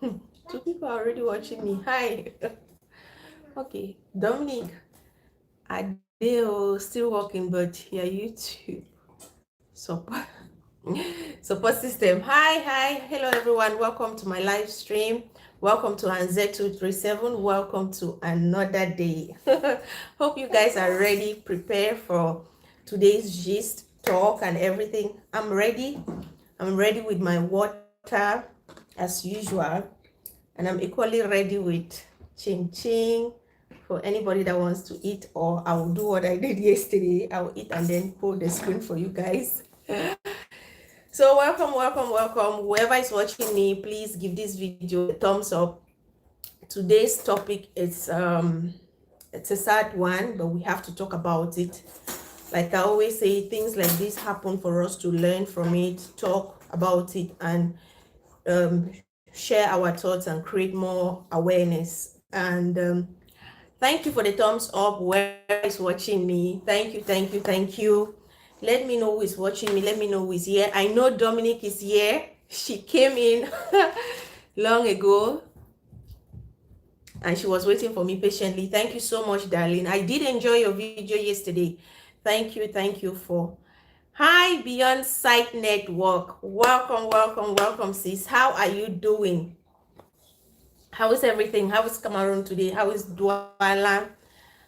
Two people are already watching me. Hi. Okay, Dominic, Adeo, still working, but yeah, YouTube support support system. Hi, hello everyone. Welcome to my live stream. Welcome to Anz237. Welcome to another day. Hope you guys are ready, prepared for today's gist, talk, and everything. I'm ready. I'm ready with my water as usual. And I'm equally ready with ching ching for anybody that wants to eat, or I will do what I did yesterday. I will eat and then pull the screen for you guys. So welcome. Whoever is watching me, please give this video a thumbs up. Today's topic is it's a sad one, but we have to talk about it. Like I always say, things like this happen for us to learn from it, talk about it, and um, share our thoughts and create more awareness. And thank you for the thumbs up. Where is watching me? Thank you. Let me know who is watching me. Let me know who is here. I know Dominic is here. She came in long ago and she was waiting for me patiently. Thank you so much, darling. I did enjoy your video yesterday. Thank you for. Hi, Beyond Sight Network. Welcome, sis. How are you doing? How is everything? How is Cameroon today? How is Douala?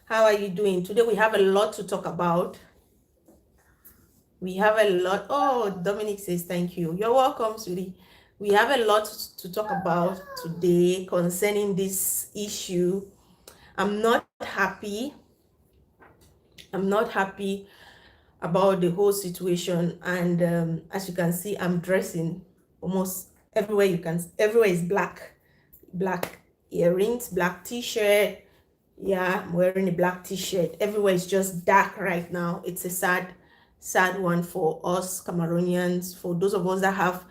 How are you doing? Today we have a lot to talk about. We have a lot. Oh, Dominic says thank you. You're welcome, sweetie. We have a lot to talk about today concerning this issue. I'm not happy. I'm not happy about the whole situation. And as you can see, I'm dressing almost everywhere everywhere is black. Black earrings, black t-shirt. Yeah, I'm wearing a black t-shirt. Everywhere is just dark right now. It's a sad one for us Cameroonians, for those of us that have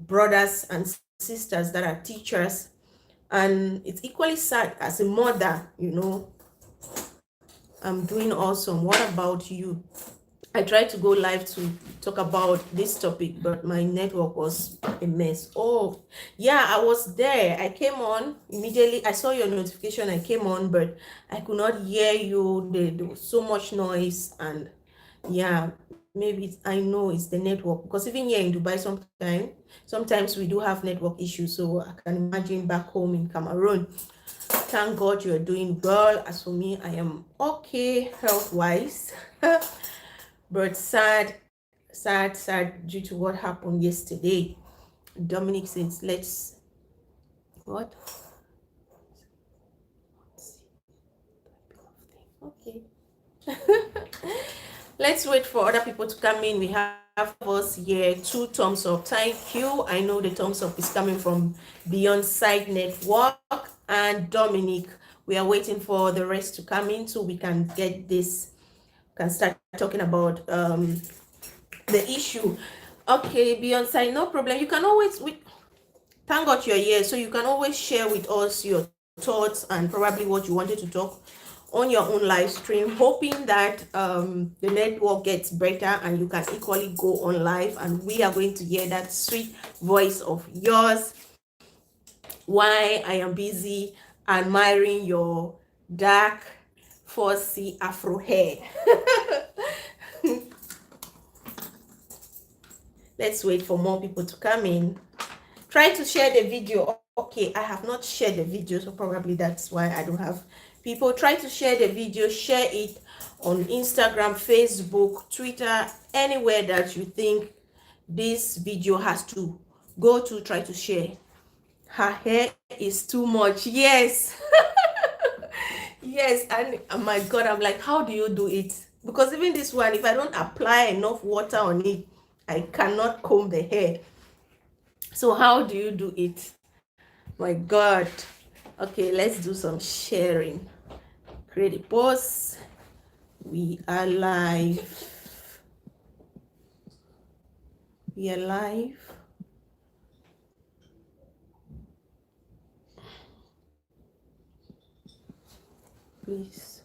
brothers and sisters that are teachers. And it's equally sad as a mother, I'm doing awesome. What about you? I tried to go live to talk about this topic, but my network was a mess. Oh, yeah, I was there. I came on immediately. I saw your notification. I came on, but I could not hear you. There was so much noise, and yeah, maybe I know it's the network, because even here in Dubai, sometimes we do have network issues. So I can imagine back home in Cameroon. Thank God you're doing well. As for me, I am okay health-wise. But sad due to what happened yesterday. Dominic says, let's what? Okay. Let's wait for other people to come in. We have us here. 2 thumbs up. Thank you. I know the thumbs up is coming from Beyond Sight Network and Dominic. We are waiting for the rest to come in so we can get this, can start talking about the issue. Okay, Beyonce, no problem. You can always, thank God you're here, so you can always share with us your thoughts and probably what you wanted to talk on your own live stream, hoping that the network gets better and you can equally go on live and we are going to hear that sweet voice of yours while I am busy admiring your dark, fussy afro hair. Let's wait for more people to come in. Try to share the video. Okay, I have not shared the video, so probably that's why I don't have people. Try to share the video. Share it on Instagram, Facebook, Twitter, anywhere that you think this video has to go to. Try to share. Her hair is too much. Yes. Yes, and oh my God, I'm like, how do you do it? Because even this one, if I don't apply enough water on it, I cannot comb the hair. So how do you do it? My God. Okay, let's do some sharing. Create a post. We are live. We are live. Please.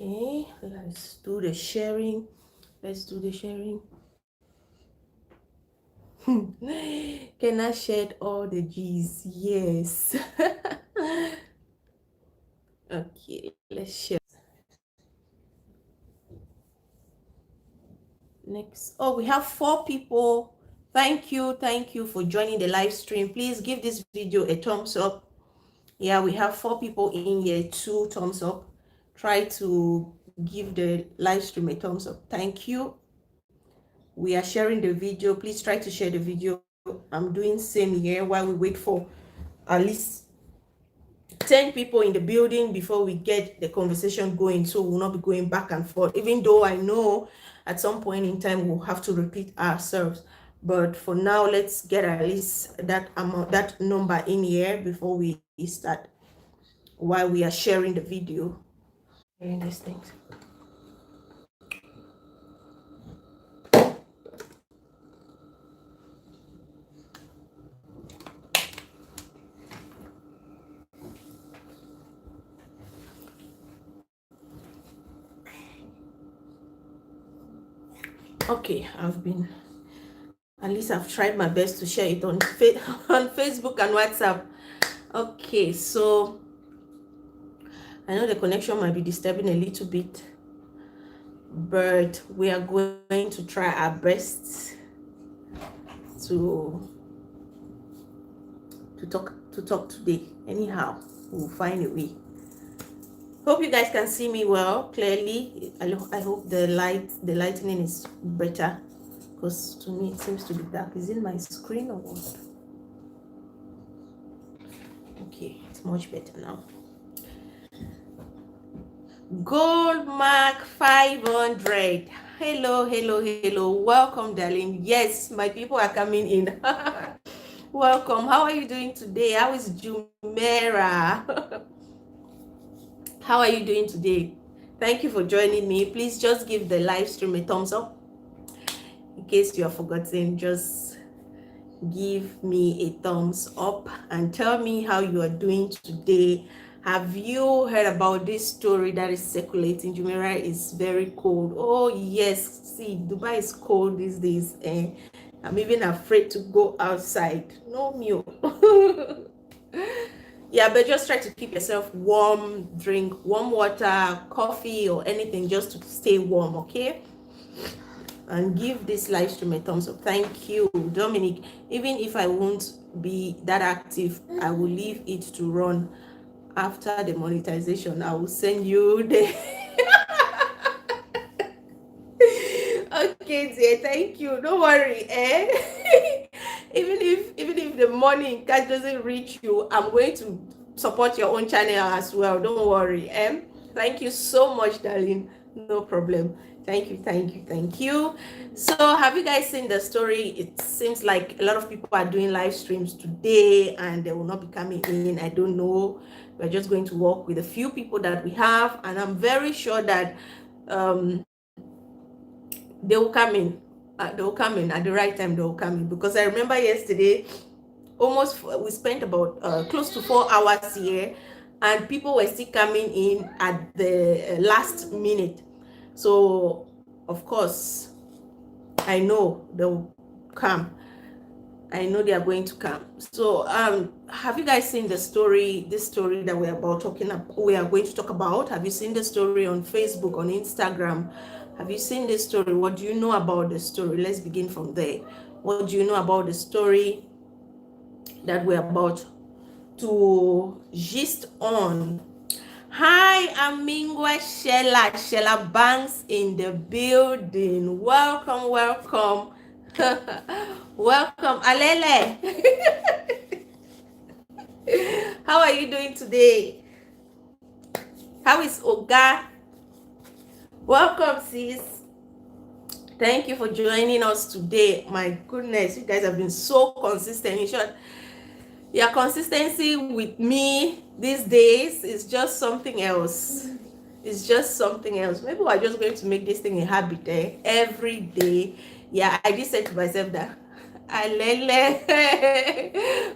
Okay, let's do the sharing. Let's do the sharing. Can I shed all the G's? Yes. Okay, let's share. Next. Oh, we have 4 people. Thank you for joining the live stream. Please give this video a thumbs up. Yeah, we have 4 people in here. 2 thumbs up. Try to give the live stream a thumbs up. Thank you. We are sharing the video. Please try to share the video. I'm doing same here while we wait for at least 10 people in the building before we get the conversation going, so we'll not be going back and forth, even though I know at some point in time we'll have to repeat ourselves. But for now, let's get at least that amount, that number in here before we start, while we are sharing the video. Sharing these things. Okay, at least I've tried my best to share it on on Facebook and WhatsApp. Okay, so I know the connection might be disturbing a little bit, but we are going to try our best to talk today. Anyhow, we'll find a way. Hope you guys can see me well, clearly. I hope the lightning is better, because to me it seems to be dark. Is it my screen or what? Okay, it's much better now. Gold mark 500. Hello, welcome, darling. Yes, my people are coming in. Welcome. How are you doing today? How is Jumera? How are you doing today? Thank you for joining me. Please just give the live stream a thumbs up. In case you have forgotten, just give me a thumbs up and tell me how you are doing today. Have you heard about this story that is circulating? Jumeirah is very cold. Oh yes, see, Dubai is cold these days, and I'm even afraid to go outside. No meal. Yeah, but just try to keep yourself warm. Drink warm water, coffee, or anything just to stay warm, okay? And give this live stream a thumbs up. Thank you, Dominic. Even if I won't be that active, I will leave it to run. After the monetization, I will send you the okay, dear, thank you. Don't worry, even if the money in cash doesn't reach you, I'm going to support your own channel as well. Don't worry. Thank you so much, darling. No problem. Thank you. So have you guys seen the story? It seems like a lot of people are doing live streams today and they will not be coming in. I don't know. We're just going to work with a few people that we have, and I'm very sure that they will come in. They will come in at the right time. They will come in, because I remember yesterday, we spent about close to 4 hours here, and people were still coming in at the last minute. So of course, I know they will come. I know they are going to come. So have you guys seen this story that we are going to talk about? Have you seen the story on Facebook, on Instagram? Have you seen this story? What do you know about the story? Let's begin from there. What do you know about the story that we're about to gist on? Hi, Amingwa Shella Banks in the building. Welcome. Welcome, Alele. How are you doing today? How is Oga? Welcome, sis. Thank you for joining us today. My goodness, you guys have been so consistent. In short, your consistency with me these days is just something else. It's just something else. Maybe we're just going to make this thing a habit every day. Yeah, I just said to myself that Alele,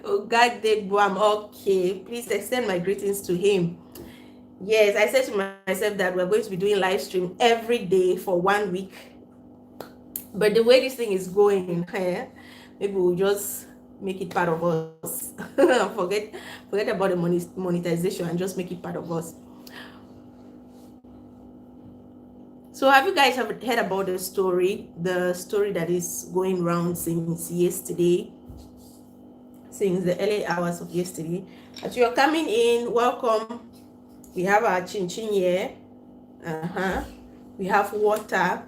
oh God, I'm okay. Please extend my greetings to him. Yes, I said to myself that we're going to be doing live stream every day for 1 week. But the way this thing is going, maybe we'll just make it part of us. forget about the monetization and just make it part of us. So have you guys heard about the story that is going around since yesterday, since the early hours of yesterday? As you're coming in, welcome. We have our chin chin here. We have water.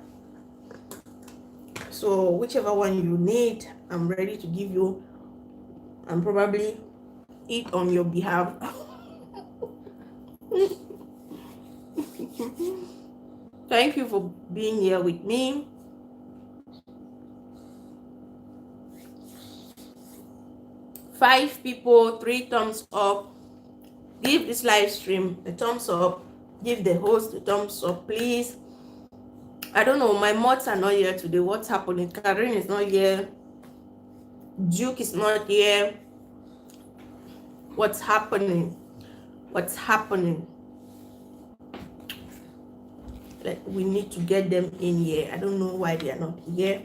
So whichever one you need, I'm ready to give you and probably eat on your behalf. Thank you for being here with me. Five people, 3 thumbs up. Give this live stream a thumbs up. Give the host a thumbs up, please. I don't know, my mods are not here today. What's happening? Karen is not here. Duke is not here. What's happening? What's happening? Like, we need to get them in here. I don't know why they are not here.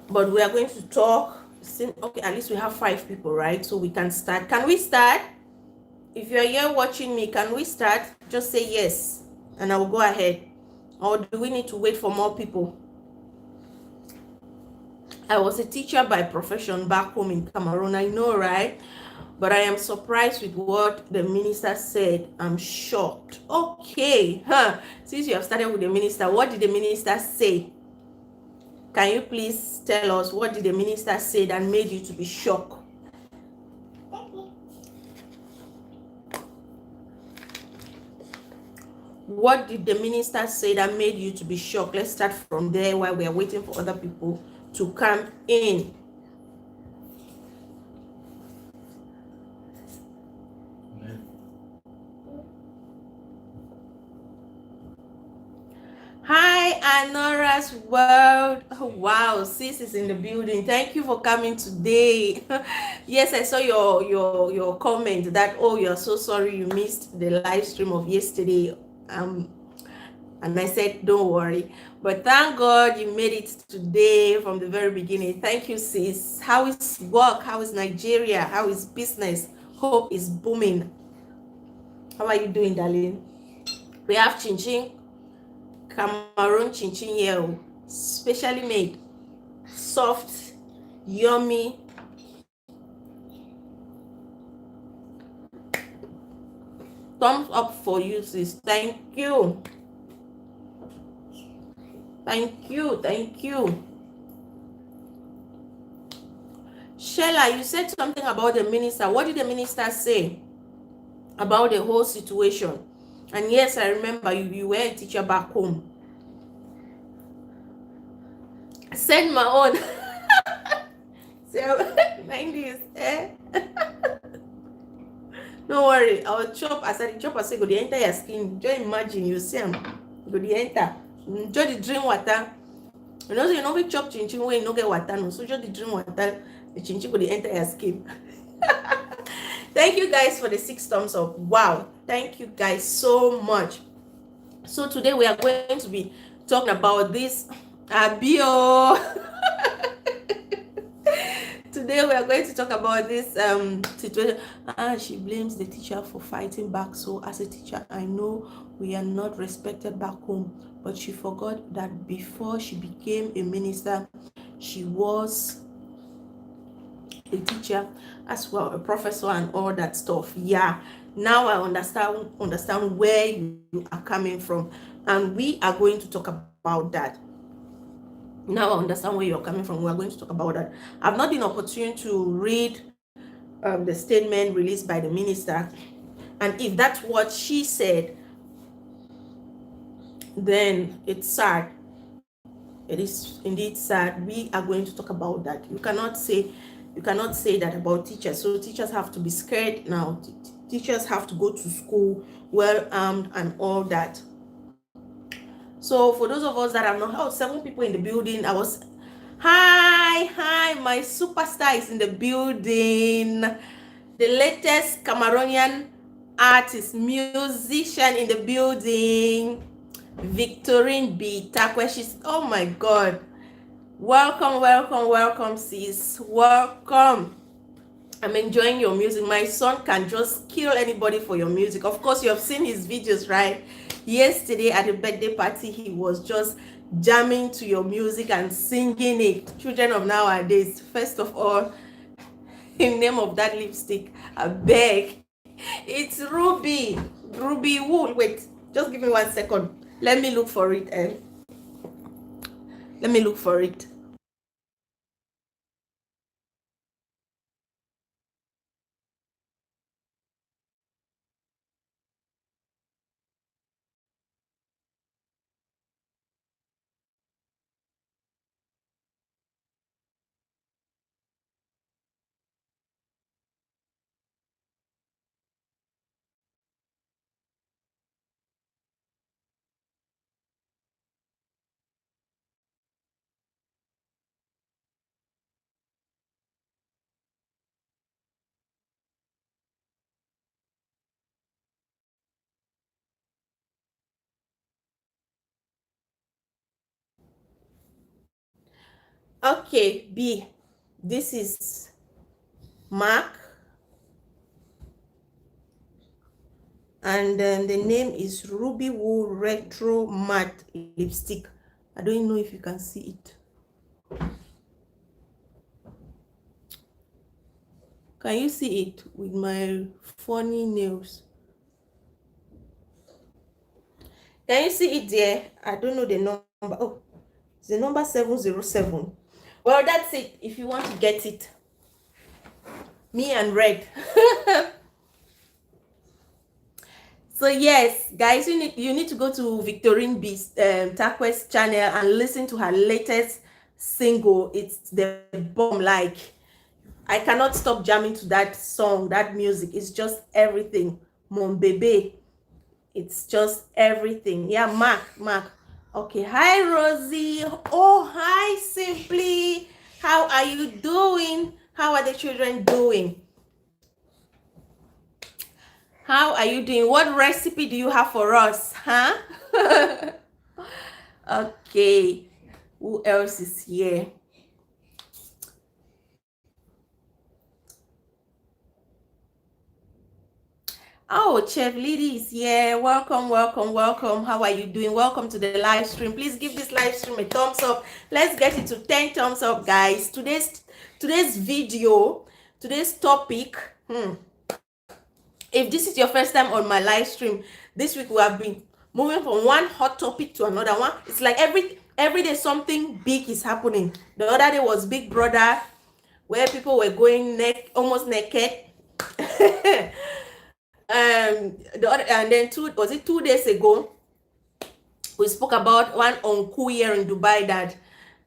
But we are going to talk. Okay, at least we have 5 people, right? So we can start. Can we start? If you're here watching me, can we start? Just say yes, and I will go ahead. Or do we need to wait for more people? I was a teacher by profession back home in Cameroon. I know, right? But I am surprised with what the minister said. I'm shocked. Okay, since you have started with the minister, what did the minister say? Can you please tell us what did the minister say that made you to be shocked? What did the minister say that made you to be shocked? Let's start from there while we are waiting for other people to come in. Hi, Anora's World. Oh, wow, sis is in the building. Thank you for coming today. Yes, I saw your comment that, oh, you're so sorry you missed the live stream of yesterday. And I said, don't worry. But thank God you made it today from the very beginning. Thank you, sis. How is work? How is Nigeria? How is business? Hope is booming. How are you doing, darling? We have chin chin. Cameroon chin chin here, specially made, soft, yummy. Thumbs up for you, sis. Thank you. Thank you. Thank you. Sheila, you said something about the minister. What did the minister say about the whole situation? And yes, I remember you were a teacher back home. Send my own. So, mind this, Don't worry, I'll chop. As I chop, I say, go the enter your skin. Just imagine you see them. Go the enter. Just the drink water. You know, so you know we chop chin chin when you no get water. No, so just the drink water. The chin chin go the enter your skin. Thank you guys for the 6 thumbs up. Wow, thank you guys so much. So today we are going to be talking about this Abio. Today we are going to talk about this situation. She blames the teacher for fighting back. So as a teacher, I know we are not respected back home, but she forgot that before she became a minister, she was a teacher as well, a professor and all that stuff. Yeah, now I understand where you are coming from, and we are going to talk about that. Now I understand where you're coming from. We're going to talk about that. I've not been opportune to read the statement released by the minister, and if that's what she said, then it's sad. It is indeed sad. We are going to talk about that. You cannot say that about teachers. So teachers have to be scared now. Teachers have to go to school well armed and all that. So for those of us that have not, 7 people in the building. Hi, my superstar is in the building. The latest Cameroonian artist, musician in the building. Victorine B. Takwe, she's, oh my God. Welcome, welcome, welcome, sis. Welcome. I'm enjoying your music. My son can just kill anybody for your music. Of course, you have seen his videos, right? Yesterday at the birthday party, he was just jamming to your music and singing it. Children of nowadays, first of all, in name of that lipstick, I beg. It's Ruby. Ruby Wool. Wait, just give me 1 second. Let me look for it. Let me look for it. Okay, B. This is Mark, and then the name is Ruby Wool Retro Matte Lipstick. I don't know if you can see it. Can you see it with my funny nails? Can you see it there? I don't know the number. Oh, it's the number 707. Well, that's it. If you want to get it, me and Red. So yes, guys, you need to go to Victorine B. Takwe's channel and listen to her latest single. It's the bomb. Like, I cannot stop jamming to that song, that music. It's just everything. Mon bebe. It's just everything. Yeah, Mark. Okay, hi Rosie. Oh, hi Simply. How are you doing? How are the children doing? How are you doing? What recipe do you have for us, huh? Okay, who else is here? Oh, Chef Lady is here. Welcome, welcome, welcome. How are you doing? Welcome to the live stream. Please give this live stream a thumbs up. Let's get it to 10 thumbs up, guys. Today's video, today's topic. If this is your first time on my live stream, this week we have been moving from one hot topic to another one. It's like every day something big is happening. The other day was Big Brother, where people were going almost naked. And then 2 days ago, we spoke about one uncle here in Dubai that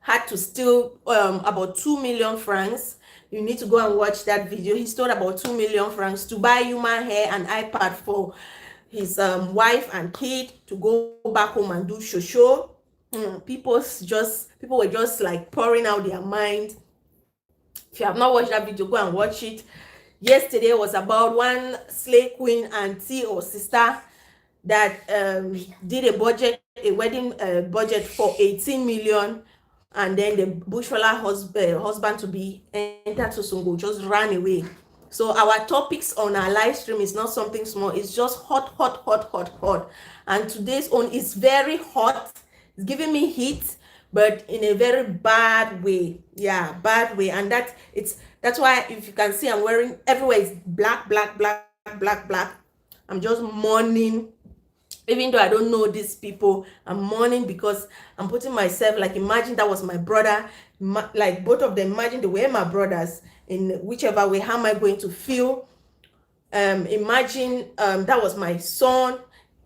had to steal about 2 million francs. You need to go and watch that video. He stole about 2 million francs to buy human hair and iPad for his wife and kid to go back home and do show. People were just like pouring out their mind. If you have not watched that video, go and watch it. Yesterday was about one slay queen auntie or sister that did a wedding budget for 18 million, and then the bushfella husband to be entered to Songo just ran away. So our topics on our live stream is not something small. It's just hot. And today's one is very hot. It's giving me heat, but in a very bad way. Yeah, bad way. And that's why, if you can see, I'm wearing, everywhere is black. I'm just mourning. Even though I don't know these people, I'm mourning because I'm putting myself, like, imagine that was my brother, like both of them, imagine they were my brothers. In whichever way, how am I going to feel? Imagine that was my son.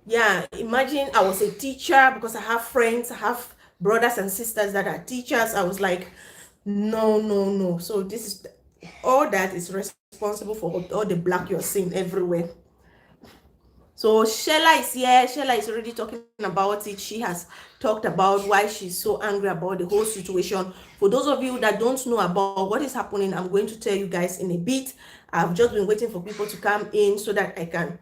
Yeah, imagine I was a teacher, because I have friends, I have brothers and sisters that are teachers. I was like, no. So this is all that is responsible for all the black you're seeing everywhere. So Shella is here. Shella is already talking about it. She has talked about why she's so angry about the whole situation. For those of you that don't know about what is happening, I'm going to tell you guys in a bit. I've just been waiting for people to come in so that I can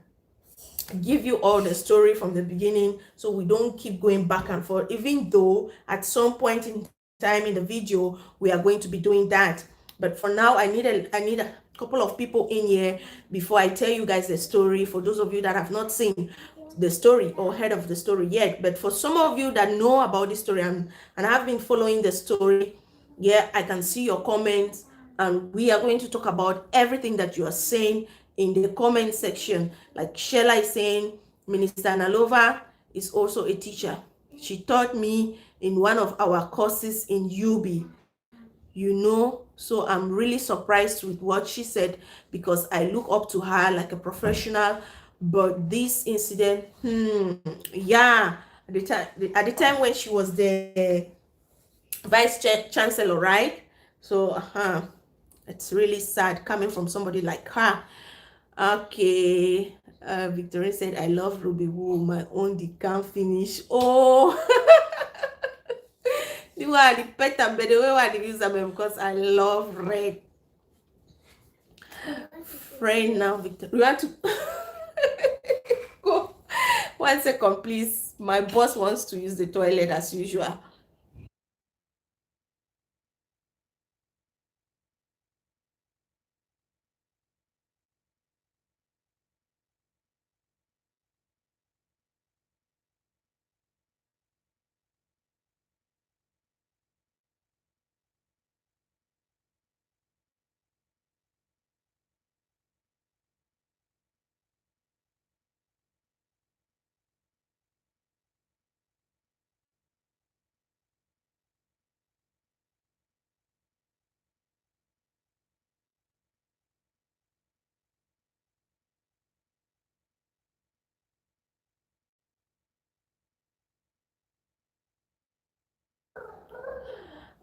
give you all the story from the beginning, so we don't keep going back and forth, even though at some point in time in the video we are going to be doing that. But for now, I need a couple of people in here before I tell you guys the story, for those of you that have not seen the story or heard of the story yet. But for some of you that know about the story and have been following the story, yeah, I can see your comments, and we are going to talk about everything that you are saying in the comment section. Like Sheila is saying, Minister Nalova is also a teacher. She taught me in one of our courses in UB, so I'm really surprised with what she said, because I look up to her like a professional. But this incident, yeah, at the time when she was the vice chancellor, right? So it's really sad coming from somebody like her. Okay, Victorine said, I love Ruby Woo, my own the can't finish. Oh, you are the pet and by the way I use them, because I love red. Friend now, Victor, we want to go. 1 second, please. My boss wants to use the toilet as usual.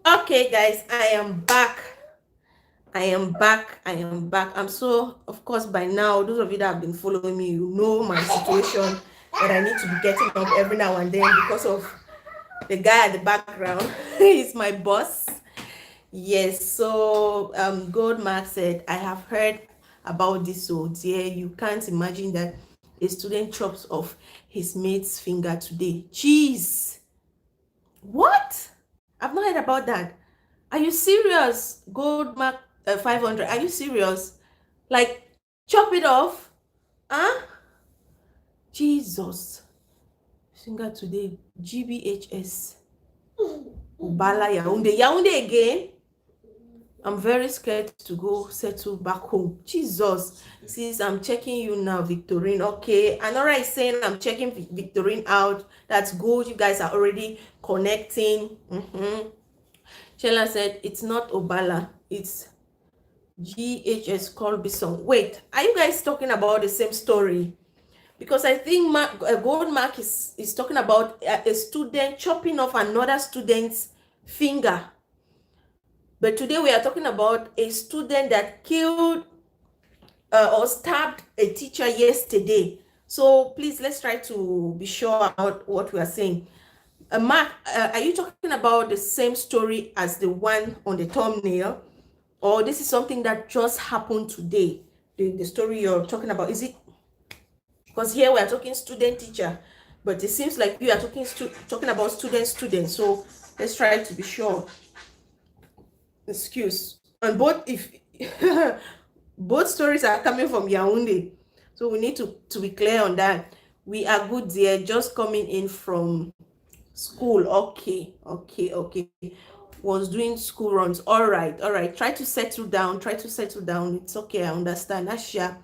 Okay, guys, I am back. I'm so, of course, by now, those of you that have been following me, you know my situation, that I need to be getting up every now and then because of the guy at the background. He's my boss. Yes, so Goldmark said, I have heard about this. So dear, you can't imagine that a student chops off his mate's finger today. Jeez, what? I've not heard about that. Are you serious? Goldmark 500. Are you serious? Like, chop it off? Huh? Jesus. Finger today. GBHS. Ubala Yaounde. Yaounde again? I'm very scared to go settle back home. Jesus. Sis, I'm checking you now, Victorine. Okay. Anora is saying I'm checking Victorine out. That's good. You guys are already connecting. Sheila said, it's not Obala. It's GHS Colbison. Wait, are you guys talking about the same story? Because I think Goldmark is talking about a student chopping off another student's finger. But today we are talking about a student that killed or stabbed a teacher yesterday. So please, let's try to be sure about what we are saying. Mark, are you talking about the same story as the one on the thumbnail? Or this is something that just happened today? The story you're talking about, is it? Because here we are talking student teacher, but it seems like we are talking about student. So let's try to be sure. Excuse. And if both stories are coming from Yaounde, so we need to be clear on that. We are good there, just coming in from school. Okay. Was doing school runs. All right. Try to settle down. It's okay, I understand. Asha,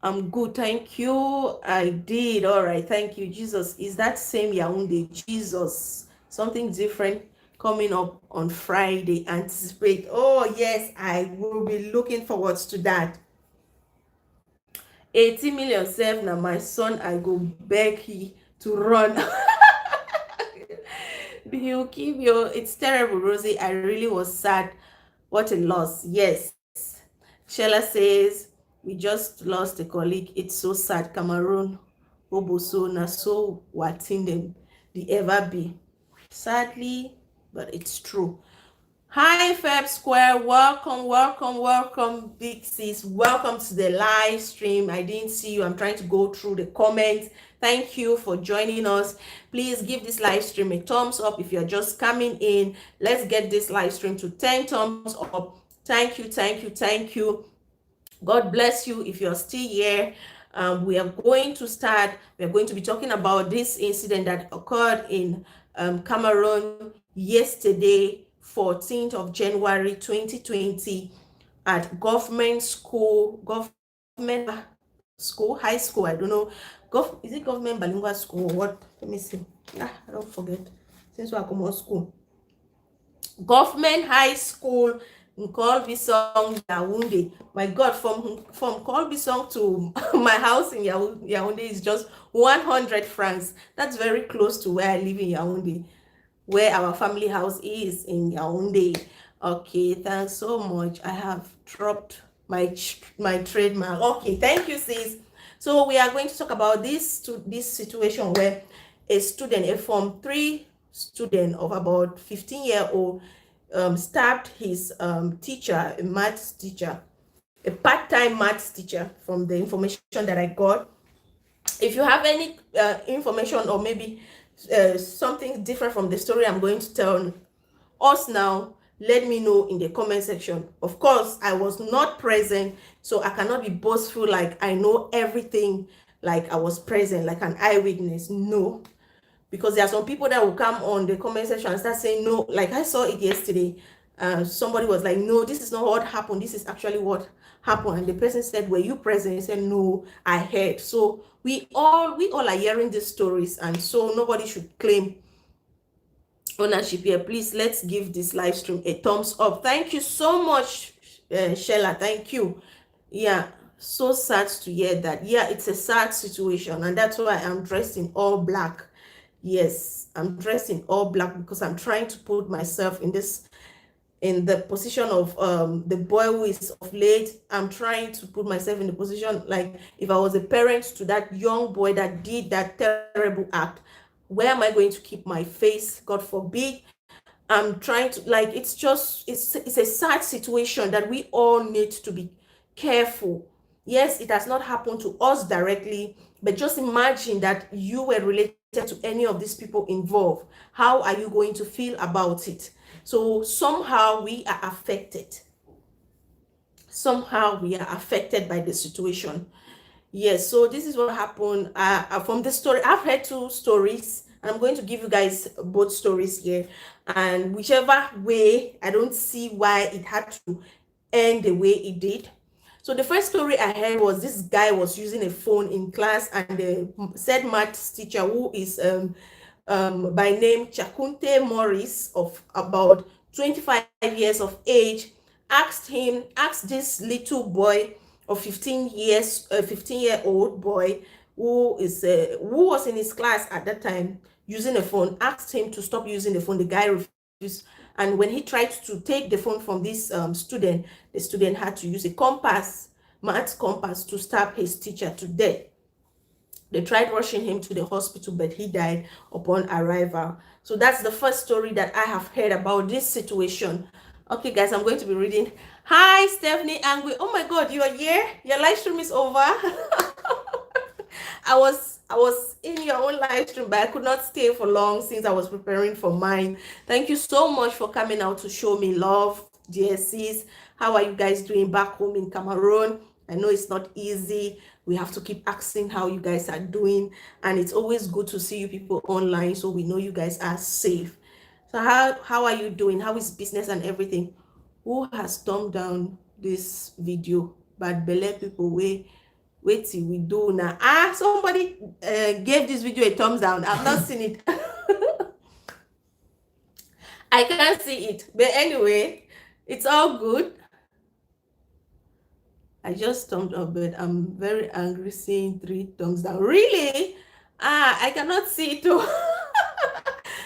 I'm good, thank you. I did. All right, thank you. Jesus, is that same Yaounde? Jesus, something different coming up on Friday. Anticipate. Oh yes, I will be looking forward to that. 80 million self. Now my son, I go beg he to run. You keep your, it's terrible, Rosie. I really was sad. What a loss. Yes. Sheila says, we just lost a colleague. It's so sad. Cameroon, Oboso, na so watin them the ever be. Sadly, but it's true. Hi, Feb Square. Welcome, welcome, welcome, Big Sis. Welcome to the live stream. I didn't see you. I'm trying to go through the comments. Thank you for joining us. Please give this live stream a thumbs up if you're just coming in. Let's get this live stream to 10 thumbs up. Thank you, thank you, thank you. God bless you if you're still here. We are going to start. We are going to be talking about this incident that occurred in Cameroon yesterday, 14th of January 2020, at government school, government school, high school. I don't know. Is it government bilingual school or what? Let me see. I don't forget. Since we are coming school. Government high school in Colbisong, Yaounde. My God, from Colbisong to my house in Yaounde is just 100 francs. That's very close to where I live in Yaounde, where our family house is in Yaounde. Okay, thanks so much. I have dropped my trademark. Okay, thank you, sis. So we are going to talk about this situation where a student, a Form 3 student of about 15-year-old, stabbed his teacher, a maths teacher, a part-time maths teacher, from the information that I got. If you have any information or maybe something different from the story I'm going to tell us now, let me know in the comment section. Of course, I was not present, so I cannot be boastful like I know everything, like I was present, like an eyewitness. No, because there are some people that will come on the comment section and start saying no, like I saw it yesterday. Somebody was like, no, this is not what happened, this is actually what happened. And the person said, were you present? He said, no, I heard. So we all are hearing these stories, and so nobody should claim ownership here. Please, let's give this live stream a thumbs up. Thank you so much, Shella. Thank you. Yeah, so sad to hear that. Yeah, it's a sad situation, and that's why I'm dressed in all black. Yes, I'm dressed in all black because I'm trying to put myself in the position of the boy who is of late. I'm trying to put myself in the position like if I was a parent to that young boy that did that terrible act. Where am I going to keep my face? God forbid. I'm trying to, like, it's just, it's a sad situation that we all need to be careful. Yes, it has not happened to us directly, but just imagine that you were related to any of these people involved. How are you going to feel about it? So somehow we are affected. Somehow we are affected by the situation. Yes, so this is what happened from the story. I've heard two stories, and I'm going to give you guys both stories here. And whichever way, I don't see why it had to end the way it did. So the first story I heard was this guy was using a phone in class, and the said maths teacher, who is by name Chakunte Morris, of about 25 years of age, asked this little boy of 15-year-old boy who was in his class at that time using a phone, asked him to stop using the phone. The guy refused, and when he tried to take the phone from this student, the student had to use a compass, maths compass, to stab his teacher to death. They tried rushing him to the hospital, but he died upon arrival. So that's the first story that I have heard about this situation. Okay, guys, I'm going to be reading. Hi, Stephanie Angry. Oh my God, you are here? Your live stream is over. I was in your own live stream, but I could not stay for long since I was preparing for mine. Thank you so much for coming out to show me love, GSCs. How are you guys doing back home in Cameroon? I know it's not easy. We have to keep asking how you guys are doing, and it's always good to see you people online, so we know you guys are safe. So how are you doing? How is business and everything? Who has thumbed down this video? Bad belle people, wait till we do now. Somebody gave this video a thumbs down. I've not seen it. I can't see it, but anyway, it's all good. I just thumbed up, but I'm very angry seeing 3 thumbs down. Really? I cannot see it too.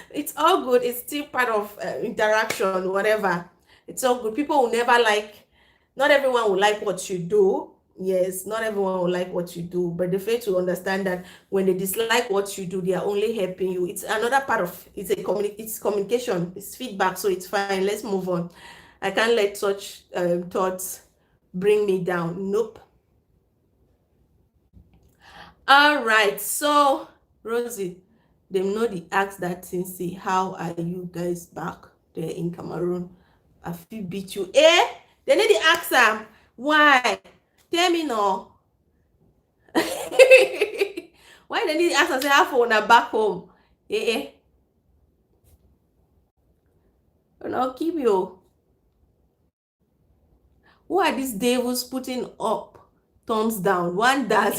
It's all good. It's still part of interaction, whatever. It's all good. People will never like, not everyone will like what you do, Yes, not everyone will like what you do, but they fail to understand that when they dislike what you do, they are only helping you. It's another part of it's communication, it's feedback, so it's fine. Let's move on. I can't let such thoughts bring me down. Nope. All right, so Rosie, them know the ask that since say, how are you guys back there in Cameroon? I feel beat you. Eh? They need the ask them. Why? Tell me no. Why they need to ask and say how for una back home? Eh? Una keep you. Who are these devils putting up thumbs down? One that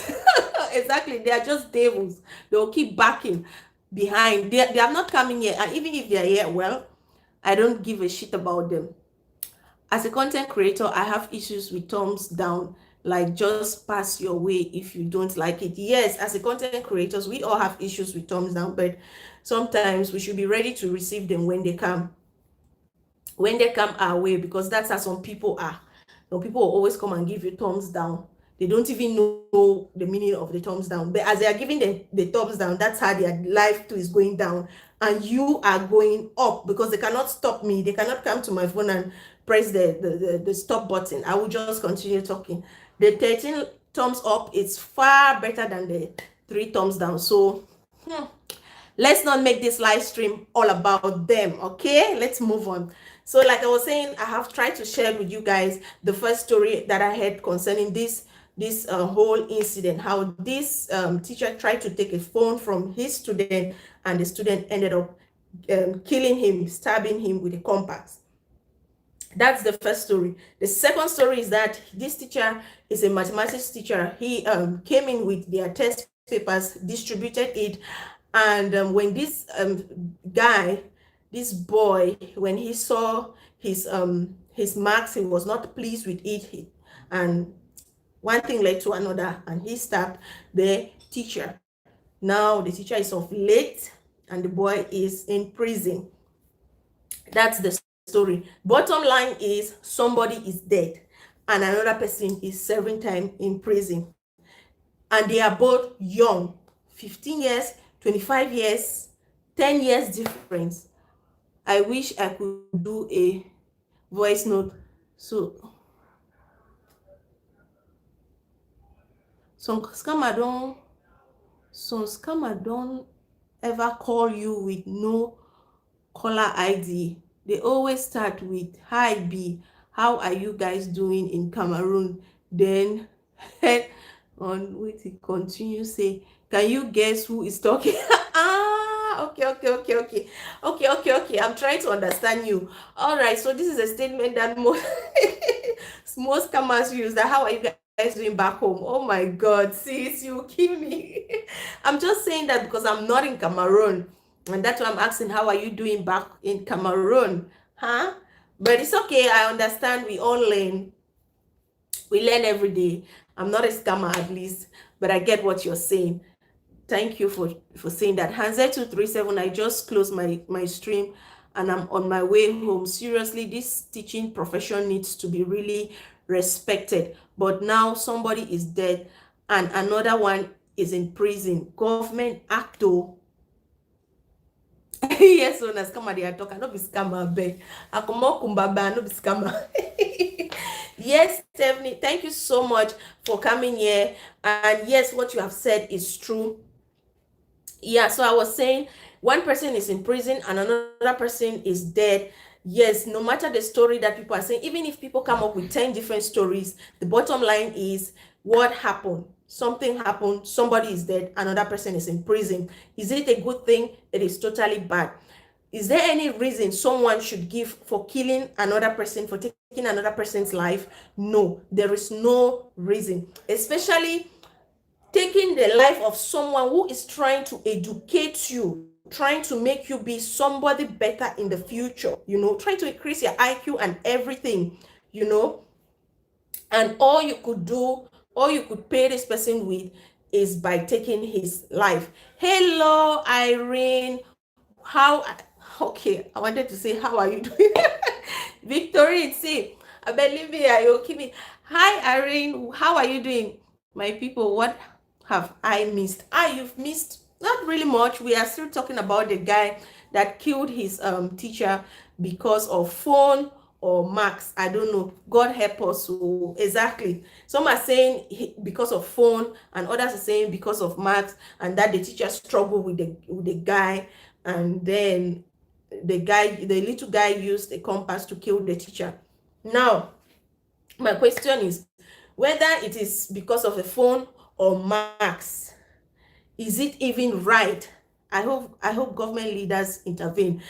exactly, they are just devils. They will keep backing behind. They are not coming here, and even if they are here, well, I don't give a shit about them. As a content creator, I have issues with thumbs down, like just pass your way if you don't like it. Yes, as a content creators, we all have issues with thumbs down, but sometimes we should be ready to receive them when they come our way, because that's how some people are. Some people will always come and give you thumbs down. They don't even know the meaning of the thumbs down, but as they are giving the thumbs down, that's how their life too is going down, and you are going up, because they cannot stop me. They cannot come to my phone and press the stop button. I will just continue talking. The 13 thumbs up is far better than the 3 thumbs down. So let's not make this live stream all about them. Okay, let's move on. So like I was saying, I have tried to share with you guys the first story that I had concerning this whole incident, how this teacher tried to take a phone from his student, and the student ended up killing him, stabbing him with a compass. That's the first story. The second story is that this teacher is a mathematics teacher. He came in with their test papers, distributed it, and when this guy, this boy, when he saw his marks, he was not pleased with it, and one thing led to another, and he stabbed the teacher. Now the teacher is off late, and the boy is in prison. That's the story. Bottom line is somebody is dead, and another person is serving time in prison, and they are both young, 15 years, 25 years, 10 years difference. I wish I could do a voice note. So some scammer don't ever call you with no caller ID. They always start with, hi B, how are you guys doing in Cameroon? Then on with it continue say, can you guess who is talking? Okay. I'm trying to understand you. All right, so this is a statement that most scammers use, that how are you guys doing back home? Oh my God, sis, you kill me. I'm just saying that because I'm not in Cameroon, and that's why I'm asking, how are you doing back in Cameroon? Huh? But it's okay, I understand. We all learn. We learn every day. I'm not a scammer, at least, but I get what you're saying. Thank you for saying that. Hanze237, I just closed my stream, and I'm on my way home. Seriously, this teaching profession needs to be really respected. But now somebody is dead and another one is in prison. Government acto. Yes, so na scammer they are talking. No be scammer, beg. Akomo kumbaba, no be scammer. Yes, Stephanie, thank you so much for coming here. And yes, what you have said is true. Yeah, so I was saying one person is in prison and another person is dead. Yes, no matter the story that people are saying, even if people come up with 10 different stories, the bottom line is what happened. Something happened, somebody is dead, another person is in prison. Is it a good thing? It is totally bad. Is there any reason someone should give for killing another person, for taking another person's life? No, there is no reason, especially taking the life of someone who is trying to educate you, trying to make you be somebody better in the future, you know, trying to increase your IQ and everything, you know, and all you could pay this person with is by taking his life. Hello, Irene. Okay, I wanted to say, how are you doing? Victorine, see, I believe me, you keep me. Hi, Irene. How are you doing? My people, what have I missed? You've missed not really much. We are still talking about the guy that killed his teacher because of phone or marks. I don't know. God help us. So exactly. Some are saying because of phone, and others are saying because of marks, and that the teacher struggled with the guy, and then the little guy used a compass to kill the teacher. Now, my question is whether it is because of a phone or marks. Is it even right? I hope government leaders intervene.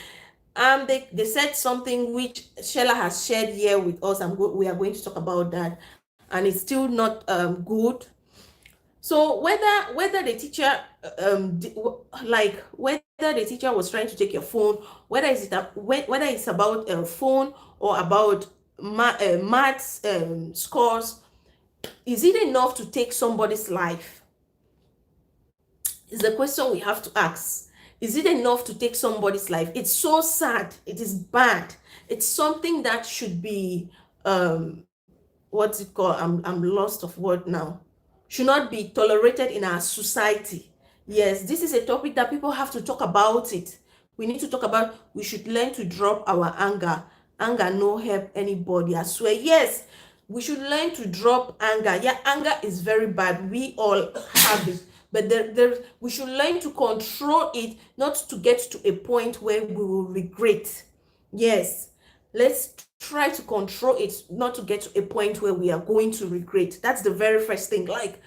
They said something which Shella has shared here with us, and we are going to talk about that, and it's still not good. So whether the teacher whether the teacher was trying to take your phone, whether it's about a phone or about maths scores, is it enough to take somebody's life? Is the question we have to ask. Is it enough to take somebody's life? It's so sad. It is bad. It's something that should be what's it called? I'm lost of word now. Should not be tolerated in our society. Yes, this is a topic that people have to talk about it. We need to talk about, we should learn to drop our anger. Anger no help anybody, I swear. Yes, we should learn to drop anger. Yeah, anger is very bad. We all have it. But we should learn to control it, not to get to a point where we will regret. Yes, let's try to control it, not to get to a point where we are going to regret. That's the very first thing. Like,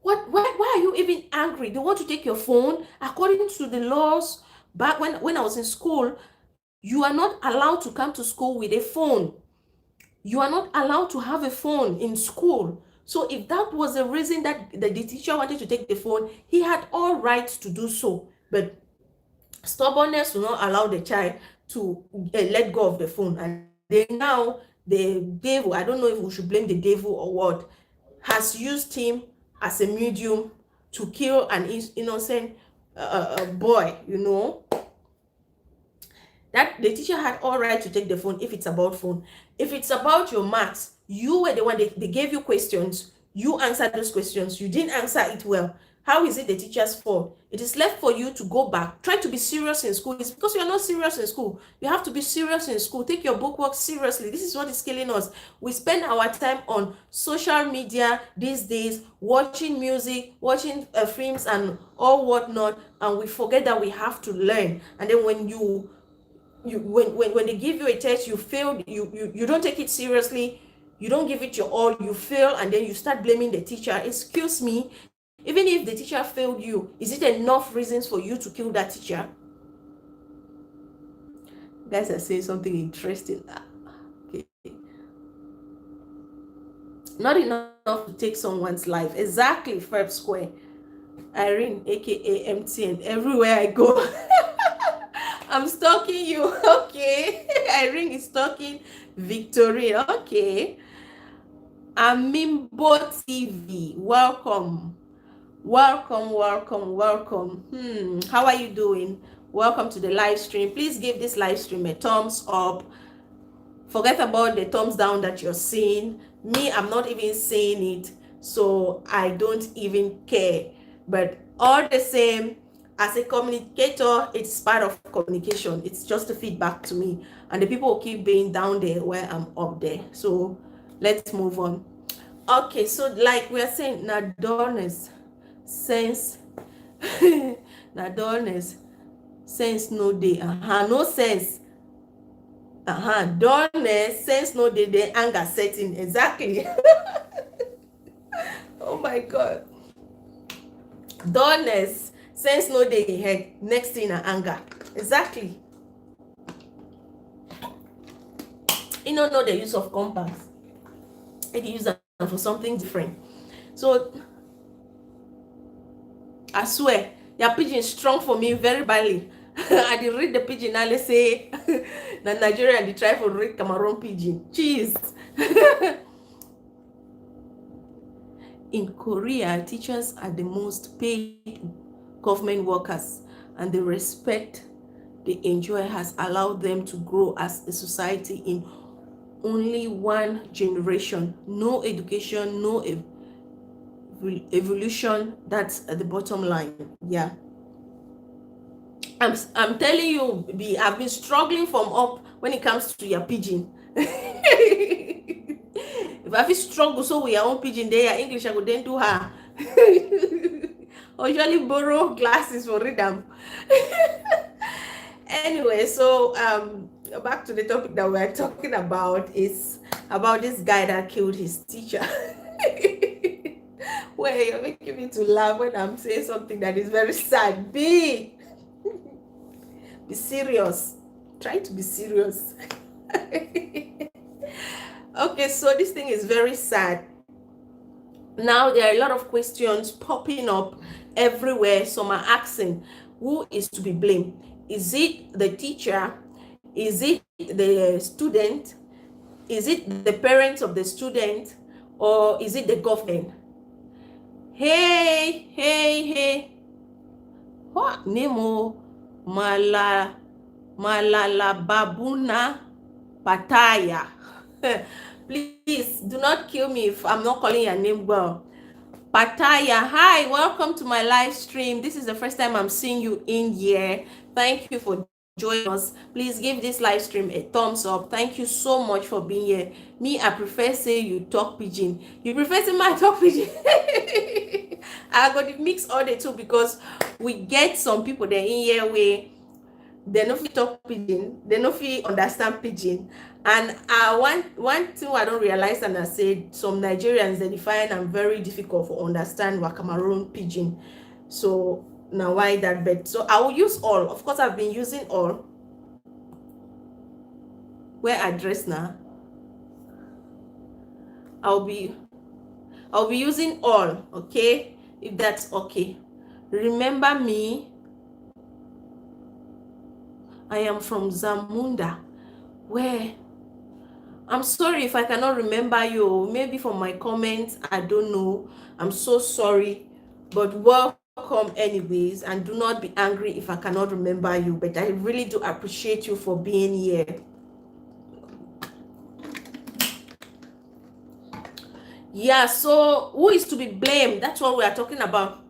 why are you even angry? They want to take your phone. According to the laws, back when I was in school, you are not allowed to come to school with a phone. You are not allowed to have a phone in school. So if that was the reason that the teacher wanted to take the phone, he had all rights to do so. But stubbornness will not allow the child to let go of the phone. And then now the devil, I don't know if we should blame the devil or what, has used him as a medium to kill an innocent boy, that the teacher had all right to take the phone if it's about phone. If it's about your maths, you were the one, they gave you questions, you answered those questions, you didn't answer it well. How is it the teacher's fault? It is left for you to go back. Try to be serious in school. It's because you're not serious in school. You have to be serious in school. Take your bookwork seriously. This is what is killing us. We spend our time on social media these days, watching music, watching films and all whatnot, and we forget that we have to learn. And then when when they give you a test, you failed, you don't take it seriously, you don't give it your all, you fail, and then you start blaming the teacher. Excuse me, even if the teacher failed you, is it enough reasons for you to kill that teacher? Guys are saying something interesting. Okay. Not enough to take someone's life. Exactly, Ferb Square. Irene, aka MTN, everywhere I go. I'm stalking you. Okay. Irene is stalking Victoria. Okay. Amimbo TV. Welcome. Welcome. How are you doing? Welcome to the live stream. Please give this live stream a thumbs up. Forget about the thumbs down that you're seeing. Me, I'm not even seeing it, so I don't even care. But all the same, as a communicator, it's part of communication. It's just a feedback to me, and the people will keep being down there where I'm up there. So let's move on. Okay, so like we are saying, na dullness, sense, na dullness, sense no day, no sense, dullness, sense no day, the anger setting. Exactly. Oh my God. Dullness, sense no dey head, next thing na anger. Exactly. You don't know the use of compass. You can use them for something different. So I swear, your pidgin strong for me very badly. I did read the pidgin and let's say na Nigeria and they try to read Cameroon pidgin. Jeez. In Korea, teachers are the most paid government workers, and the respect they enjoy has allowed them to grow as a society in only one generation, no education, no evolution. That's at the bottom line. Yeah, I'm telling you, I've been struggling from up when it comes to your pidgin. If I feel struggle so with your own pidgin there, your English I go then do her. Or usually borrow glasses for read them. Anyway, so back to the topic that we're talking about is about this guy that killed his teacher. Well, you're making me to laugh when I'm saying something that is very sad. Be serious. Try to be serious. Okay, so this thing is very sad. Now there are a lot of questions popping up everywhere. Some are asking, who is to be blamed? Is it the teacher? Is it the student? Is it the parents of the student? Or is it the government? Hey. What? Nemo Malalababuna Pataya. Please do not kill me if I'm not calling your name well. Pataya, hi, welcome to my live stream. This is the first time I'm seeing you in here. Thank you for joining us. Please give this live stream a thumbs up. Thank you so much for being here. Me, I prefer say you talk pidgin. You prefer say my talk pidgin. I got to mix all the two because we get some people there in here where they no fit talk pidgin, they no fit understand pidgin. And one thing I don't realize, and I said some Nigerians they find I'm very difficult for understand what Cameroon pidgin. So now why that bet? So I will use all. Of course, I've been using all. Where address now? I'll be using all, okay? If that's okay. Remember me. I am from Zamunda, where I'm sorry if I cannot remember you. Maybe from my comments, I don't know. I'm so sorry, but welcome anyways, and do not be angry if I cannot remember you, but I really do appreciate you for being here. Yeah, so who is to be blamed? That's what we are talking about.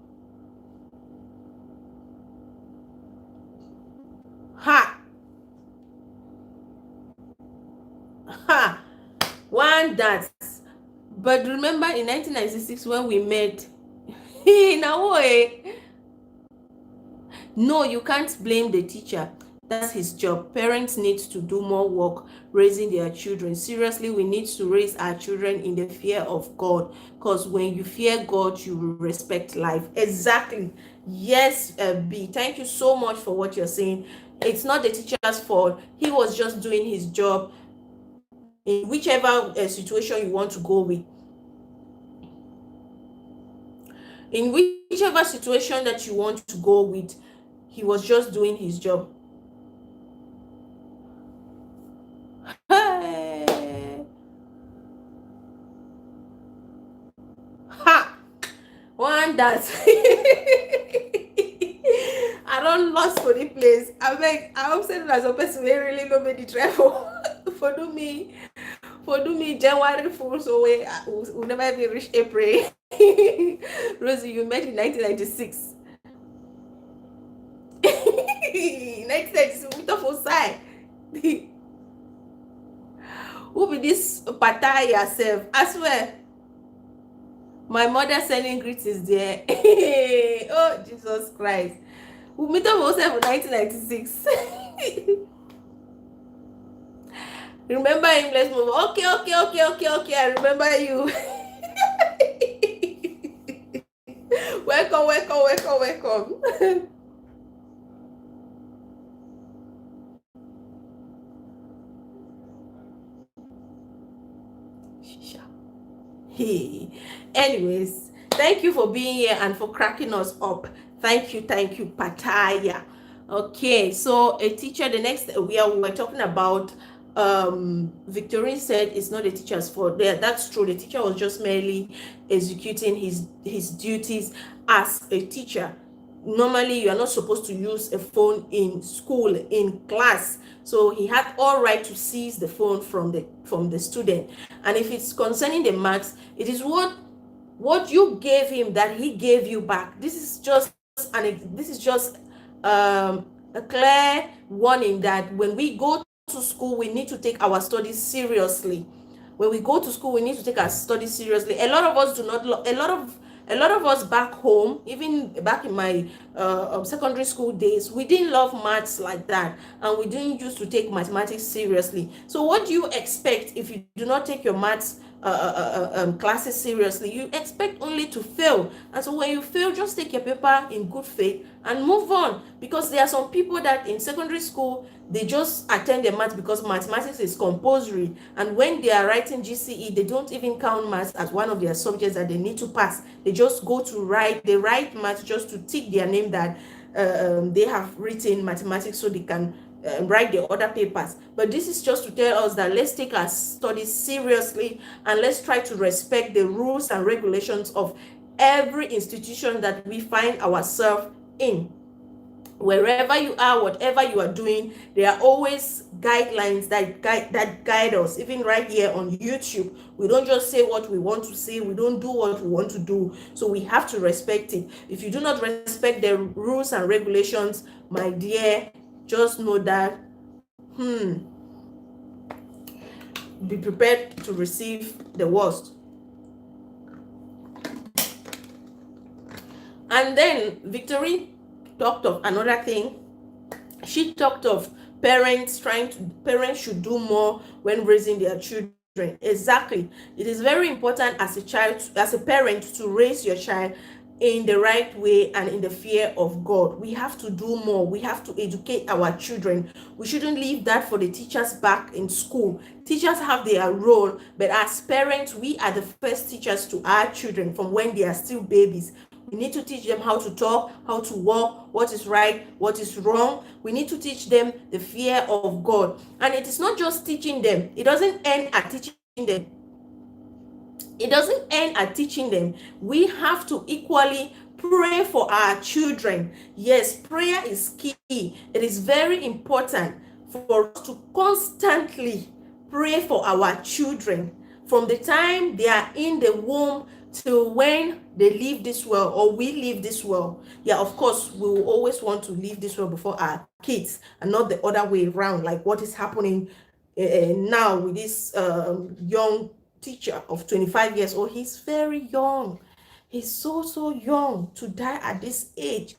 One that, but remember in 1996 when we met, in a way, no, you can't blame the teacher. That's his job. Parents need to do more work raising their children. Seriously, we need to raise our children in the fear of God, because when you fear God, you will respect life. Exactly. Yes, B, thank you so much for what you're saying. It's not the teacher's fault. He was just doing his job in whichever situation you want to go with. In whichever situation that you want to go with, he was just doing his job. One that I don't lost for the place. I hope that as a person we really know me the travel for do me January Fool, so we never even reach April. Rosie, you met in 1996. 1996, we talk for side. Who be this Pataya yourself? I swear. My mother sending greetings there. Oh, Jesus Christ. We meet up ourselves in 1996. Remember him? Let's move. Okay. I remember you. Welcome. Hey. Anyways, thank you for being here and for cracking us up. Thank you, Pataya. Okay, so a teacher, the next we're talking about Victorine said it's not the teacher's fault. That's true. The teacher was just merely executing his duties as a teacher. normally you are not supposed to use a phone in school, in class. So he had all right to seize the phone from the student. And if it's concerning the marks, it is what you gave him that he gave you back. This is just a clear warning that when we go to school, we need to take our studies seriously. When we go to school, we need to take our studies seriously. A lot of us do not a lot of us back home, even back in my secondary school days, we didn't love maths like that, and we didn't used to take mathematics seriously. So what do you expect if you do not take your maths classes seriously? You expect only to fail. And so when you fail, just take your paper in good faith and move on, because there are some people that in secondary school, they just attend the maths because mathematics is compulsory, and when they are writing GCE, they don't even count maths as one of their subjects that they need to pass. They just go to write maths just to tick their name that they have written mathematics, so they can write the other papers. But this is just to tell us that let's take our studies seriously, and let's try to respect the rules and regulations of every institution that we find ourselves in. Wherever you are, whatever you are doing, there are always guidelines that guide us. Even right here on YouTube, we don't just say what we want to say, we don't do what we want to do. So we have to respect it. If you do not respect the rules and regulations, my dear, just know that be prepared to receive the worst. And then Victory talked of another thing. She talked of parents should do more when raising their children. Exactly. It is very important as a parent, to raise your child in the right way and in the fear of God. We have to do more. We have to educate our children. We shouldn't leave that for the teachers back in school. Teachers have their role, but as parents, we are the first teachers to our children from when they are still babies. We need to teach them how to talk, how to walk, what is right, what is wrong. We need to teach them the fear of God. And it is not just teaching them. It doesn't end at teaching them. It doesn't end at teaching them. We have to equally pray for our children. Yes, prayer is key. It is very important for us to constantly pray for our children from the time they are in the womb till when they leave this world, or we leave this world. Yeah, of course, we will always want to leave this world before our kids, and not the other way around, like what is happening now with this young teacher of 25 years old. He's very young. He's so young to die at this age,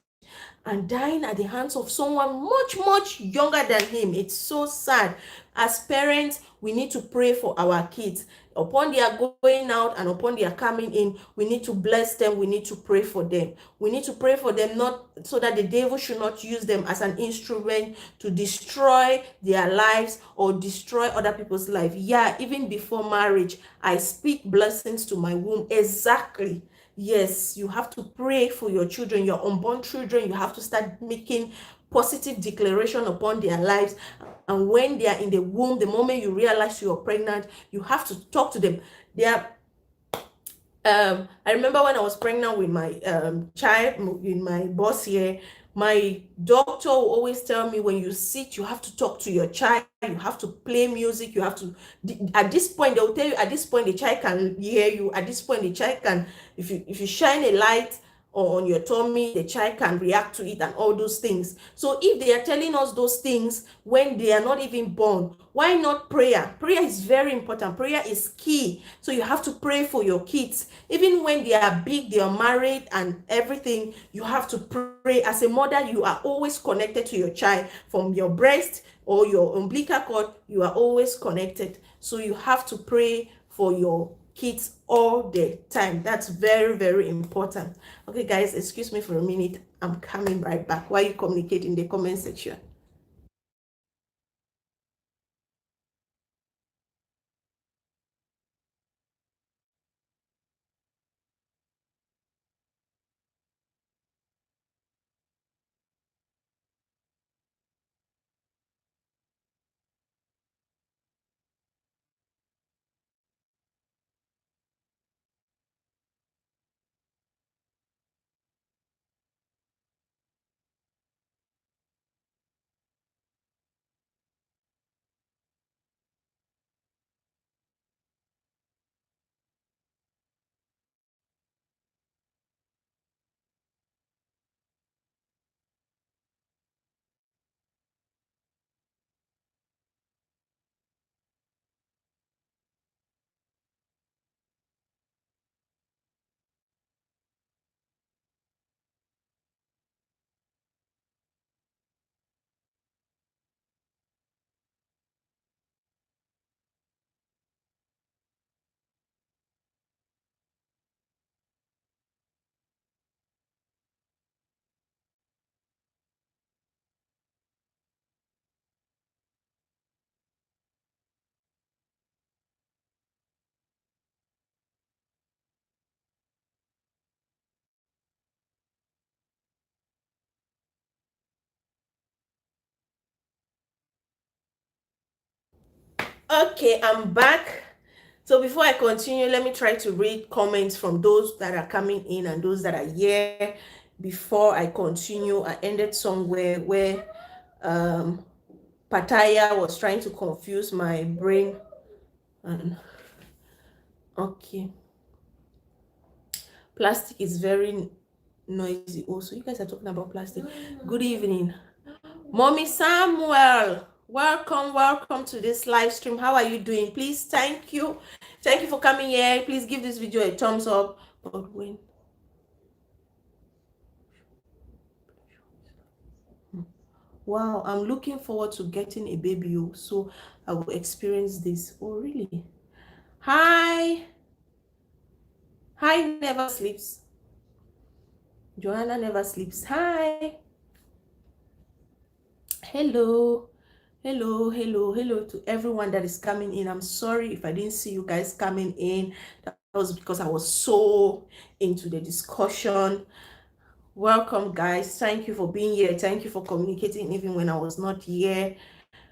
and dying at the hands of someone much younger than him. It's so sad. As parents, we need to pray for our kids. Upon their going out and upon their coming in, we need to bless them. We need to pray for them. We need to pray for them, not so that the devil should not use them as an instrument to destroy their lives or destroy other people's life. Yeah, even before marriage, I speak blessings to my womb. Exactly. Yes, you have to pray for your children, your unborn children. You have to start making positive declaration upon their lives. And when they are in the womb, the moment you realize you're pregnant, you have to talk to them. They are I remember when I was pregnant with my child, with my boss here, my doctor will always tell me, when you sit, you have to talk to your child, you have to play music, you have to, at this point, they'll tell you, at this point, the child can hear you, at this point, the child can, if you shine a light or on your tummy, the child can react to it, and all those things. So if they are telling us those things when they are not even born, why not prayer? Prayer is very important. Prayer is key. So you have to pray for your kids. Even when they are big, they are married and everything, you have to pray. As a mother, you are always connected to your child from your breast or your umbilical cord. You are always connected. So you have to pray for your kids all the time. That's very important. Okay, guys, excuse me for a minute. I'm coming right back while you communicate in the comment section. Okay, I'm back. So before I continue, let me try to read comments from those that are coming in and those that are here. Before I continue, I ended somewhere where um, Pattaya was trying to confuse my brain. And okay, plastic is very noisy. Also, you guys are talking about plastic. Good evening, Mommy Samuel. Welcome to this live stream. How are you doing? Please, thank you for coming here. Please give this video a thumbs up. But when wow, I'm looking forward to getting a baby, so I will experience this. Oh, really? Hi, never sleeps. Joanna never sleeps. Hi, hello, hello to everyone that is coming in. I'm sorry if I didn't see you guys coming in. That was because I was so into the discussion. Welcome, guys. Thank you for being here. Thank you for communicating even when I was not here.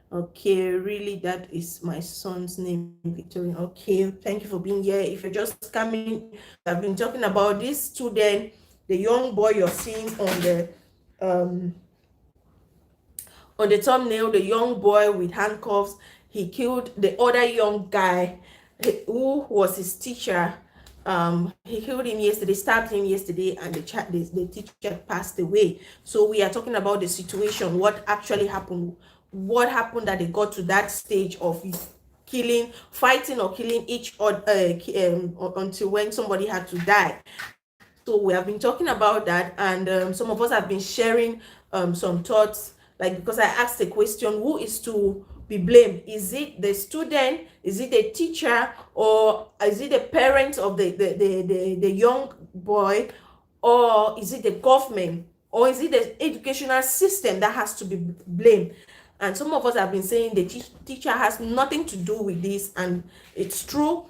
Okay, really, that is my son's name, Victorian. Okay, thank you for being here. If you're just coming, I've been talking about this student, the young boy you're seeing um on the thumbnail, the young boy with handcuffs. He killed the other young guy who was his teacher. He killed him yesterday, stabbed him yesterday, and the teacher passed away. So we are talking about the situation, what actually happened, what happened that they got to that stage of fighting or killing each other until when somebody had to die. So we have been talking about that, and some of us have been sharing some thoughts, like, because I asked a question, who is to be blamed? Is it the student, is it the teacher, or is it the parents of the young boy, or is it the government, or is it the educational system that has to be blamed? And some of us have been saying the teacher has nothing to do with this, and it's true.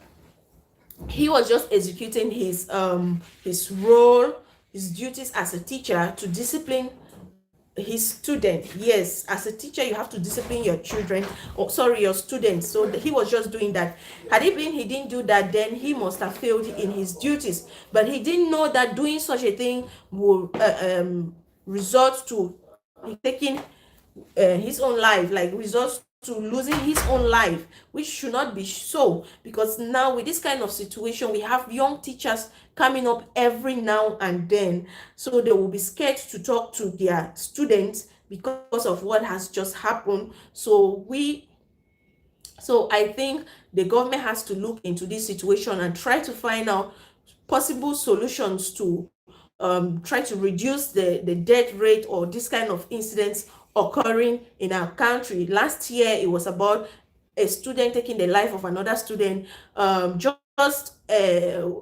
He was just executing his role, his duties as a teacher to discipline his student. Yes, as a teacher you have to discipline your children, or sorry, your students. So he was just doing that. Had it been he didn't do that, then he must have failed in his duties, but he didn't know that doing such a thing will result to taking his own life, like results to losing his own life, which should not be so. Because now with this kind of situation, we have young teachers coming up every now and then, so they will be scared to talk to their students because of what has just happened. So I think the government has to look into this situation and try to find out possible solutions to try to reduce the death rate or this kind of incidents occurring in our country. Last year, it was about a student taking the life of another student. Just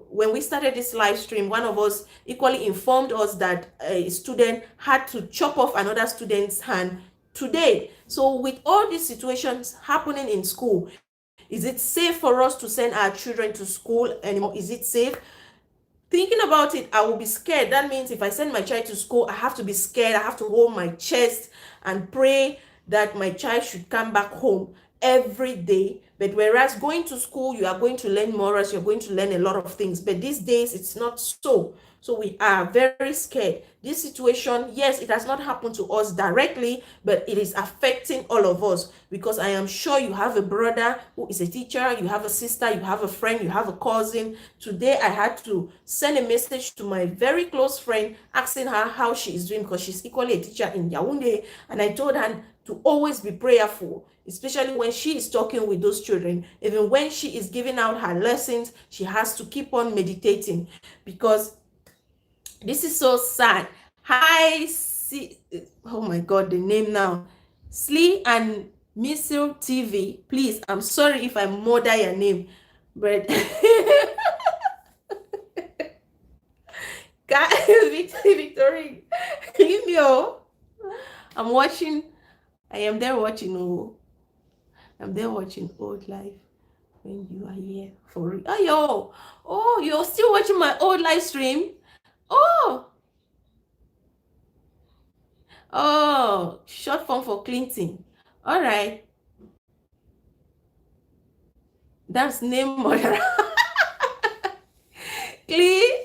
when we started this live stream, one of us equally informed us that a student had to chop off another student's hand today. So with all these situations happening in school, is it safe for us to send our children to school anymore? Is it safe? Thinking about it, I will be scared. That means if I send my child to school, I have to be scared. I have to hold my chest and pray that my child should come back home every day. But whereas going to school, you are going to learn morals, you're going to learn a lot of things. But these days, it's not so. So we are very scared. This situation, yes, it has not happened to us directly, but it is affecting all of us, because I am sure you have a brother who is a teacher, you have a sister, you have a friend, you have a cousin. Today, I had to send a message to my very close friend asking her how she is doing, because she's equally a teacher in Yaoundé, and I told her to always be prayerful, especially when she is talking with those children. Even when she is giving out her lessons, she has to keep on meditating, because this is so sad. Hi, see, oh my God, the name now. Slee and Missile TV. Please, I'm sorry if I murder your name, but Victoria, leave me. Oh, I'm watching. I am there watching. Oh, I'm there watching old life when you are here for real. Oh, you're still watching my old live stream. Oh, short form for Clinton. All right. That's name murderer. Clean.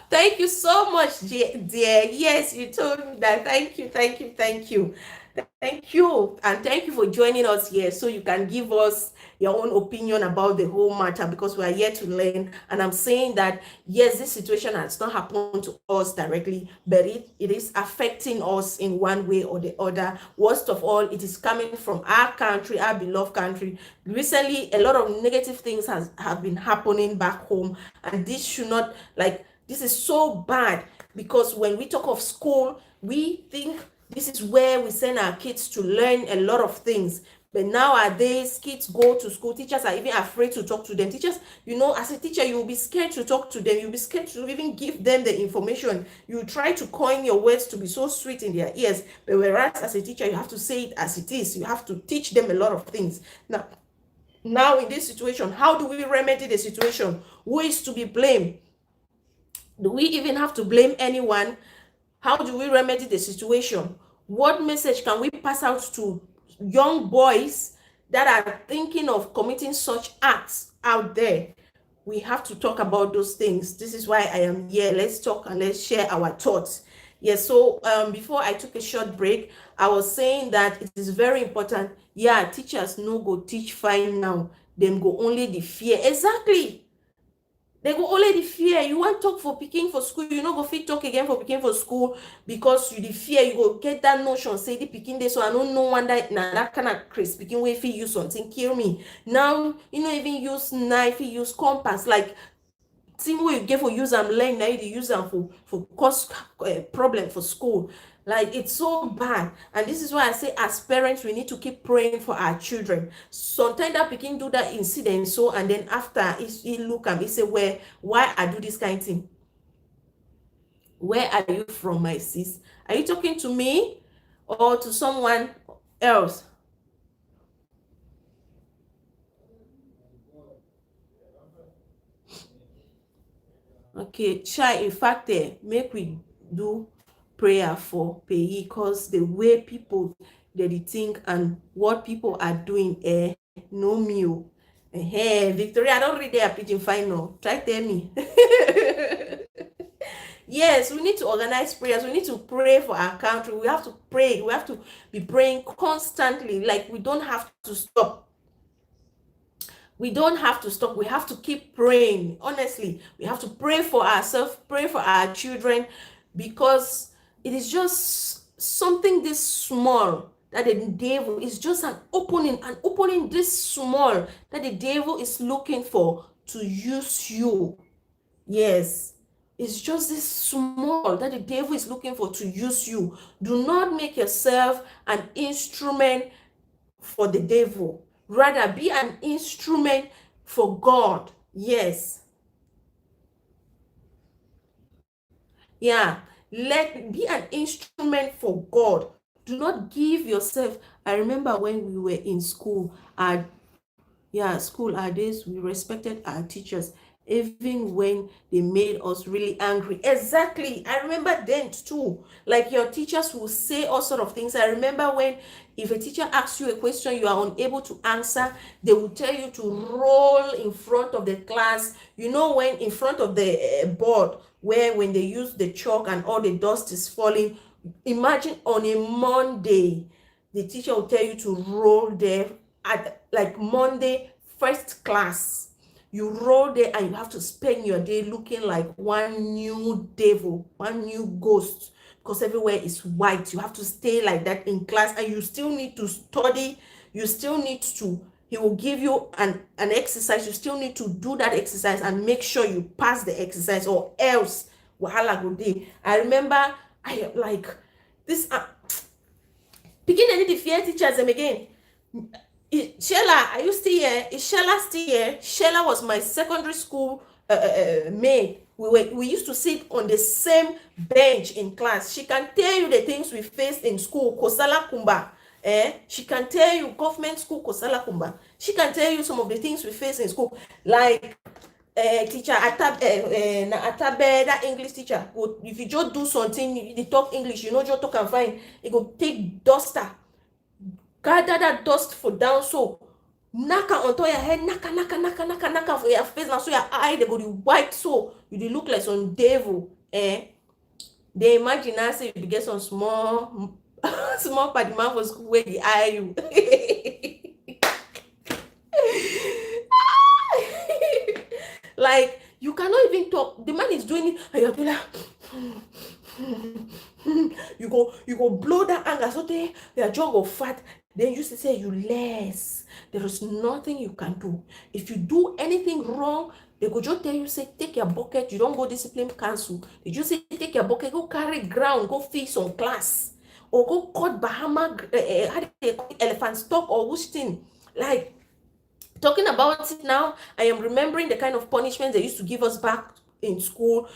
Thank you so much, dear. Yes, you told me that. Thank you, thank you, thank you. Thank you. And thank you for joining us here so you can give us your own opinion about the whole matter, because we are here to learn. And I'm saying that, yes, this situation has not happened to us directly, but it is affecting us in one way or the other. Worst of all, it is coming from our country, our beloved country. Recently, a lot of negative things have been happening back home. And this should not, like, this is so bad, because when we talk of school, we think this is where we send our kids to learn a lot of things. But nowadays, kids go to school. Teachers are even afraid to talk to them. Teachers, as a teacher, you'll be scared to talk to them. You'll be scared to even give them the information. You try to coin your words to be so sweet in their ears. But whereas as a teacher, you have to say it as it is. You have to teach them a lot of things. Now in this situation, how do we remedy the situation? Who is to be blamed? Do we even have to blame anyone? How do we remedy the situation? What message can we pass out to young boys that are thinking of committing such acts out there? We have to talk about those things. This is why I am here. Let's talk and let's share our thoughts. Yes, so before I took a short break, I was saying that it is very important. Yeah, teachers no go teach fine now. Them go only the fear. Exactly. They go only the fear. You want talk for picking for school, you no go fit talk again for picking for school, because you the fear. You go get that notion, say the picking this, so I don't know one that kind of crazy picking way fit use something kill me. Now you know even use knife, you use compass, like thing wey you get for use am learn, now you use am for cause problem for school. Like, it's so bad. And this is why I say, as parents, we need to keep praying for our children. Sometimes that pikin do that incident, so, and then after he look and he say, why I do this kind of thing? Where are you from, my sis? Are you talking to me or to someone else? Okay, Chai, in fact, make we do prayer for Peyi, because the way people they think and what people are doing, no me. Victoria, I don't read their pidgin final. Try tell me. Yes, we need to organize prayers. We need to pray for our country. We have to pray. We have to be praying constantly. Like, we don't have to stop. We don't have to stop. We have to keep praying. Honestly, we have to pray for ourselves, pray for our children, because it is just something this small that the devil is just an opening this small that the devil is looking for to use you. Yes, it's just this small that the devil is looking for to use you. Do not make yourself an instrument for the devil. Rather, be an instrument for God. Yes. Yeah. Be an instrument for God. Do not give yourself. I remember when we were in school, our days, we respected our teachers, even when they made us really angry. Exactly. I remember then too. Like, your teachers will say all sort of things. I remember when, if a teacher asks you a question you are unable to answer, they will tell you to roll in front of the class. When in front of the board, where when they use the chalk and all the dust is falling, imagine on a Monday, the teacher will tell you to roll there at like Monday, first class. You roll there and you have to spend your day looking like one new devil, one new ghost, because everywhere is white. You have to stay like that in class, and you still need to study. You still need to, he will give you an exercise. You still need to do that exercise and make sure you pass the exercise, or else wahala go dey. I remember I like this picking any the fear teachers them again. Shella, are you still here? Is Shella still here? Shella was my secondary school mate. We used to sit on the same bench in class. She can tell you the things we faced in school. Kosala Kumba. She can tell you government school Kosala Kumba. She can tell you some of the things we faced in school. Like teacher Atabe, that English teacher. If you just do something, you talk English, just talk and fine. You go take duster, gather that dust for down, so knock on top your head, knock for your face, now so your eye they go the white, so you dey look like some devil. They imagine I say you get some small small party man for school where the eye you. Like you cannot even talk. The man is doing it, and you're like, you go blow that anger so they your jaw go fat. Then you say you less. There is nothing you can do. If you do anything wrong, they go just tell you, say, take your bucket, you don't go discipline council. They just say, take your bucket, go carry ground, go feed some class. Or go cut Bahama, how do they call it, elephant stock or which thing. Like, talking about it now, I am remembering the kind of punishment they used to give us back in school.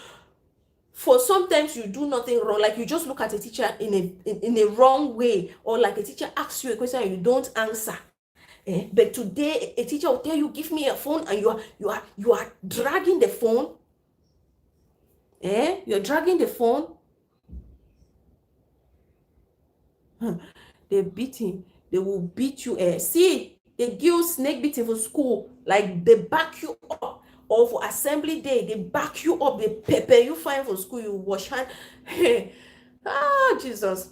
For sometimes you do nothing wrong, like you just look at a teacher in a wrong way, or like a teacher asks you a question and you don't answer. But today a teacher will tell you, give me a phone, and you are dragging the phone. You're dragging the phone. They're beating. They will beat you. See, they give snake beating for school, like they back you up. Or for assembly day, they back you up, they pepper you fine for school, you wash hand. Ah, Jesus.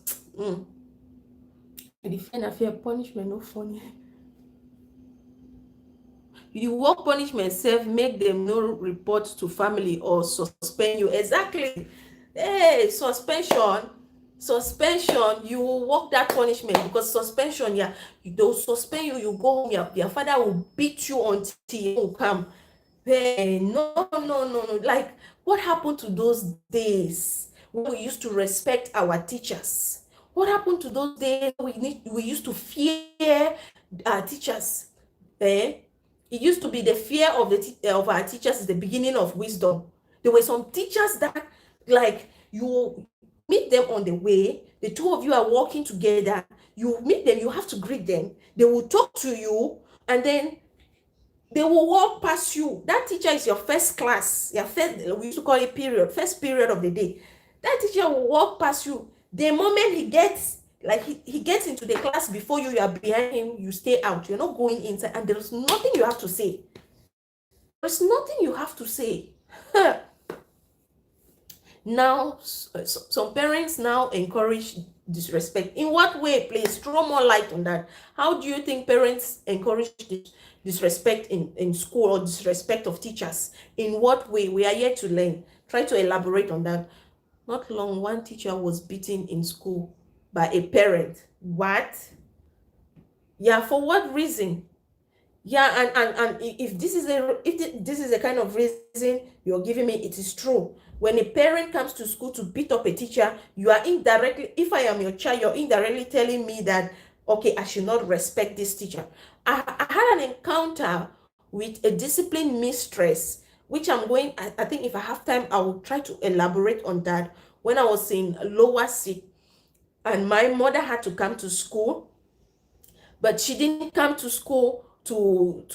The find a fair punishment, no funny. You work punishment self, make them no report to family or suspend you. Exactly. Hey, suspension, you will work that punishment, because suspension, yeah, they'll suspend you, you go home, your father will beat you until you come. Hey, no. Like, what happened to those days when we used to respect our teachers? What happened to those days we used to fear our teachers? It used to be the fear of our teachers is the beginning of wisdom. There were some teachers that, like, you meet them on the way, the two of you are walking together, you meet them, you have to greet them, they will talk to you, and then they will walk past you. That teacher is your first class, we used to call it first period of the day. That teacher will walk past you. The moment he gets, like, he gets into the class before you are behind him, you stay out. You're not going inside, and there's nothing you have to say. There's nothing you have to say. Now, some parents now encourage disrespect. In what way, please? Throw more light on that. How do you think parents encourage disrespect in school, or disrespect of teachers? In what way? We are here to learn. Try to elaborate on that. Not long, one teacher was beaten in school by a parent. What? Yeah, for what reason? Yeah, and if this is the kind of reason you're giving me, it is true. When a parent comes to school to beat up a teacher, you are indirectly, if I am your child, you're indirectly telling me that, okay, I should not respect this teacher. I had an encounter with a discipline mistress, which I think if I have time, I will try to elaborate on that. When I was in lower C, and my mother had to come to school, but she didn't come to school to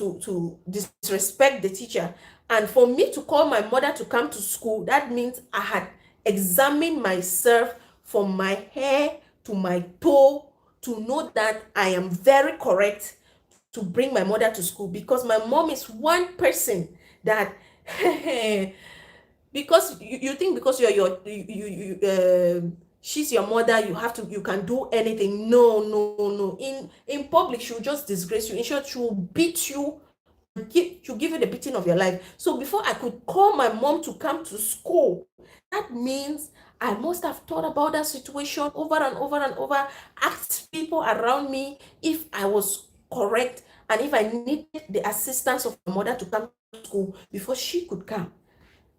disrespect the teacher. And for me to call my mother to come to school, that means I had examined myself from my hair to my toe to know that I am very correct to bring my mother to school, because my mom is one person that because you think because she's your mother, you can do anything. No. In public, she'll just disgrace you. In short, she'll beat you, she'll give you the beating of your life. So before I could call my mom to come to school, that means I must have thought about that situation over and over, asked people around me if I was correct, and if I needed the assistance of my mother to come to school before she could come.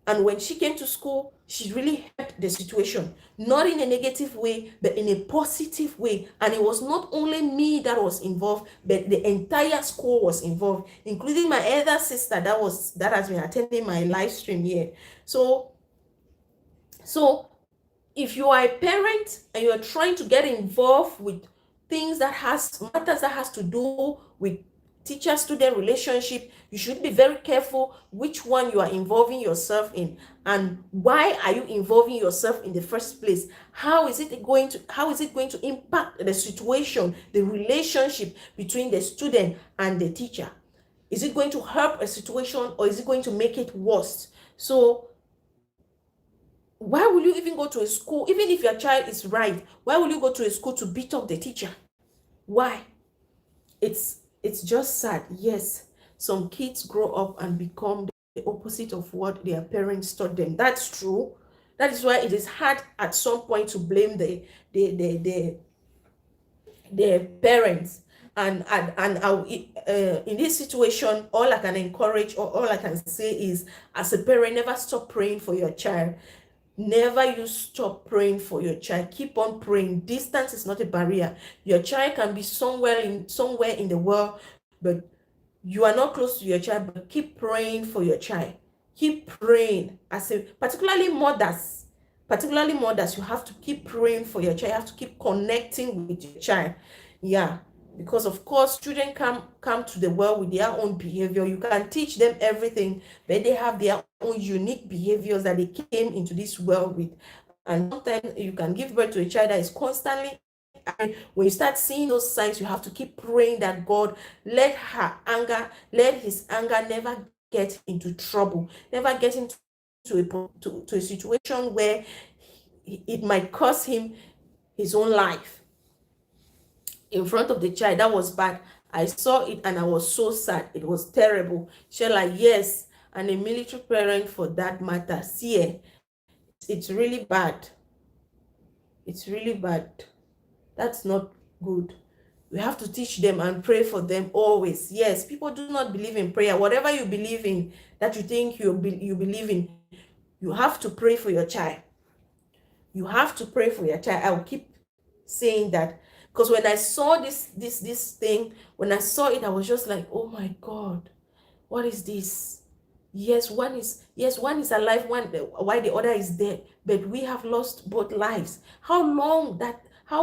And when she came to school, she really helped the situation, not in a negative way, but in a positive way. And it was not only me that was involved, but the entire school was involved, including my elder sister that has been attending my live stream here. So if you are a parent and you are trying to get involved with matters that has to do with teacher-student relationship, you should be very careful which one you are involving yourself in, and why are you involving yourself in the first place. How is it going to impact the situation, the relationship between the student and the teacher? Is it going to help a situation, or is it going to make it worse? So why will you even go to a school, even if your child is right, why will you go to a school to beat up the teacher? Why? It's just sad. Yes, some kids grow up and become the opposite of what their parents taught them. That's true. That is why it is hard at some point to blame the parents. And in this situation, all I can encourage, or all I can say is, as a parent, never stop praying for your child. Never you stop praying for your child. Keep on praying. Distance is not a barrier. Your child can be somewhere in the world, but you are not close to your child. But keep praying for your child. Keep praying. Particularly mothers, you have to keep praying for your child. You have to keep connecting with your child. Yeah, because of course children come to the world with their own behavior. You can teach them everything, but they have their own unique behaviors that they came into this world with. And sometimes you can give birth to a child that is constantly, and when you start seeing those signs, you have to keep praying that God, let his anger never get into trouble, never get into a situation where it might cost him his own life in front of the child. That was bad. I saw it and I was so sad. It was terrible. Shella, yes, and a military parent for that matter. See, it's really bad. It's really bad. That's not good. We have to teach them and pray for them always. Yes, people do not believe in prayer. Whatever you believe in, that you think you believe in, you have to pray for your child. You have to pray for your child. I will keep saying that, because when I saw this thing, when I saw it, I was just like, oh my God, what is this? Yes, one is alive, while the other is dead, but we have lost both lives. How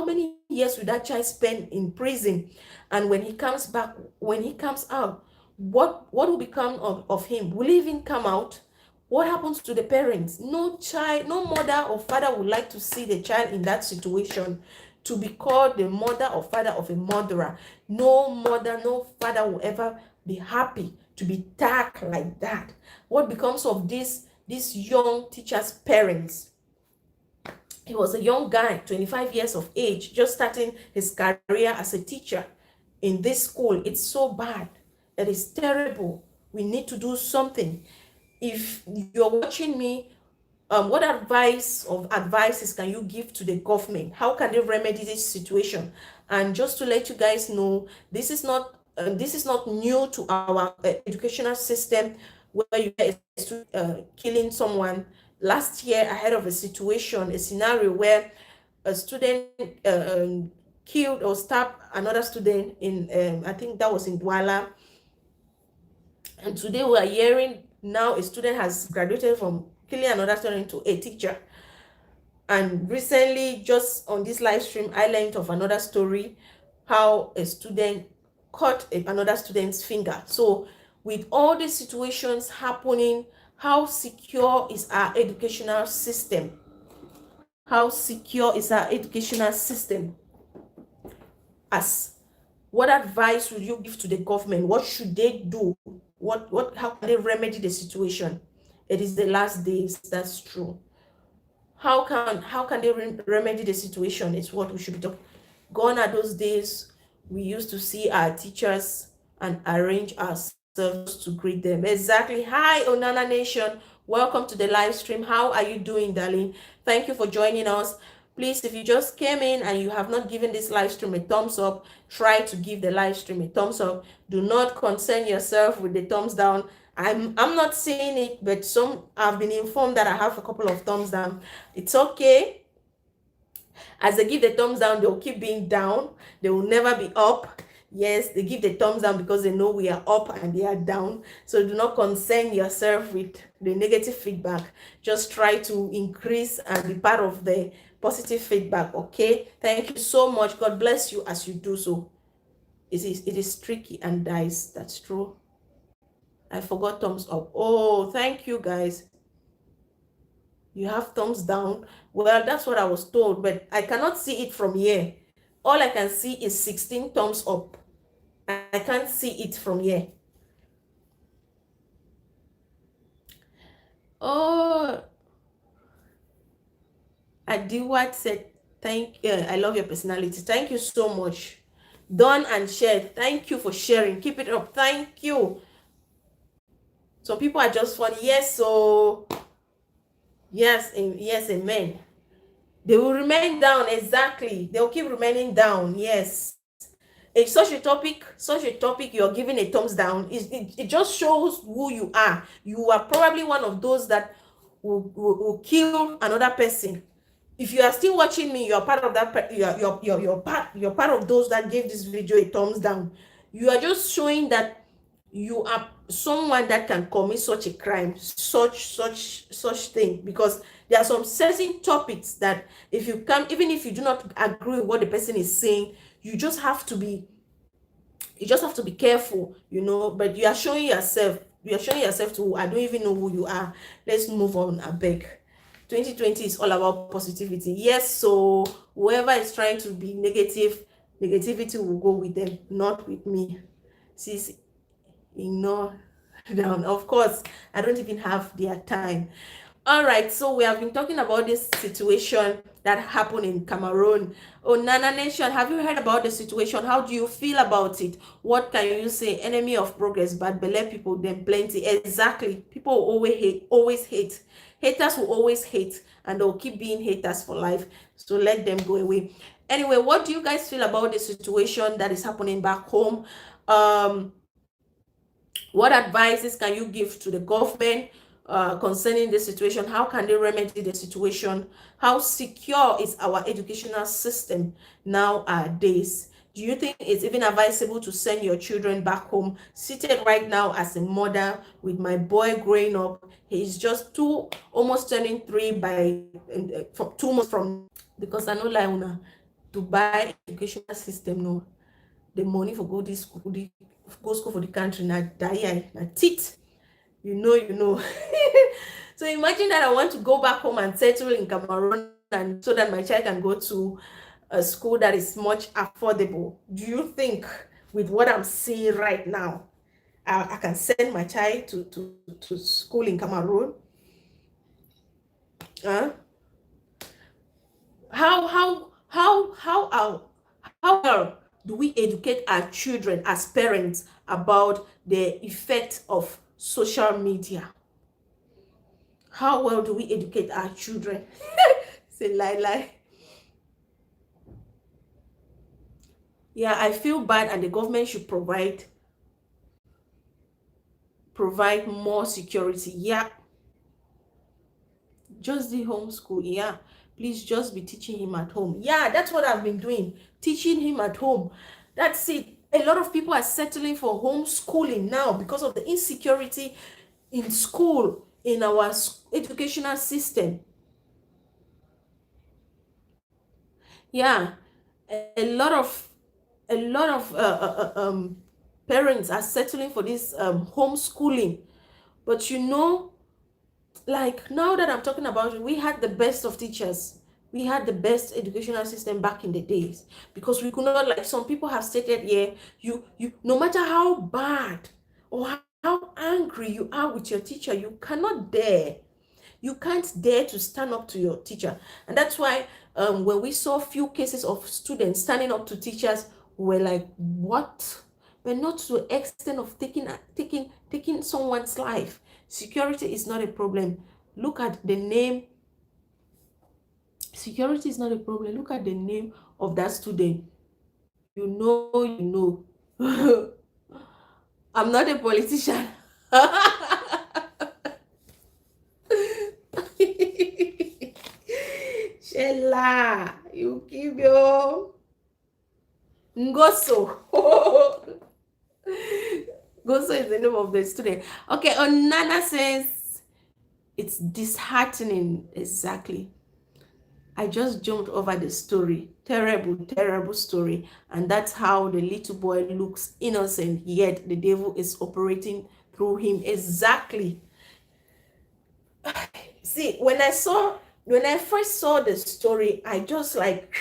many years will that child spend in prison? And when he comes back, when he comes out, what will become of him? Will he even come out? What happens to the parents? No child, no mother or father would like to see the child in that situation, to be called the mother or father of a murderer. No mother, no father will ever be happy to be tagged like that. What becomes of this young teacher's parents? He was a young guy, 25 years of age, just starting his career as a teacher in this school. It's so bad. It is terrible. We need to do something. If you're watching me, what advices can you give to the government? How can they remedy this situation? And just to let you guys know, this is not new to our educational system, where you get killing someone. Last year, I heard of a scenario where a student killed or stabbed another student in, I think that was in Douala. And today we are hearing now a student has graduated from killing another student to a teacher. And recently, just on this live stream, I learned of another story, how a student cut another student's finger. So with all these situations happening, how secure is our educational system? How secure is our educational system? What advice would you give to the government? What should they do? How can they remedy the situation? It is the last days, that's true. How can they remedy the situation? It's what we should be talking. Gone are those days we used to see our teachers and arrange ourselves to greet them. Exactly. Hi, Onana Nation. Welcome to the live stream. How are you doing, darling? Thank you for joining us. Please, if you just came in and you have not given this live stream a thumbs up, try to give the live stream a thumbs up. Do not concern yourself with the thumbs down. I'm not seeing it, but I've been informed that I have a couple of thumbs down. It's okay. As they give the thumbs down, they'll keep being down. They will never be up. Yes, they give the thumbs down because they know we are up and they are down. So do not concern yourself with the negative feedback. Just try to increase and be part of the positive feedback, okay? Thank you so much. God bless you as you do so. it is tricky and dice. That's true. I forgot thumbs up. Oh, thank you guys. You have thumbs down. Well, that's what I was told, but I cannot see it from here. All I can see is 16 thumbs up. I can't see it from here. Oh, Adiwat said, thank you. I love your personality. Thank you so much. Done and shared. Thank you for sharing. Keep it up. Thank you. Some people are just funny. Yes, so yes, yes, amen. They will remain down. Exactly. They'll keep remaining down. Yes. It's such a topic, you're giving a thumbs down. It just shows who you are. You are probably one of those that will kill another person. If you are still watching me, you're part of that. You're part of those that gave this video a thumbs down. You are just showing that you are someone that can commit such a crime, such thing, because there are some certain topics that if you can, even if you do not agree with what the person is saying, you just have to be careful, you know. But you are showing yourself to, I don't even know who you are. Let's move on, I beg. 2020 is all about positivity. Yes, so whoever is trying to be negativity will go with them, not with me. See, ignore down. Of course, I don't even have their time. All right, so we have been talking about this situation that happened in Cameroon. Oh, Nana Nation, have you heard about the situation? How do you feel about it? What can you say? Enemy of progress, bad belle people, then plenty. Exactly. People always hate. Haters will always hate, and they'll keep being haters for life. So let them go away. Anyway, what do you guys feel about the situation that is happening back home? What advices can you give to the government concerning the situation? How can they remedy the situation? How secure is our educational system nowadays? Do you think it's even advisable to send your children back home? Seated right now as a mother with my boy growing up, he's just 2, almost turning 3 by 2 months from, because I know like una to buy educational system, no, the money for go this school, go school for the country, na die, na tit, you know. So imagine that I want to go back home and settle in Cameroon, and so that my child can go to a school that is much affordable. Do you think with what I'm seeing right now, I can send my child to school in Cameroon? How well do we educate our children as parents about the effect of social media? How well do we educate our children? Say lie. Yeah, I feel bad, and the government should provide more security. Yeah, just the homeschool. Yeah, please just be teaching him at home. Yeah, that's what I've been doing, teaching him at home. That's it. A lot of people are settling for homeschooling now because of the insecurity in school, in our educational system. Yeah, a lot of parents are settling for this homeschooling. But you know, like now that I'm talking about it, we had the best of teachers. We had the best educational system back in the days, because we could not, like some people have stated here, you no matter how bad or how angry you are with your teacher, you can't dare to stand up to your teacher. And that's why when we saw few cases of students standing up to teachers, we were like, what? But not to the extent of taking someone's life. Security is not a problem. Look at the name. Security is not a problem. Look at the name of that student. You know. I'm not a politician. Shella, you keep your Ngoso. Goso is the name of the student. Okay, Onana says it's disheartening. Exactly. I just jumped over the story. terrible story. And that's how the little boy looks innocent, yet the devil is operating through him. Exactly. See, when I first saw the story, I just like,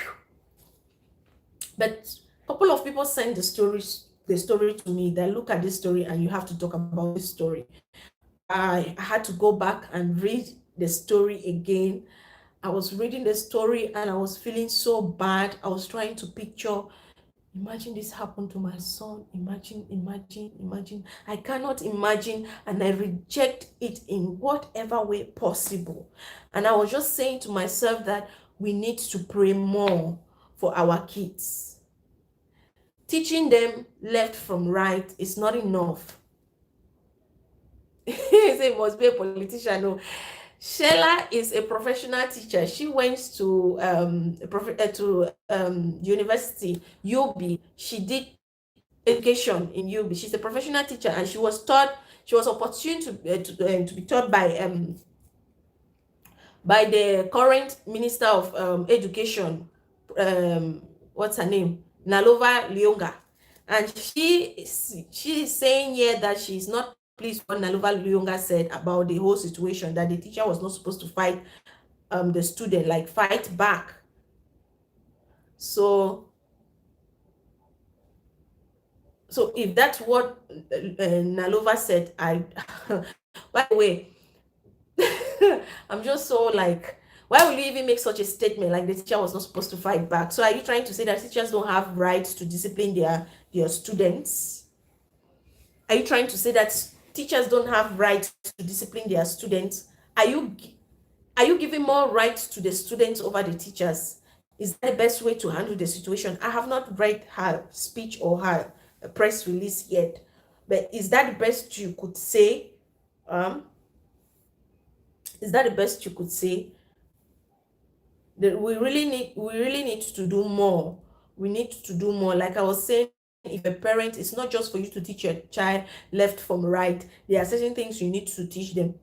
but a couple of people sent the story to me, that look at this story and you have to talk about this story. I had to go back and read the story again. I was reading the story and I was feeling so bad. I was trying to picture, imagine this happened to my son. Imagine. I cannot imagine, and I reject it in whatever way possible. And I was just saying to myself that we need to pray more for our kids. Teaching them left from right is not enough. It must be a politician. No. Sheila is a professional teacher. She went to university, UB. She did education in UB. She's a professional teacher, and she was opportune to be taught by the current minister of education. What's her name? Nalova Lyonga. And she is saying here that she's not pleased what Nalova Lyonga said about the whole situation, that the teacher was not supposed to fight the student, like fight back. So if that's what Nalova said, by the way, I'm just so like, why will you even make such a statement like the teacher was not supposed to fight back? So are you trying to say that teachers don't have rights to discipline their students? Are you trying to say that teachers don't have rights to discipline their students? Are you giving more rights to the students over the teachers? Is that the best way to handle the situation? I have not read her speech or her press release yet, but is that the best you could say? Is that the best you could say? That we really need to do more. We need to do more. Like I was saying, if a parent, it's not just for you to teach your child left from right. There are certain things you need to teach them.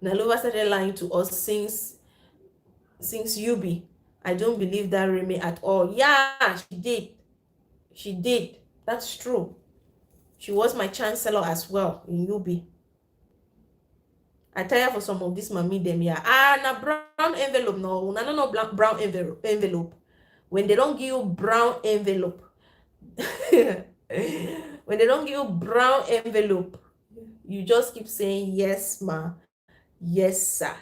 Nalova started lying to us since UB. I don't believe that Remy at all. Yeah, she did. That's true. She was my chancellor as well in UB. I tire for some of this mommy them here. Na brown envelope. No, brown envelope. When they don't give you brown envelope, when they don't give you brown envelope, you just keep saying yes, ma, yes, sir,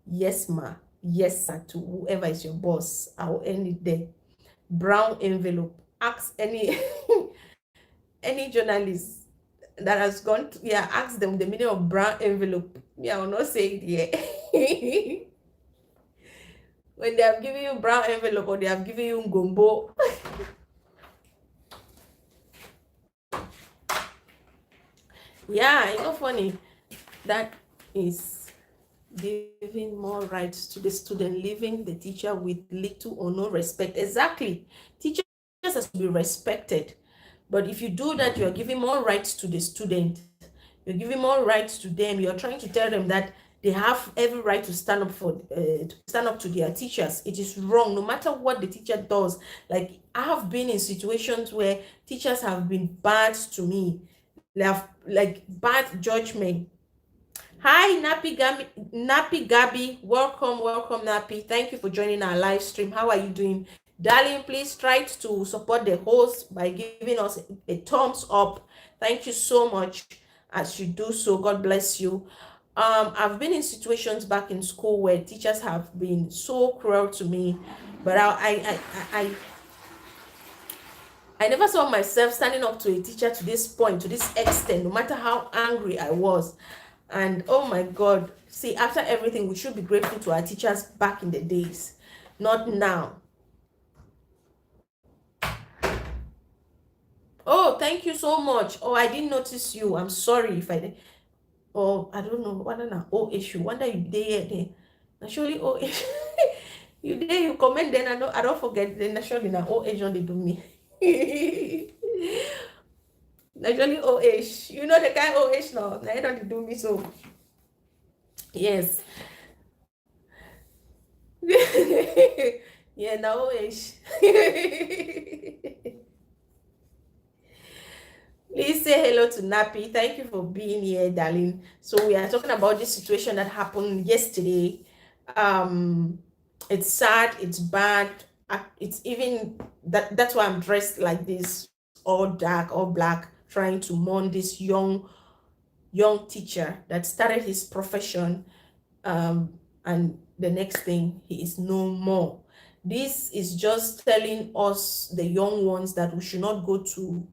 yes, ma, yes, sir, to whoever is your boss. I'll end it there. Brown envelope. Ask any any journalist that has gone to, ask them the meaning of brown envelope. I will not say it yet. When they have given you brown envelope or they have given you gombo. It's not funny. That is giving more rights to the student, leaving the teacher with little or no respect. Exactly. Teachers has to be respected. But if you do that, you're giving more rights to the student. You're giving more rights to them. You're trying to tell them that they have every right to stand up to their teachers. It is wrong, no matter what the teacher does. Like, I have been in situations where teachers have been bad to me. They have like bad judgment. Hi, Nappy Gabby. Welcome, Nappy. Thank you for joining our live stream. How are you doing? Darling, please try to support the host by giving us a thumbs up. Thank you so much as you do so. God bless you. I've been in situations back in school where teachers have been so cruel to me, but I never saw myself standing up to a teacher to this point, to this extent, no matter how angry I was. And oh my God, see, after everything, we should be grateful to our teachers back in the days, not now. Oh, thank you so much. Oh, I didn't notice you. I'm sorry if I did. Oh, I don't know. What an oh issue. Wonder you there. Naturally, oh issue. You there, you comment, then I don't forget. Then naturally, now oh age on they do me. Naturally, oh age. You know the kind oh age now. Now don't do me so. Yes. Yeah, now ish. Please say hello to Nappy. Thank you for being here, darling. So we are talking about this situation that happened yesterday. Um, it's sad, it's bad. It's even that's why I'm dressed like this, all dark, all black, trying to mourn this young teacher that started his profession, and the next thing he is no more. This is just telling us, the young ones, that we should not go to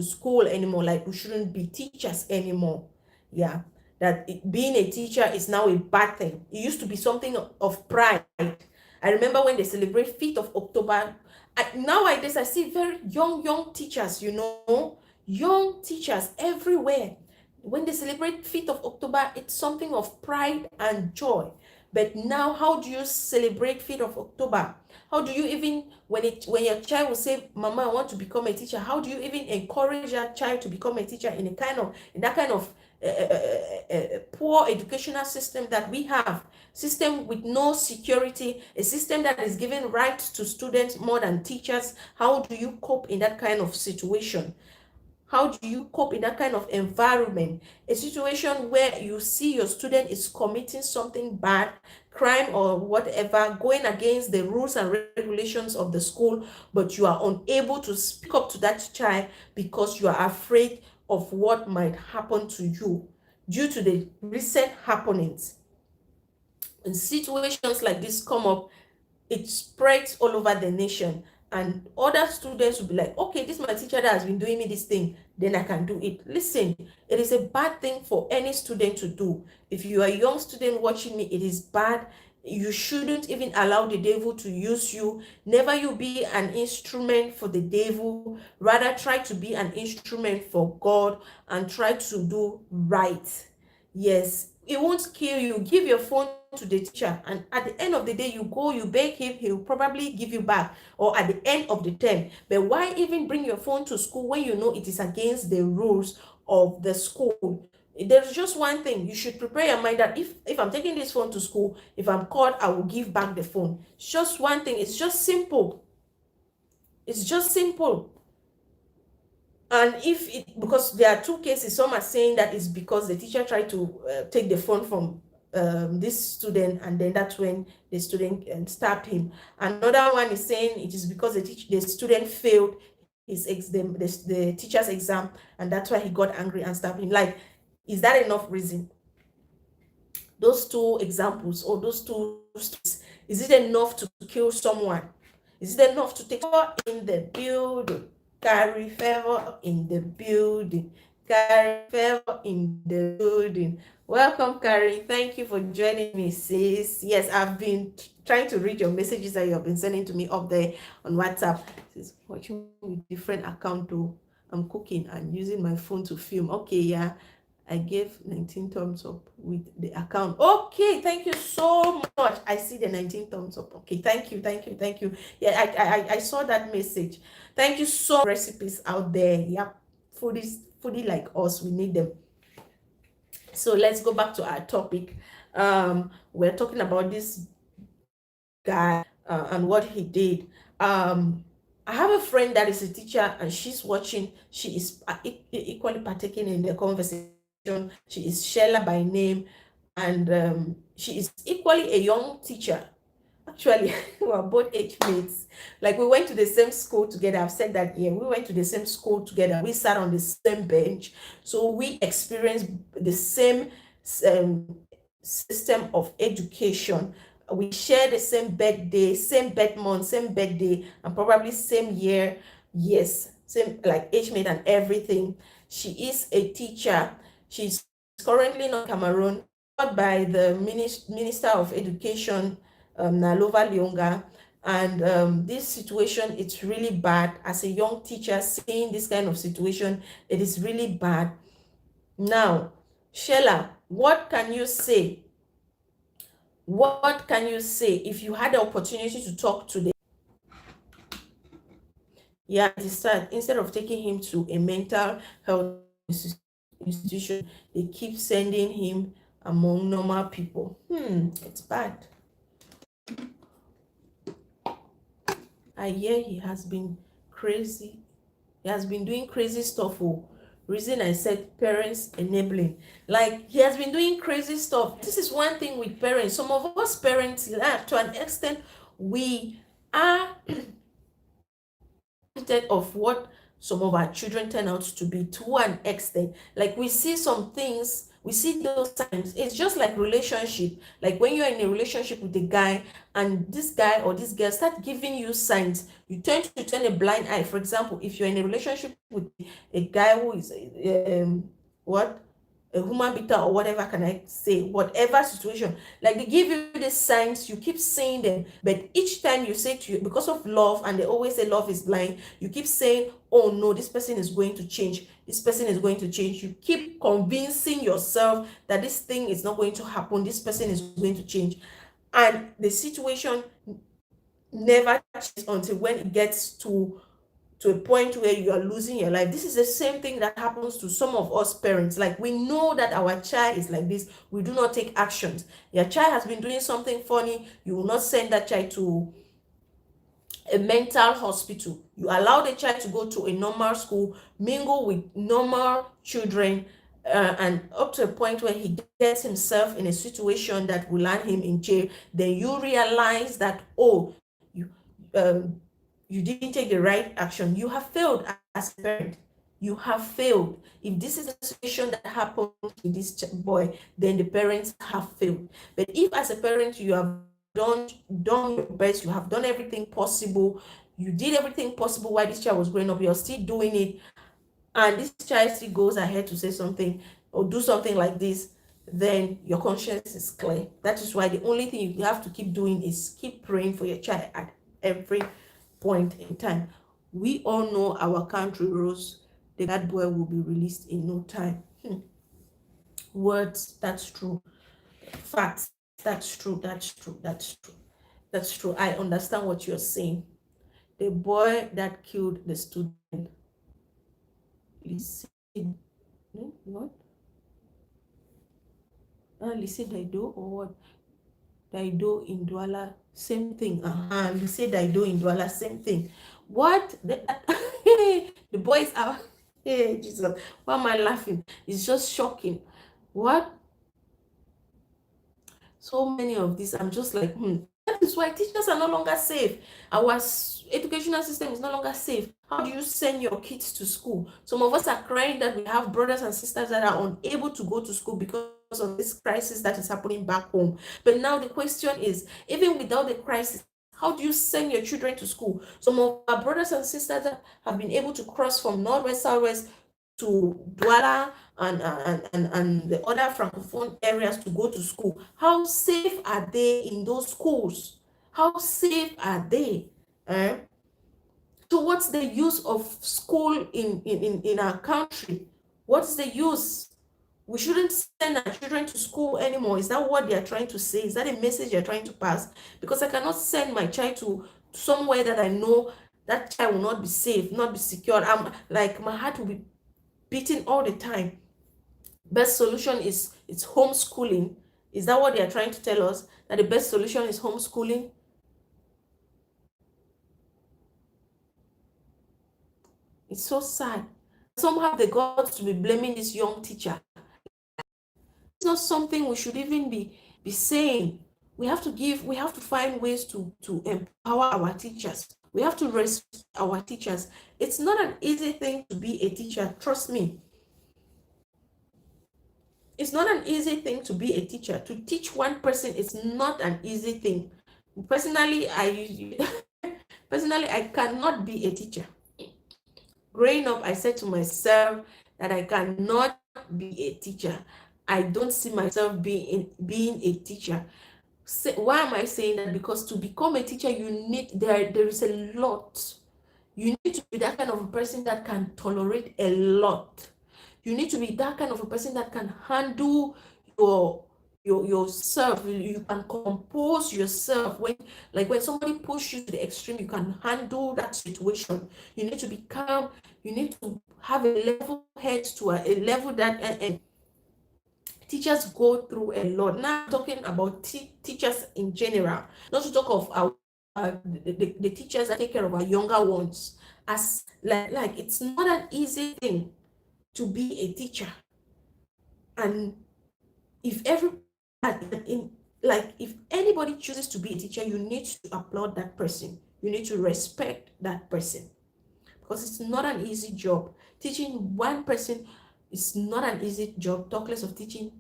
school anymore, like we shouldn't be teachers anymore. Yeah, that being a teacher is now a bad thing. It used to be something of pride. I remember when they celebrate 5th of October. Nowadays I see very young teachers, young teachers everywhere. When they celebrate 5th of October, it's something of pride and joy. But now, how do you celebrate 5th of October? How do you even, when your child will say, Mama, I want to become a teacher, how do you even encourage that child to become a teacher in that kind of poor educational system that we have? System with no security, a system that is giving rights to students more than teachers. How do you cope in that kind of situation? How do you cope in that kind of environment? A situation where you see your student is committing something bad, crime or whatever, going against the rules and regulations of the school, but you are unable to speak up to that child because you are afraid of what might happen to you due to the recent happenings. In situations like this come up, it spreads all over the nation, and other students will be like, okay, this is my teacher that has been doing me this thing, then I can do it. Listen, it is a bad thing for any student to do. If you are a young student watching me, it is bad. You shouldn't even allow the devil to use you. Never you be an instrument for the devil. Rather, try to be an instrument for God and try to do right. Yes, it won't kill you. Give your phone to the teacher, and at the end of the day, you go, you beg him, he'll probably give you back, or at the end of the term. But why even bring your phone to school when you know it is against the rules of the school? There's just one thing: you should prepare your mind that if I'm taking this phone to school, if I'm caught, I will give back the phone. It's just one thing. It's just simple. It's just simple. And if it, because there are two cases, some are saying that it's because the teacher tried to take the phone from this student, and then that's when the student stabbed him. Another one is saying it is because the student failed the teacher's exam, and that's why he got angry and stabbed him. Like, is that enough reason? Those two examples, or those two stories, is it enough to kill someone? Is it enough to take favor in the building? Carry favor in the building. Carry favor in the building. Welcome, Carrie. Thank you for joining me, sis. Yes, I've been trying to read your messages that you have been sending to me up there on WhatsApp. Sis, watching with different account though. I'm cooking and using my phone to film. Okay, yeah. I gave 19 thumbs up with the account. Okay, thank you so much. I see the 19 thumbs up. Okay, thank you. Yeah, I saw that message. Thank you so much. Recipes out there. Yep, foodie like us, we need them. So let's go back to our topic. We're talking about this guy and what he did. I have a friend that is a teacher, and she's watching. She is equally partaking in the conversation. She is Sheila by name, and she is equally a young teacher. Actually, we are both age mates. Like, we went to the same school together. I've said that here. We went to the same school together. We sat on the same bench. So we experienced the same system of education. We share the same birthday, same birth month, same birthday, and probably same year. Yes, same like age mate and everything. She is a teacher. She's currently in Cameroon, by the Minister of Education, Nalova Lyonga. And this situation, it's really bad. As a young teacher, seeing this kind of situation, it is really bad. Now, Sheila, what can you say? What can you say if you had the opportunity to talk to the, yeah, instead of taking him to a mental health institution, they keep sending him among normal people? It's bad. I hear he has been crazy. He has been doing crazy stuff. Oh, reason I said parents enabling. Like, he has been doing crazy stuff. This is one thing with parents. Some of us parents, to an extent, we are of what some of our children turn out to be, to an extent. Like, we see some things, we see those signs. It's just like relationship. Like, when you're in a relationship with a guy, and this guy or this girl start giving you signs, you tend to turn a blind eye. For example, if you're in a relationship with a guy who is what a human beater, or whatever can I say, whatever situation, like, they give you the signs, you keep saying them, but each time you say to you, because of love, and they always say love is blind, you keep saying, oh no, this person is going to change, this person is going to change. You keep convincing yourself that this thing is not going to happen, this person is going to change, and the situation never changes until when it gets to a point where you are losing your life. This is the same thing that happens to some of us parents. Like, we know that our child is like this, we do not take actions. Your child has been doing something funny, you will not send that child to a mental hospital. You allow the child to go to a normal school, mingle with normal children, and up to a point where he gets himself in a situation that will land him in jail. Then you realize that, oh, you um, you didn't take the right action. You have failed as a parent. You have failed. If this is a situation that happened to this boy, then the parents have failed. But if as a parent you have done your best, you have done everything possible, you did everything possible while this child was growing up, you're still doing it, and this child still goes ahead to say something or do something like this, then your conscience is clear. That is why the only thing you have to keep doing is keep praying for your child at every point in time. We all know our country rules. That boy will be released in no time. Words, that's true. Facts, that's true. That's true. I understand what you're saying. The boy that killed the student, listen, what? Listen, Daido, or what? Daido in Douala, same thing. Listen, Daido in Douala, same thing. What? The boys are. Hey, Jesus, why am I laughing? It's just shocking. What? So many of these, I'm just like, That is why teachers are no longer safe. Our educational system is no longer safe. How do you send your kids to school? Some of us are crying that we have brothers and sisters that are unable to go to school because of this crisis that is happening back home. But now the question is, even without the crisis, how do you send your children to school? Some of our brothers and sisters that have been able to cross from northwest, southwest to Douala and the other francophone areas to go to school. How safe are they in those schools? How safe are they? So what's the use of school in our country? What's the use? We shouldn't send our children to school anymore. Is that what they're trying to say? Is that a message you're trying to pass? Because I cannot send my child to somewhere that I know that child will not be safe, not be secure. I'm like, my heart will be beating all the time. Best solution is it's homeschooling. Is that what they are trying to tell us? That the best solution is homeschooling? It's so sad. Some have the guts to be blaming this young teacher. It's not something we should even be saying. We have to find ways to empower our teachers. We have to respect our teachers. It's not an easy thing to be a teacher, trust me. It's not an easy thing to be a teacher. To teach one person is not an easy thing. Personally, I cannot be a teacher. Growing up, I said to myself that I cannot be a teacher. I don't see myself being a teacher. Why am I saying that? Because to become a teacher, there is a lot. You need to be that kind of a person that can tolerate a lot. You need to be that kind of a person that can handle yourself. You can compose yourself when somebody pushes you to the extreme. You can handle that situation. You need to be calm. You need to have a level head to a level that teachers go through a lot. Now I'm talking about teachers in general, not to talk of our the teachers that take care of our younger ones. As like it's not an easy thing to be a teacher. And if every in like if anybody chooses to be a teacher, you need to applaud that person. You need to respect that person, because it's not an easy job. Teaching one person is not an easy job, talk less of teaching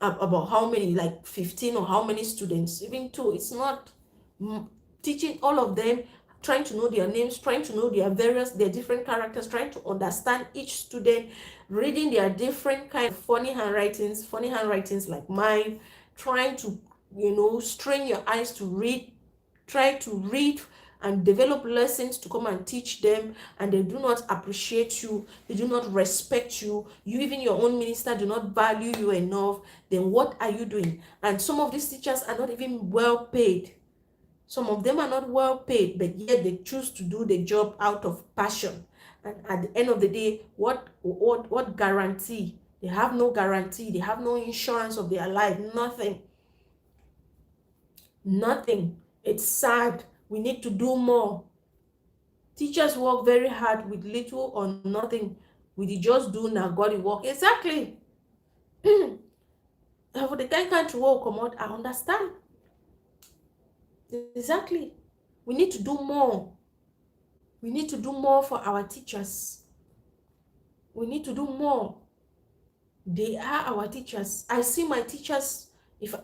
about how many, like 15 or how many students, even two. It's not teaching all of them, trying to know their names, trying to know their different characters, trying to understand each student, reading their different kind of funny handwritings like mine, trying to, strain your eyes to read, try to read and develop lessons to come and teach them, and they do not appreciate you, they do not respect you, even your own minister do not value you enough, then what are you doing? And some of these teachers are not even well paid. Some of them are not well paid, but yet they choose to do the job out of passion. And at the end of the day, what guarantee? They have no guarantee, they have no insurance of their life, nothing. It's sad. We need to do more. Teachers work very hard with little or nothing. We just do now God work. Exactly. For the guy can't work, come out, I understand. Exactly. We need to do more. We need to do more for our teachers. We need to do more. They are our teachers. I see my teachers. If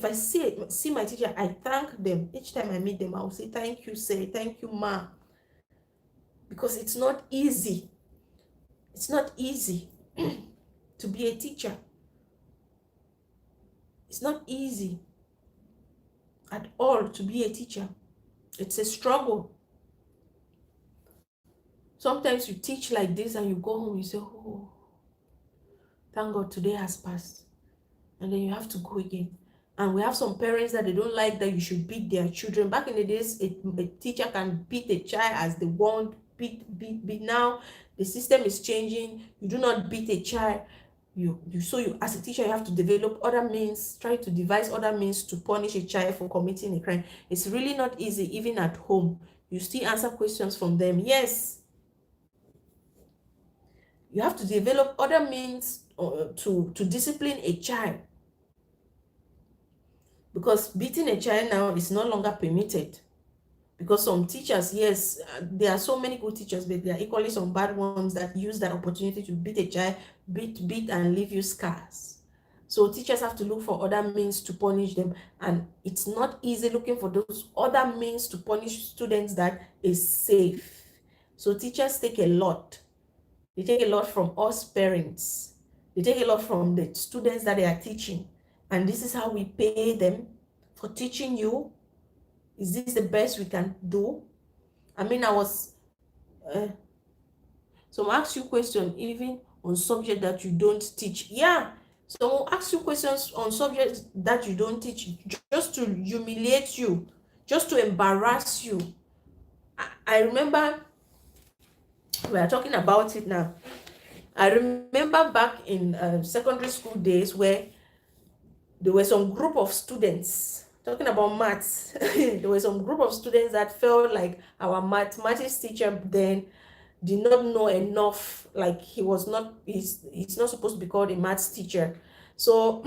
I see my teacher, I thank them. Each time I meet them, I'll say thank you, sir, thank you, ma. Because it's not easy. It's not easy to be a teacher. It's not easy at all to be a teacher. It's a struggle. Sometimes you teach like this and you go home, you say, oh, thank God today has passed. And then you have to go again. And we have some parents that they don't like that you should beat their children. Back in the days, a teacher can beat a child as they want, beat. Now the system is changing. You do not beat a child. You as a teacher, you have to develop other means, try to devise other means to punish a child for committing a crime. It's really not easy. Even at home, you still answer questions from them. Yes, you have to develop other means to discipline a child, because beating a child now is no longer permitted. Because some teachers, yes, there are so many good teachers, but there are equally some bad ones that use that opportunity to beat a child, beat and leave you scars. So teachers have to look for other means to punish them, and it's not easy looking for those other means to punish students that is safe. So teachers take a lot. They take a lot from us parents. They take a lot from the students that they are teaching. And this is how we pay them for teaching you. Is this the best we can do? I mean, so ask you questions even on subject that you don't teach. Yeah, so ask you questions on subjects that you don't teach, just to humiliate you, just to embarrass you. I remember, we are talking about it now. I remember back in secondary school days where there were some group of students, talking about maths, there were some group of students that felt like our mathematics teacher then did not know enough, like he's not supposed to be called a maths teacher. So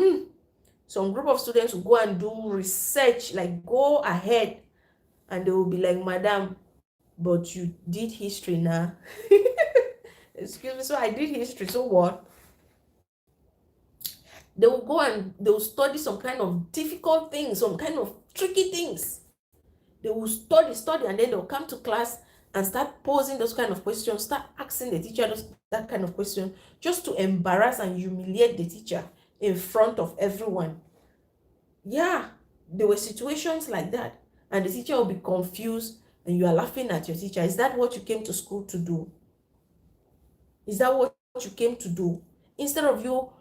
some group of students will go and do research, like go ahead, and they will be like, madam, but you did history now. Excuse me, so I did history, so what? They will go and they will study some kind of difficult things, some kind of tricky things. They will study, and then they'll come to class and start posing those kind of questions, start asking the teacher that kind of question, just to embarrass and humiliate the teacher in front of everyone. Yeah, there were situations like that, and the teacher will be confused, and you are laughing at your teacher. Is that what you came to school to do? Is that what you came to do? Instead of you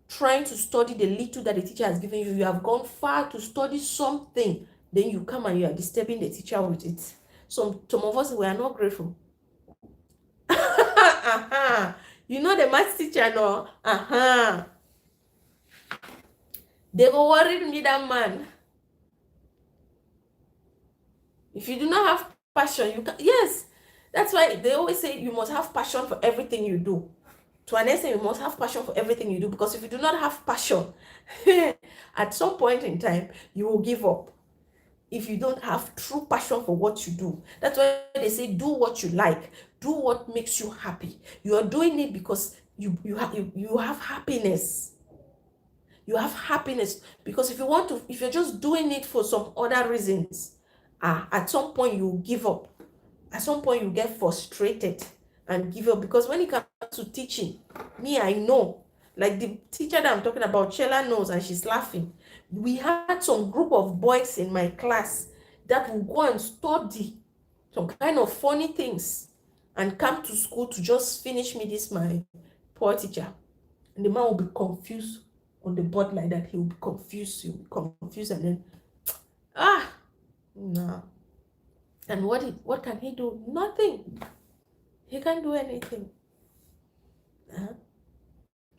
trying to study the little that the teacher has given you, you have gone far to study something, then you come and you are disturbing the teacher with it. Some of us, we are not grateful. You know the math teacher, no? They go worried me, that man. If you do not have passion, you can, yes, that's why they always say you must have passion for everything you do. To an extent, you must have passion for everything you do, because if you do not have passion, at some point in time, you will give up. If you don't have true passion for what you do, that's why they say do what you like, do what makes you happy. You are doing it because you have happiness. You have happiness, because if you want to, if you're just doing it for some other reasons, at some point you give up. At some point you get frustrated and give up, because when it comes to teaching, me, I know, like the teacher that I'm talking about, Chella knows, and she's laughing. We had some group of boys in my class that will go and study some kind of funny things and come to school to just finish me, this my poor teacher. And the man will be confused on the board like that. He will be confused, and then no. And what can he do? Nothing. He can't do anything.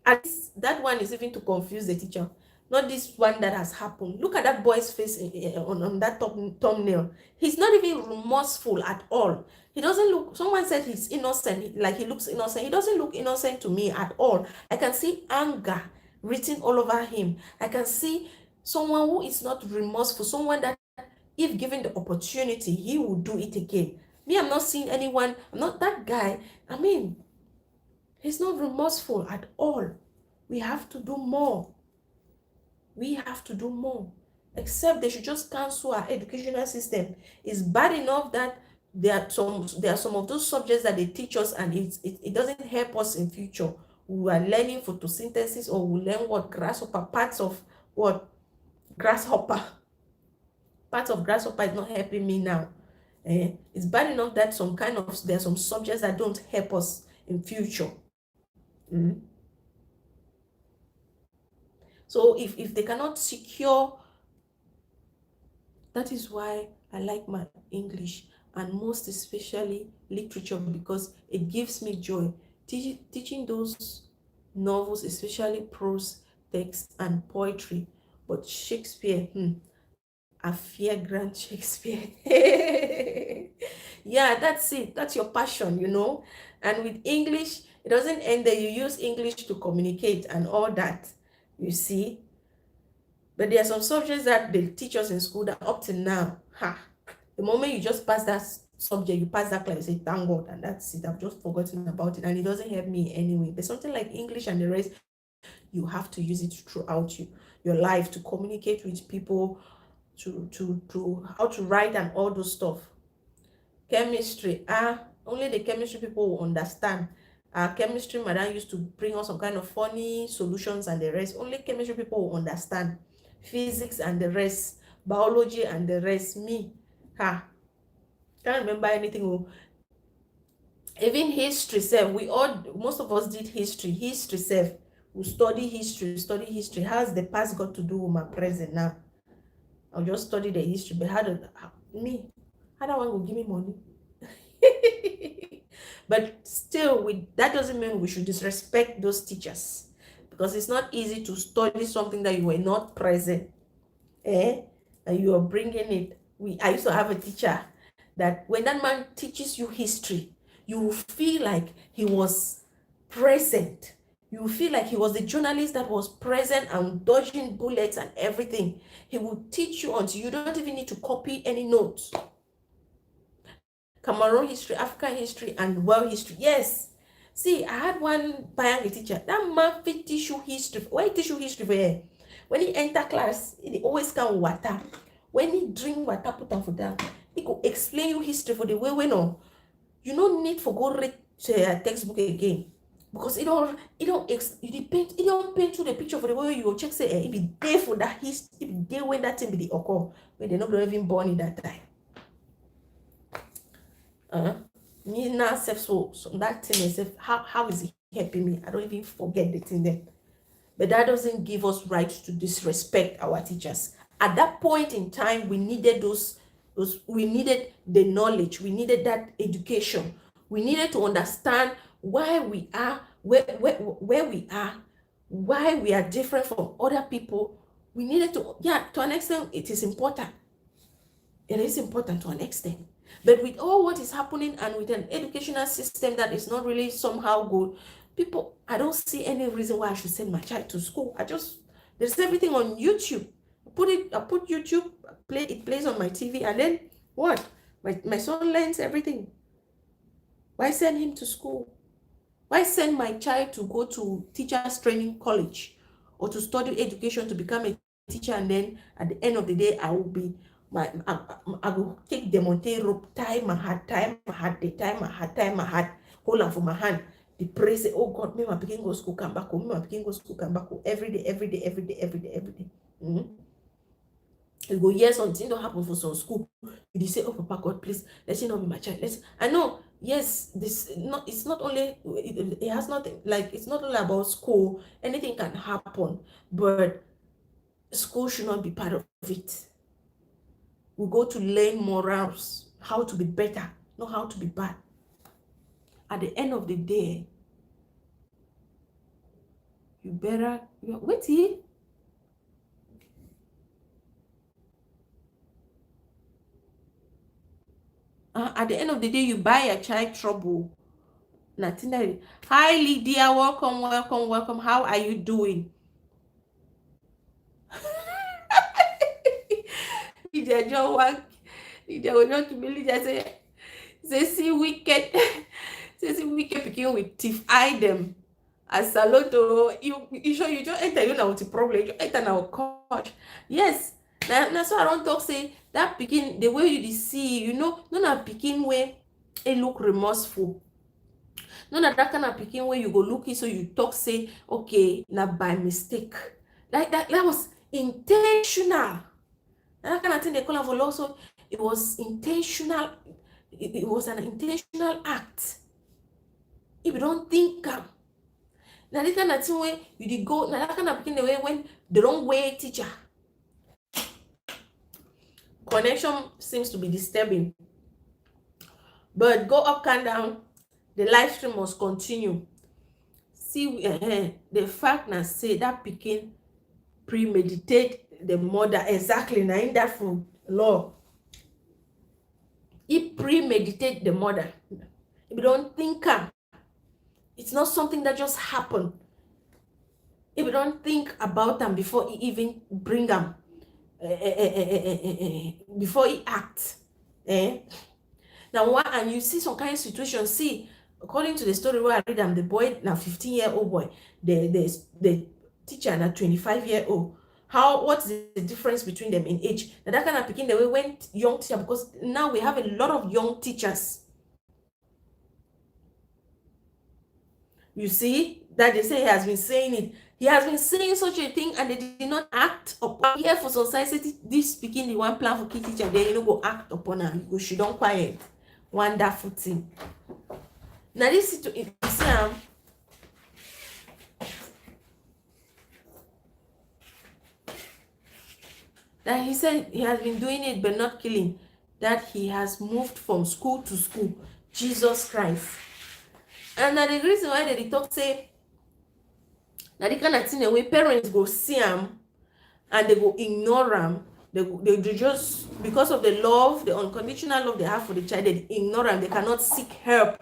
At least that one is even to confuse the teacher, not this one that has happened. Look at that boy's face on that thumbnail. He's not even remorseful at all. He doesn't look, someone said he's innocent, like he looks innocent. He doesn't look innocent to me at all. I can see anger written all over him. I can see someone who is not remorseful, someone that if given the opportunity, he will do it again. Me, I'm not seeing anyone, I'm not that guy. I mean, he's not remorseful at all. We have to do more. We have to do more. Except they should just cancel our educational system. It's bad enough that there are some of those subjects that they teach us, and it doesn't help us in future. We are learning photosynthesis, or we learn what grasshopper, parts of what grasshopper. Part of grasshopper is not helping me now. It's bad enough that there are some subjects that don't help us in future. So if they cannot secure, that is why I like my English, and most especially literature, because it gives me joy. Teaching those novels, especially prose text and poetry. But Shakespeare, I fear Grand Shakespeare. Yeah, that's it. That's your passion, And with English, it doesn't end there. You use English to communicate and all that, you see. But there are some subjects that they teach us in school that up to now, the moment you just pass that subject, you pass that class, you say, thank God, and that's it. I've just forgotten about it, and it doesn't help me anyway. But something like English and the rest, you have to use it throughout your life to communicate with people, to how to write and all those stuff. Chemistry, only the chemistry people will understand. Chemistry madam used to bring us some kind of funny solutions and the rest. Only chemistry people will understand. Physics and the rest, biology and the rest, me, can't remember anything. Even history self, most of us did history self. We study history. How's the past got to do with my present now? I'll just study the history, but how that one will give me money? But still, that doesn't mean we should disrespect those teachers, because it's not easy to study something that you were not present, and you are bringing it. I used to have a teacher that when that man teaches you history, you will feel like he was present. You will feel like he was the journalist that was present and dodging bullets and everything. He will teach you until you don't even need to copy any notes. Cameroon history, African history, and world history. Yes. See, I had one Bayang teacher. That man fit teach you history. Why he teach you history for here? When he enter class, he always come with water. When he drink water, put on for that. He could explain you history for the way no. You don't need for go read textbook again. Because it don't paint you the picture for the way you check say it be there for that history, it be there when that thing be the occur, when they're not even born in that time. Me now self so that thing is how is it helping me? I don't even forget the thing then. But that doesn't give us right to disrespect our teachers. At that point in time, we needed we needed the knowledge, we needed that education, we needed to understand why we are where we are, why we are different from other people. We needed to an extent, it is important. It is important to an extent. But with all what is happening and with an educational system that is not really somehow good, people, I don't see any reason why I should send my child to school. There's everything on YouTube. I put YouTube, it plays on my TV, and then what? My son learns everything. Why send him to school? Why send my child to go to teachers training college or to study education to become a teacher, and then at the end of the day I will take the monte rope, tie my hat, hold on for my hand. The praise, say, oh God, me my pikin go school, come back home, every day. You go, yes, something don't happen for some school. You say, oh Papa God, please, let you not be my child. I know, yes, it's not only, it has nothing, like, it's not only about school. Anything can happen, but school should not be part of it. We go to learn morals, how to be better, not how to be bad. At the end of the day, you better, wait here. At the end of the day, you buy a child trouble. Nothing that. Hi Lydia, welcome. How are you doing? Lydia John work. Lydia will not be Lydia say see wicked. Say see wicked begin with thief eye them. As saloto, you sure you just enter, you know what's the problem. You enter now coach. Yes. Now so I don't talk say that begin the way you see, you know, not begin where it look remorseful. No, that kind of picking where you go looking, so you talk say, okay, not by mistake. That was intentional. That kind of thing they call for law. So it was intentional. It was an intentional act. If you don't think, now this kind of thing where you did go, now that kind of picking the way when the wrong way teacher. Connection seems to be disturbing. But go up and down. The live stream must continue. See, the fact that say that picking premeditate the murder exactly now in that from law. He premeditate the murder. If you don't think it's not something that just happened. If you don't think about them before he even bring them, before he acts, now what? And you see some kind of situation. See, according to the story where I read them, the boy now 15-year-old boy, the teacher now 25-year-old. What's the difference between them in age? Now that kind of picking the way went young teacher, because now we have a lot of young teachers. You see that they say he has been saying it. He has been saying such a thing, and they did not act upon. Here for society, this speaking the one plan for key teacher, then you know go act upon her. You go, she don't quiet. Wonderful thing. Now this situation, that he said he has been doing it but not killing, that he has moved from school to school. Jesus Christ. And now the reason why they talk say that the kind of thing the way parents go see him and they go ignore him, they just, because of the love, the unconditional love they have for the child, they ignore him. They cannot seek help.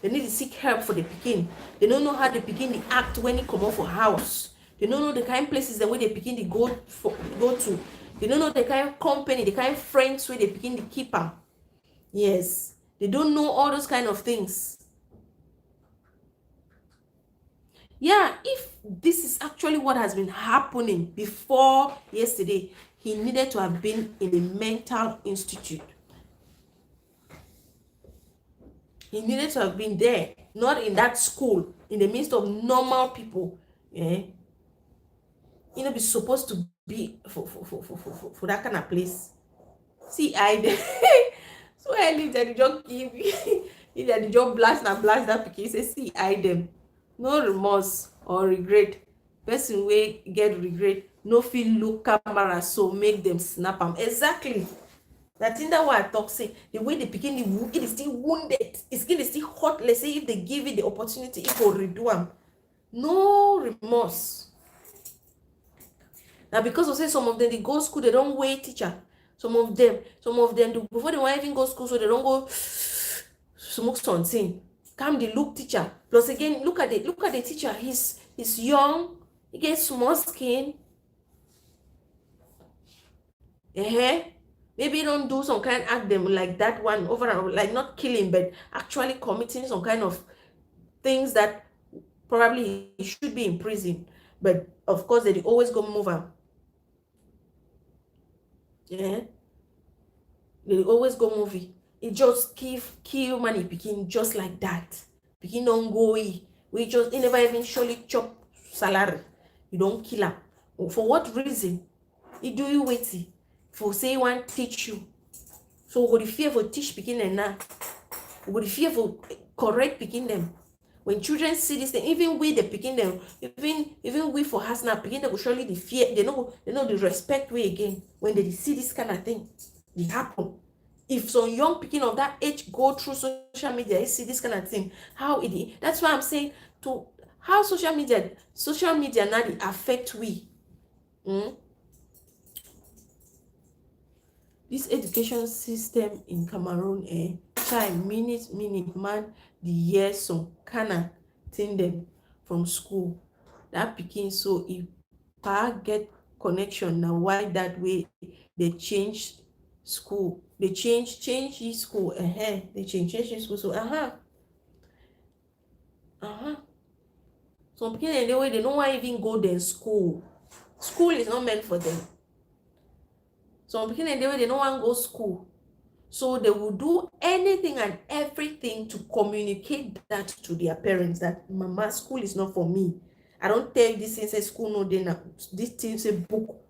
They need to seek help for the pikin. They don't know how the pikin they act when he come out for house. They don't know the kind of places the way they pikin they go to. They don't know the kind of company, the kind of friends where they pikin the keep them. Yes, they don't know all those kind of things. Yeah, if this is actually what has been happening before yesterday, he needed to have been in a mental institute. He needed to have been there, not in that school, in the midst of normal people. Yeah, you know, be supposed to be for that kind of place. See, so I leave that the job give that the job blast that because say see I them. No remorse or regret. Person wey get regret no feel look camera so make them snap them. Exactly. That thing that what I talk say, the way they begin it is still wounded. It's still hot. Let's say if they give it the opportunity, it will redo them. No remorse. Now because of say some of them they go school, they don't wait teacher. Some of them, before they want even go school, so they don't go smoke something. Come the look teacher. Plus again, look at the teacher. He's young. He gets small skin. Maybe don't do some kind act them like that one over and over, like not killing, but actually committing some kind of things that probably he should be in prison. But of course, they always go move him. Yeah, they always go movie. It just kill money picking just like that. Picking don't go. We just he never even surely chop salary. You don't kill him. For what reason? He do you waiting for say he want teach you. So we go the fear for teach picking them now. We go the fear for correct picking them. When children see this thing, even we the picking them, even we for us now picking them will surely the fear. They know the respect way again when they see this kind of thing. It happen. If some young picking of that age go through social media, you see this kind of thing, how it is. That's why I'm saying to how social media now they affect we. This education system in Cameroon, child minute man the years some kind of thing them from school. That picking so if pa get connection now why that way they change school. They change school. They change school. So some people in the way they don't want even go to school. School is not meant for them. Some people in the way they don't want to go to school. So they will do anything and everything to communicate that to their parents that mama, school is not for me. I don't tell you this thing say school no day now. This thing say book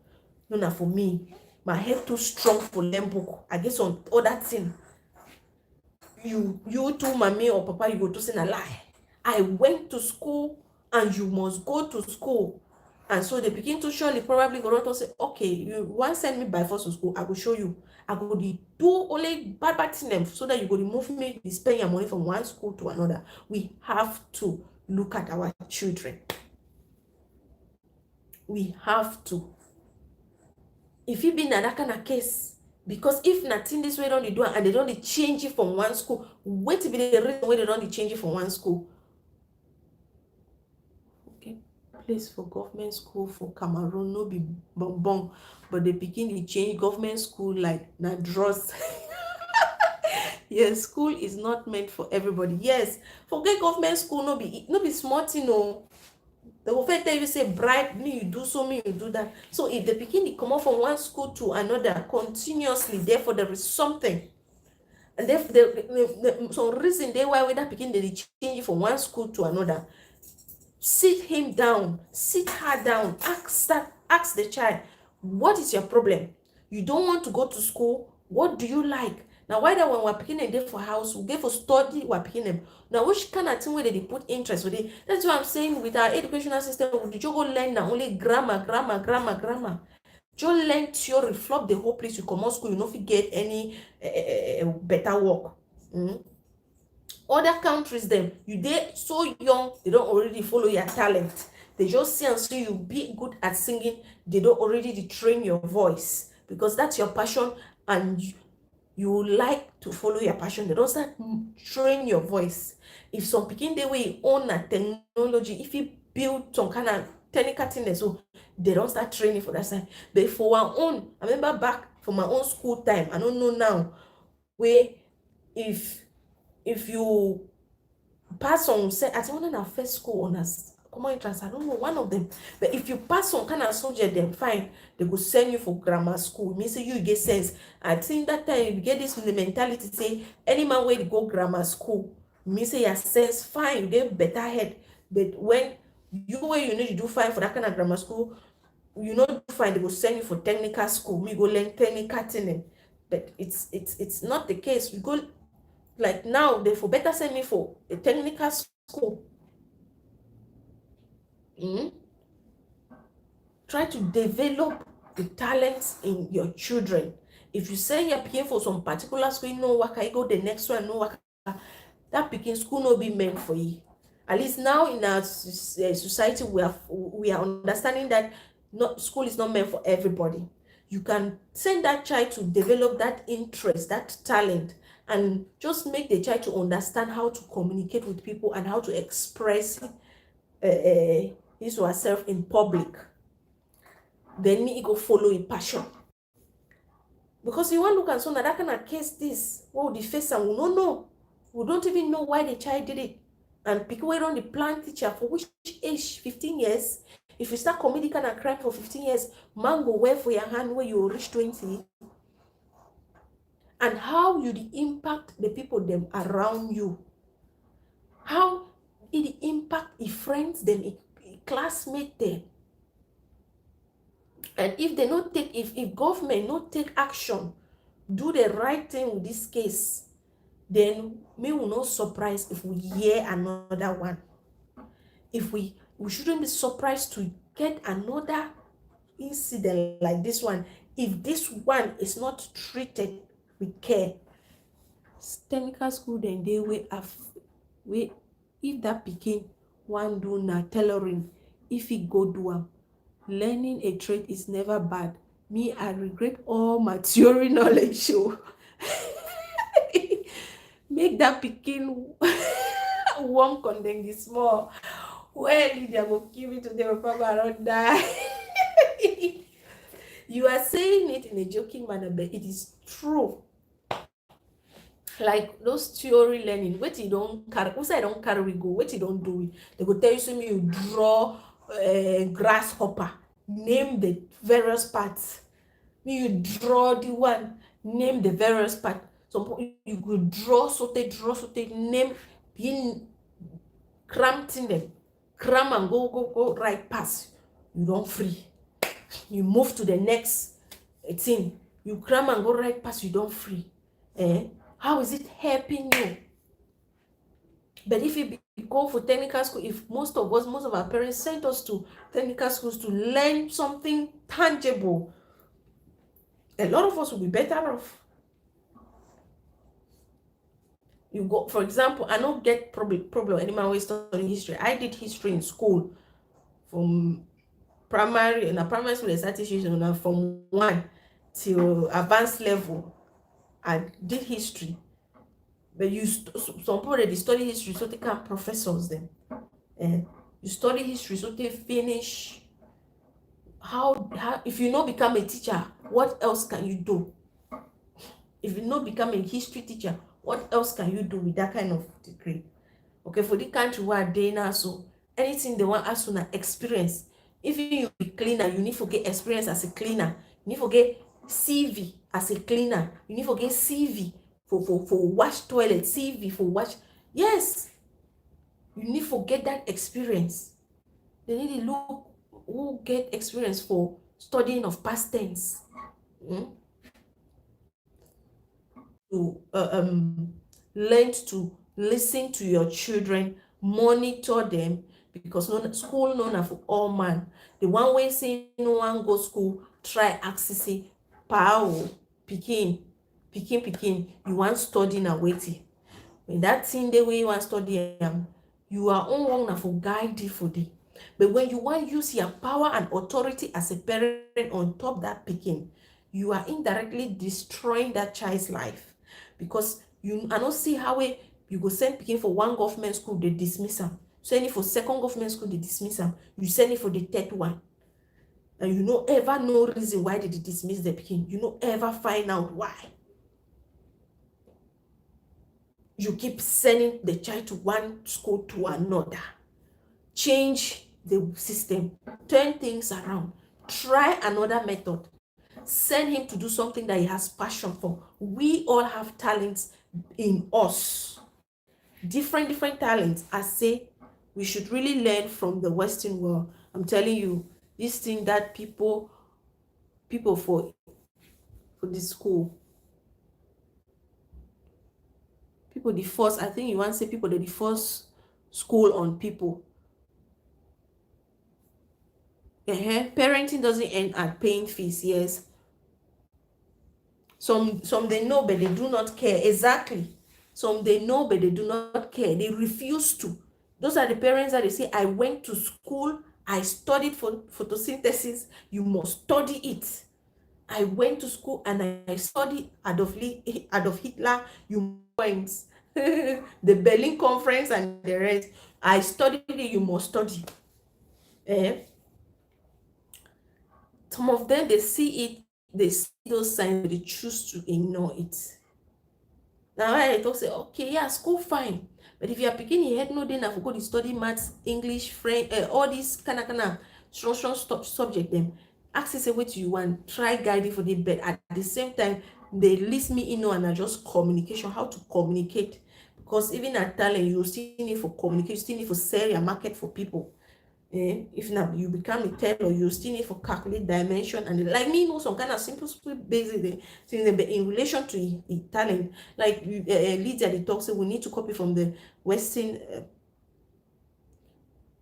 no na for me. My head too strong for them book. I guess on other thing. You too, mommy or papa, you go to say a lie. I went to school and you must go to school. And so they begin to surely probably go to say, okay, you want to send me by force to school, I will show you. I go do only bad thing so that you go remove me, spend your money from one school to another. We have to look at our children. We have to. If you be in that kind of case, because if nothing this way don't do and they don't change it from one school, wait to be the reason why they don't change it from one school. Okay, place for government school for Cameroon no be bonbon, but they begin to change government school like na draws. Yes, school is not meant for everybody. Yes, forget government school no be smart, you know. They will first tell you say bribe me, you do so, me, you do that. So if they begin to come up from one school to another continuously, therefore there is something. And therefore, some reason they why that begin they change from one school to another. Sit him down, sit her down, ask the child, what is your problem? You don't want to go to school? What do you like? Now, why that when we're picking a day for house, we get for study, we're picking them. Now, which kind of thing where they put interest with it? That's what I'm saying with our educational system. Did you go learn now only grammar? Just learn theory, flop the whole place. You come out school, you don't get any better work. Other countries, them you they so young, they don't already follow your talent. They just see and see you be good at singing. They don't already train your voice because that's your passion and you like to follow your passion. They don't start train your voice. If some picking the way you own a technology, if you build some kind of technical thing, so they don't start training for that side. But for our own, I remember back from my own school time, I don't know now, where if you pass on, say, I think one of first school honors, common entrance, I don't know, one of them. But if you pass some kind of subject, then fine, they go send you for grammar school. It means you get sense. I think that time you get this mentality, say, any man way to go grammar school, means say your sense, fine, you get better head. But when you need to do fine for that kind of grammar school, you know, fine, they go send you for technical school. Me go learn technical thing. But it's not the case. We go like now, they for better send me for a technical school. Try to develop the talents in your children. If you say you're paying for some particular school, you know what, I go the next one, no work, that picking school no be meant for you. At least now in our society, we are understanding that school is not meant for everybody. You can send that child to develop that interest, that talent, and just make the child to understand how to communicate with people and how to express his or herself in public. Then me go follow a passion. Because you want to look at someone that kind of case this, what the face and we don't know. We don't even know why the child did it. And people were on the plan teacher for which age? 15 years. If you start committing kind of crime for 15 years, man go wear for your hand where you reach 20. And how you the impact the people them around you. How it impact the friends them, classmate them. And if they not take, if government not take action, do the right thing with this case, then me will not surprise if we hear another one. If we shouldn't be surprised to get another incident like this one if this one is not treated with care. Technical school then they we if that pikin one do na tailoring, if he go do am, learning a trade is never bad. Me, I regret all my theory knowledge show. Make that pikin warm condemn this small. Well, they will give it to them, probably around die. You are saying it in a joking manner, but it is true. Like those theory learning, what you don't carry, who say I don't carry we go, what you don't do it. They go tell you some you draw grasshopper, name the various parts. You draw the one, name the various parts. So you could draw something, name, being cramped in them, cram and go right past. You don't free. You move to the next thing. You cram and go right past. You don't free. How is it helping you? But if you go for technical school, if most of our parents sent us to technical schools to learn something tangible, a lot of us will be better off. You go, for example, I don't get problem anymore with studying history. I did history in school from primary, and primary school I started history from 1 till advanced level. I did history. But some people they study history so they become professors then. And you study history so they finish. How if you not become a teacher, what else can you do? If you not become a history teacher, what else can you do with that kind of degree? Okay, for the country where they now, so anything they want us to experience. If you be cleaner, you need to get experience as a cleaner. You need to get CV as a cleaner. You need to get CV for wash toilet, CV for wash. Yes, you need to get that experience. They need to look who get experience for studying of past tense. To learn to listen to your children, monitor them, because school known for all man. The one way say no one go school, try accessing power, pikin, you want study na waiting. When that thing the way you want study, you are on one for guide you for the. But when you want use your power and authority as a parent on top that pikin, you are indirectly destroying that child's life. Because you I don't see how you go send pikin for one government school, they dismiss them. Send it for second government school, they dismiss them. You send it for the third one. And you no ever no reason why did they dismiss the pikin. You no ever find out why. You keep sending the child to one school to another. Change the system. Turn things around. Try another method. Send him to do something that he has passion for. We all have talents in us. Different talents. I say we should really learn from the Western world. I'm telling you, this thing that people for the school. People the first, I think you want to say people the first school on people. Parenting doesn't end at paying fees, yes. Some they know but they do not care. Exactly. Some they know but they do not care. They refuse to. Those are the parents that they say, I went to school, I studied for photosynthesis, you must study it. I went to school and I studied Adolf Hitler, you went. The Berlin Conference and the rest. I studied it, you must study. Eh? Some of them, they see it, they see those signs, but they choose to ignore it. Now I talk say, okay, yeah, school fine. But if you are picking your head, no, then I forgot to study maths, English, French, all these kind of strong subject them. Ask say what you want, try guiding for the but at the same time, they list me in and just communication, how to communicate. Because even at talent, you still need for communicate, you still need for sell your market for people. If not, you become a teller, you still need for calculate dimension and like me know some kind of simple basic things, but in relation to talent, like Lydia they talk say we need to copy from the Western.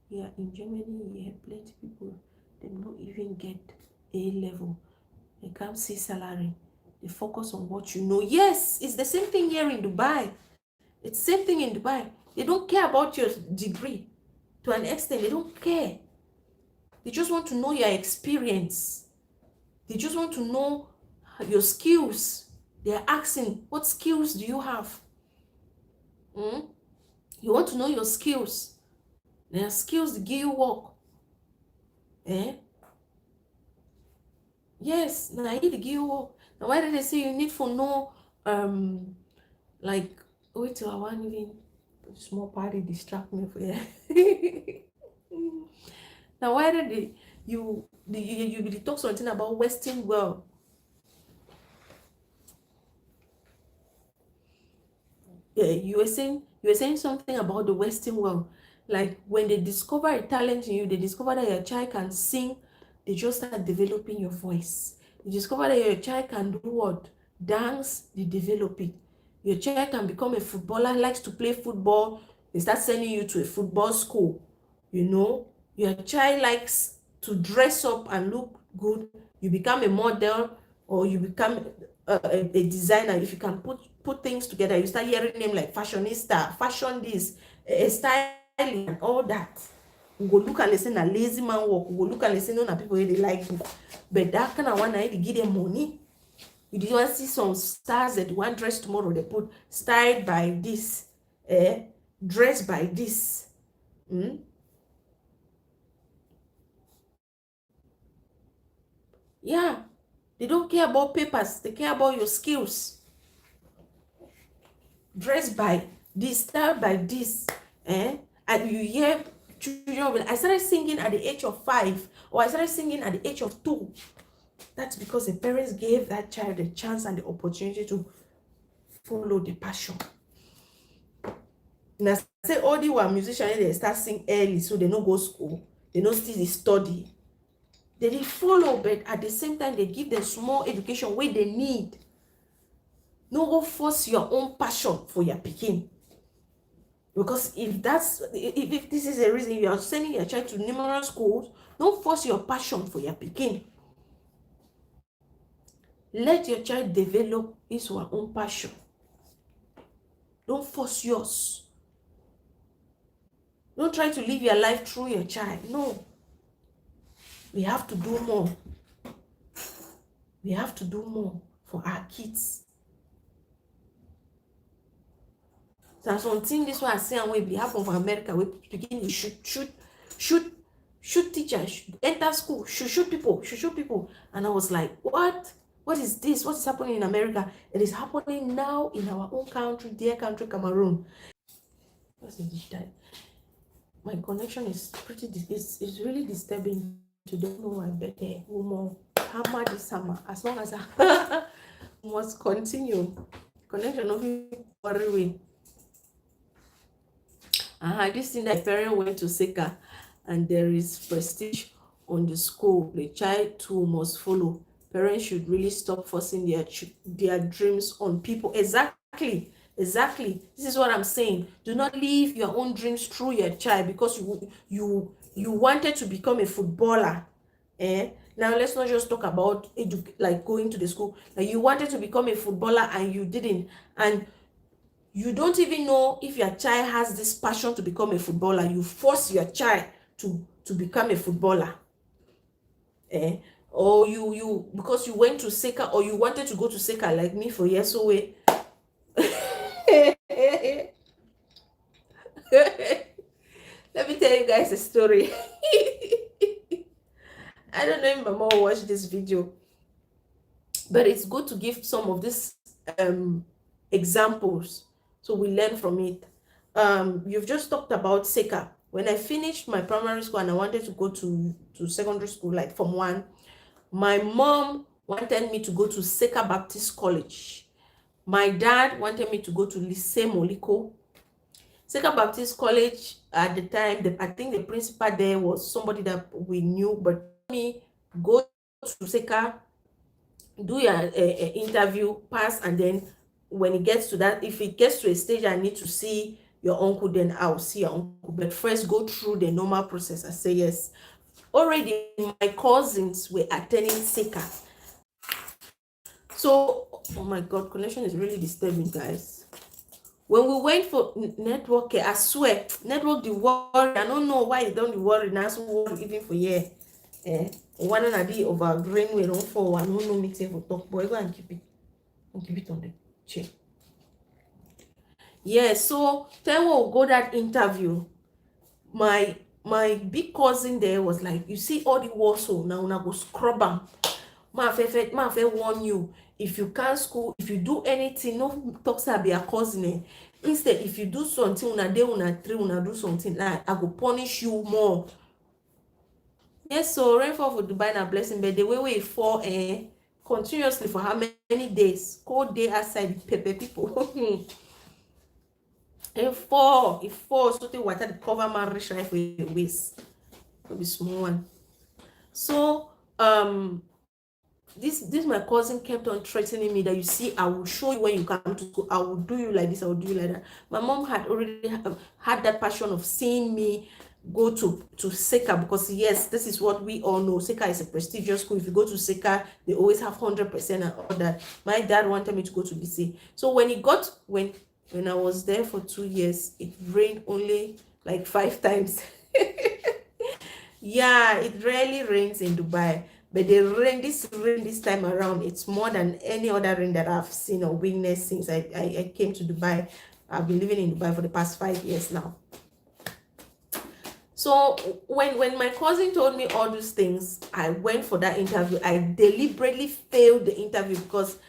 Yeah, in Germany, yeah, plenty people they don't even get A level. They can't see salary. They focus on what you know. Yes, it's the same thing here in Dubai. It's the same thing in Dubai. They don't care about your degree to an extent. They don't care. They just want to know your experience. They just want to know your skills. They're asking, what skills do you have? You want to know your skills. There are skills that give you work. Yes, now I need to give you work. Now why did they say you need for know like wait till I want even small party distract me for yeah. Now why did you really talk something about Western world? Yeah, you were saying something about the Western world. Like when they discover a talent in you, they discover that your child can sing, they just start developing your voice. They discover that your child can do what? Dance, they develop it. Your child can become a footballer, likes to play football, they start sending you to a football school. You know, your child likes to dress up and look good, you become a model or you become a designer. If you can put things together, you start hearing name like fashionista, fashion this, styling and all that. We go look and listen a lazy man work, we go look and listen on people wey dey like book, but that kind of one na dey give them money. You did want to see some stars that want dress tomorrow, they put styled by this, dressed by this. Yeah, they don't care about papers, they care about your skills. Dressed by this, styled by this, and you hear children. I started singing at the age of 5, or I started singing at the age of 2. That's because the parents gave that child the chance and the opportunity to follow the passion. And I say all the were musicians, they start sing early, so they don't go school, they don't still study. They follow, but at the same time, they give them small education where they need. No go force your own passion for your pikin. Because if this is a reason you are sending your child to numerous schools, don't force your passion for your pikin. Let your child develop his or her own passion. Don't force yours. Don't try to live your life through your child. No. We have to do more. We have to do more for our kids. So something this one I say and will be happen for America. We begin to shoot teachers, enter school, shoot people. And I was like, what? What is this? What is happening in America? It is happening now in our own country, dear country, Cameroon. What's the digital? My connection is it's really disturbing. To don't know I better more hammer this summer. As long as I must continue. Connection of worry way. This thing that parent went to Seka and there is prestige on the school, the child too must follow. Parents should really stop forcing their dreams on people. Exactly. This is what I'm saying. Do not live your own dreams through your child because you wanted to become a footballer. Now let's not just talk about like going to the school. Like you wanted to become a footballer and you didn't, and you don't even know if your child has this passion to become a footballer. You force your child to become a footballer. or you because you went to Seka, or you wanted to go to Seka like me for years away. Let me tell you guys a story. I don't know if my mom will watch this video, but it's good to give some of these examples so we learn from it. You've just talked about Seka. When I finished my primary school and I wanted to go to secondary school, like Form 1, my mom wanted me to go to Seka Baptist College. My dad wanted me to go to Lycée Moliko. Seka Baptist College at the time, I think the principal there was somebody that we knew, but me go to Seka, do your interview, pass, and then when it gets to that, if it gets to a stage I need to see your uncle, then I'll see your uncle. But first, go through the normal process. I say yes. Already, my cousins were attending Seka. So, oh my God, connection is really disturbing, guys. When we went for network, I swear, network the worry. I don't know why you don't worry now. So worry even for year. One and a day over green we don't fall. One no meeting for talk. Boy, go and keep it. And keep it on the chair. Yeah, so then we'll go that interview. My big cousin there was like, you see all the Warsaw now, una go scrub them. Ma fe warn you, if you can't school, if you do anything, no talk say be a cousin. Instead, if you do something, una day, una three, una do something, like I go punish you more. Yes, so rainfall for Dubai na blessing, but the way it fall continuously for how many days? Cold day outside, pepper people. It fall, so the water the cover my rich right for your waist. It'll be small one. So this my cousin kept on threatening me that, you see, I will show you when you come to school, I will do you like this, I will do you like that. My mom had already had that passion of seeing me go to Seka, because yes, this is what we all know. Seka is a prestigious school. If you go to Seka, they always have 100% and all that. My dad wanted me to go to lycée. So when I was there for 2 years, it rained only like 5 times. Yeah, it rarely rains in Dubai, but this rain this time around, it's more than any other rain that I've seen or witnessed since I came to Dubai. I've been living in Dubai for the past 5 years now. So when my cousin told me all those things, I went for that interview. I deliberately failed the interview because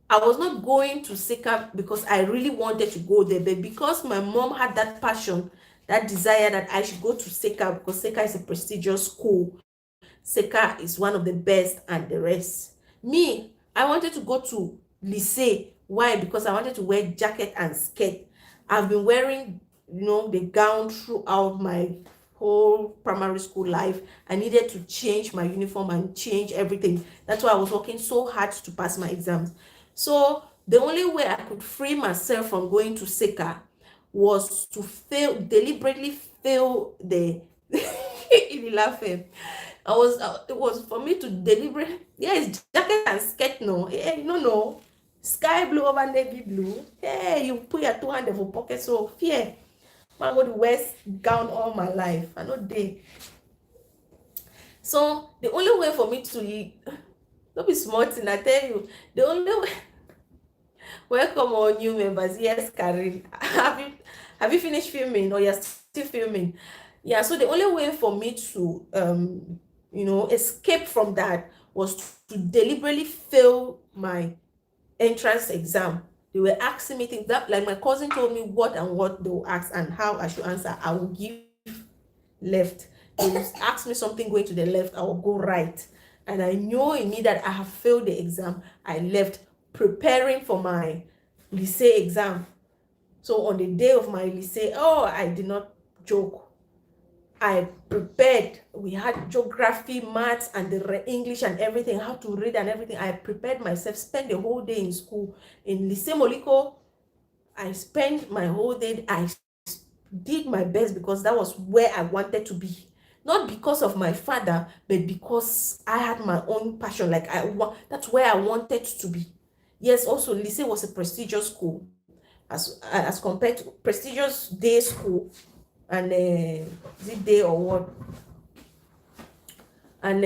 I was not going to Seka because I really wanted to go there, but because my mom had that passion, that desire that I should go to Seka, because Seka is a prestigious school. Seka is one of the best and the rest. Me, I wanted to go to lycée. Why? Because I wanted to wear jacket and skirt. I've been wearing, the gown throughout my whole primary school life. I needed to change my uniform and change everything. That's why I was working so hard to pass my exams. So the only way I could free myself from going to Seka was to deliberately fail the in laughing. It was for me to deliberately, yes, jacket and skirt, no, no, sky blue over navy blue. Hey, you put your 200 for pocket, so fear. I go to West gown all my life. I know they. So the only way for me to don't be smart, and I tell you, the only way. Welcome all new members. Yes, Karin. Have you finished filming, or you're still filming? Yeah. So the only way for me to escape from that was to deliberately fail my entrance exam. They were asking me things that, like, my cousin told me what and what they will ask and how I should answer. I will give left. They will ask me something going to the left, I will go right. And I knew in me that I have failed the exam. I left preparing for my lycée exam. So on the day of my lycée, I did not joke. I prepared. We had geography, maths, and the English and everything, how to read and everything. I prepared myself, spent the whole day in school. In Lycée Moliko, I spent my whole day. I did my best because that was where I wanted to be. Not because of my father, but because I had my own passion. Like, that's where I wanted to be. Yes, also, Lycée was a prestigious school. As compared to prestigious day school. And is it day or what? And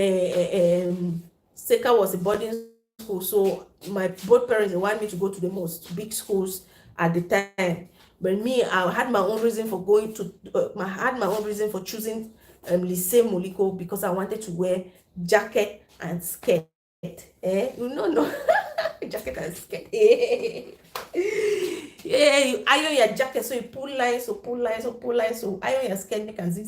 Seka was a boarding school, so my both parents, they want me to go to the most big schools at the time. But me, I had my own reason for going to. I had my own reason for choosing Lycée Moliko, because I wanted to wear jacket and skirt. You know, no. Jacket and skirt. Yeah, you iron your jacket, so you pull lines, so pull lines, so pull lines, so iron your skirt, you can zig.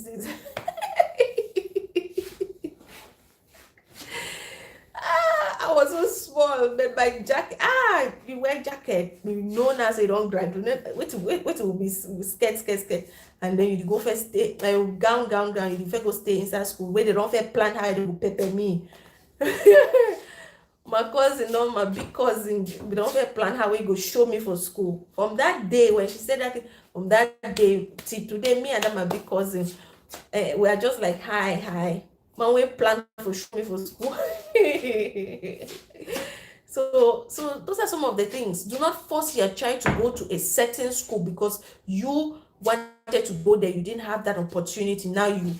I was so small, but my jacket, you wear jacket, you know now say don't graduate. Wait will be skirt. And then you go first stay, gown, you first go stay inside school, where they don't first plan how they will pepper me. My cousin, no, my big cousin, we don't first plan how we go show me for school. From that day, when she said that, from that day till today, me and that my big cousin, we are just like, hi. My way plan for show me for school. So those are some of the things. Do not force your child to go to a certain school because you wanted to go there. You didn't have that opportunity. Now you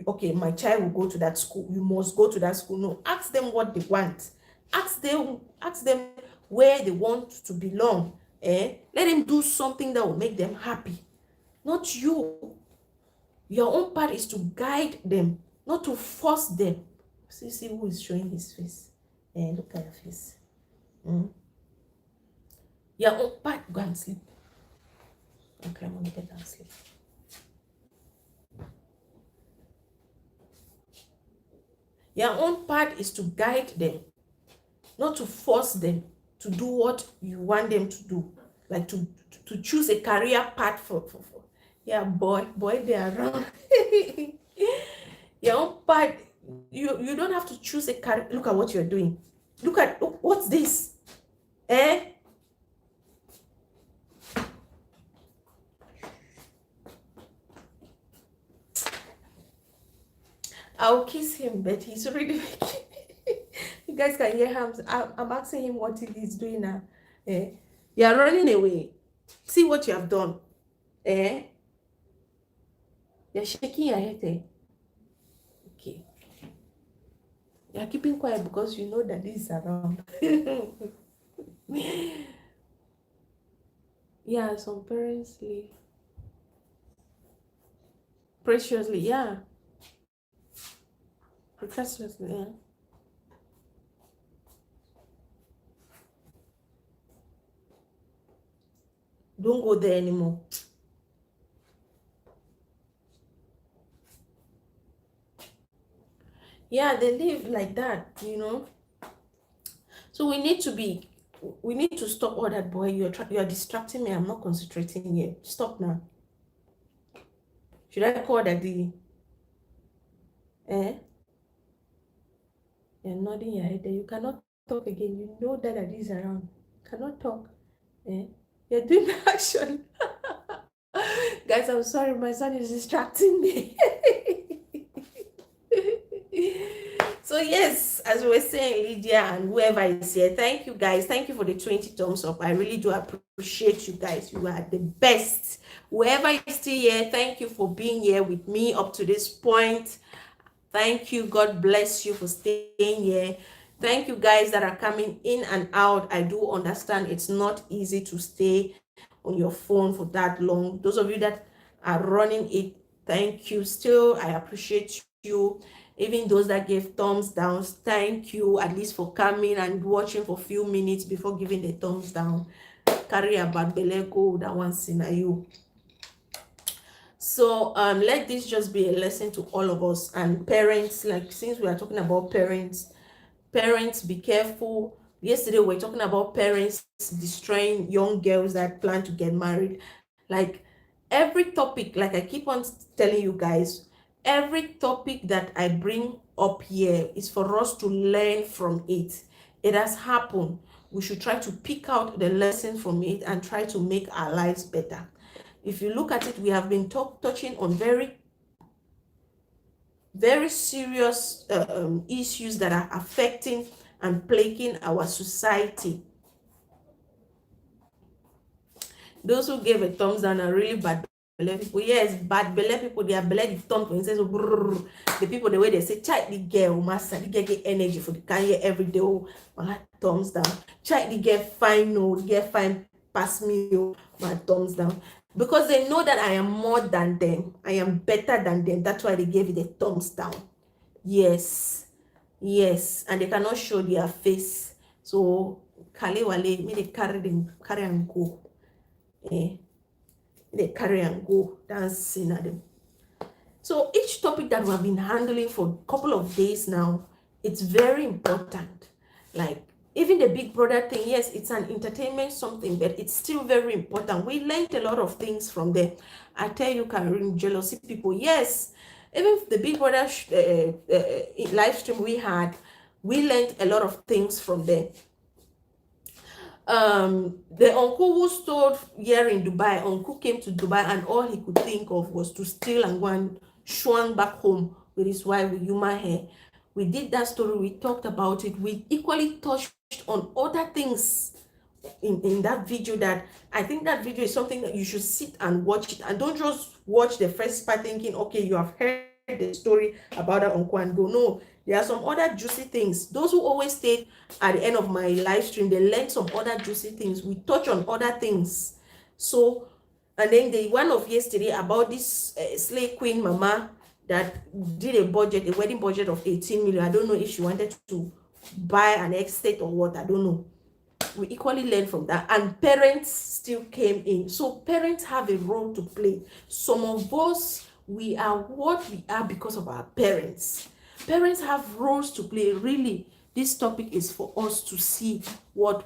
okay, my child will go to that school. You must go to that school. No, ask them what they want. Ask them where they want to belong. Let them do something that will make them happy. Not you. Your own part is to guide them, not to force them. See who is showing his face. Look at your face. Your own part, go and sleep. Okay, I'm gonna get down and sleep. Your own part is to guide them, not to force them to do what you want them to do. Like to choose a career path for. Yeah, boy, they are around. Your own part, you don't have to choose a career. Look at what you're doing. Look at, what's this? I'll kiss him, but he's already making. You guys can hear him. I'm asking him what he's doing now. You're running away. See what you have done. You're shaking your head. Okay. You're keeping quiet because you know that this is around. Yeah, some parents live preciously. Yeah. Preciously, yeah. Don't go there anymore. Yeah, they live like that, So we need to stop all that, boy. You're distracting me. I'm not concentrating here. Stop now. Should I call Daddy? You're nodding your head there. You cannot talk again. You know that Daddy is around. You cannot talk. You're doing action. Guys, I'm sorry. My son is distracting me. So yes, as we were saying, Lydia and whoever is here, thank you guys. Thank you for the 20 thumbs up. I really do appreciate you guys. You are the best. Whoever is still here, thank you for being here with me up to this point. Thank you. God bless you for staying here. Thank you guys that are coming in and out. I do understand it's not easy to stay on your phone for that long. Those of you that are running it, thank you. Still, I appreciate you. Even those that gave thumbs down, thank you at least for coming and watching for a few minutes before giving the thumbs down. Carry about belego that one sinner you. So let this just be a lesson to all of us and parents. Like, since we are talking about parents, be careful. Yesterday we were talking about parents destroying young girls that plan to get married. Like, every topic, like I keep on telling you guys, every topic that I bring up here is for us to learn from it. It has happened. We should try to pick out the lesson from it and try to make our lives better. If you look at it, we have been touching on very serious issues that are affecting and plaguing our society. Those who gave a thumbs down are really bad belle people. Yes, bad belle people, they are belle the thumb for instance. The people the way they say, child the girl, master, the girl get energy for the career every day. Oh, my thumbs down. Child the girl fine, no, the girl fine pass me, oh, my thumbs down. Because they know that I am more than them. I am better than them. That's why they gave it a thumbs down. Yes. Yes. And they cannot show their face. So Kale Wale, me they carry and go. Eh. They carry and go dancing at them. So each topic that we have been handling for a couple of days now, it's very important. Like even the Big Brother thing, yes, it's an entertainment something, but it's still very important. We learned a lot of things from there. I tell you, Cameroon, jealousy people, yes, even the Big Brother live stream we had, we learned a lot of things from there. The uncle who stayed here in Dubai, uncle came to Dubai and all he could think of was to steal and go and shwang back home with his wife with human hair. We did that story, we talked about it, we equally touched on other things in that video. That I think that video is something that you should sit and watch it, and don't just watch the first part thinking, okay, you have heard the story about that uncle and go. No, there are some other juicy things. Those who always stay at the end of my live stream, they learn some other juicy things. We touch on other things. So, and then the one of yesterday about this slay queen mama that did a wedding budget of 18 million. I don't know if she wanted to buy an estate or what, I don't know. We equally learn from that, and parents still came in. So parents have a role to play. Some of us, we are what we are because of our parents. Parents have roles to play. Really, this topic is for us to see what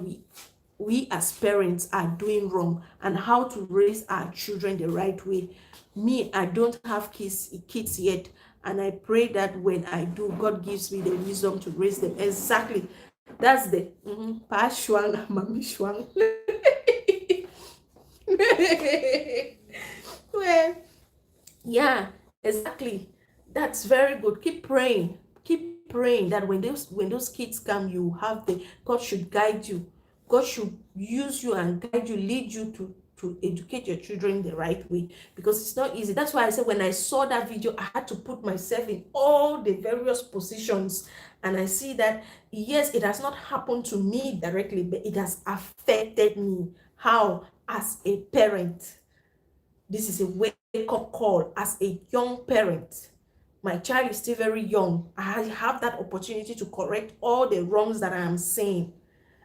we as parents are doing wrong and how to raise our children the right way. Me, I don't have kids yet, and I pray that when I do, God gives me the wisdom to raise them exactly. That's the Pa Shuang, Mami Shuang. Well, yeah, exactly. That's very good. Keep praying. Keep praying that when those kids come, you have God should guide you. God should use you and guide you, lead you to educate your children the right way, because it's not easy. That's why I said when I saw that video, I had to put myself in all the various positions, and I see that yes, it has not happened to me directly, but it has affected me. How? As a parent. This is a wake-up call. As a young parent, my child is still very young. I have that opportunity to correct all the wrongs that I am saying.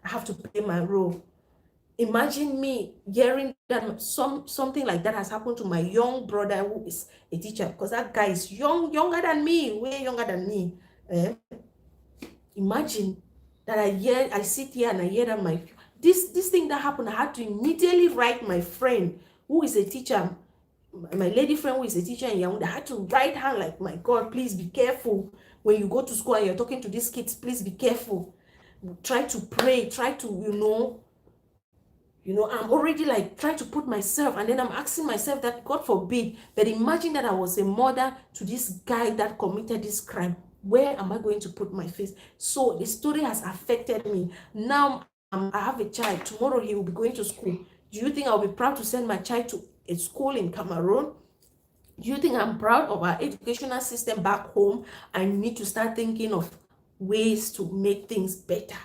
I have to play my role. Imagine me hearing that something like that has happened to my young brother who is a teacher, because that guy is younger than me, way younger than me. Imagine that I sit here and I hear that this thing that happened. I had to immediately write my friend who is a teacher, my lady friend who is a teacher in Yaounde. I had to write her like, my God, please be careful when you go to school and you're talking to these kids. Please be careful. Try to pray. Try to, I'm already like trying to put myself, and then I'm asking myself that, God forbid, but imagine that I was a mother to this guy that committed this crime. Where am I going to put my face? So the story has affected me. Now I have a child. Tomorrow he will be going to school. Do you think I'll be proud to send my child to a school in Cameroon? Do you think I'm proud of our educational system back home? I need to start thinking of ways to make things better.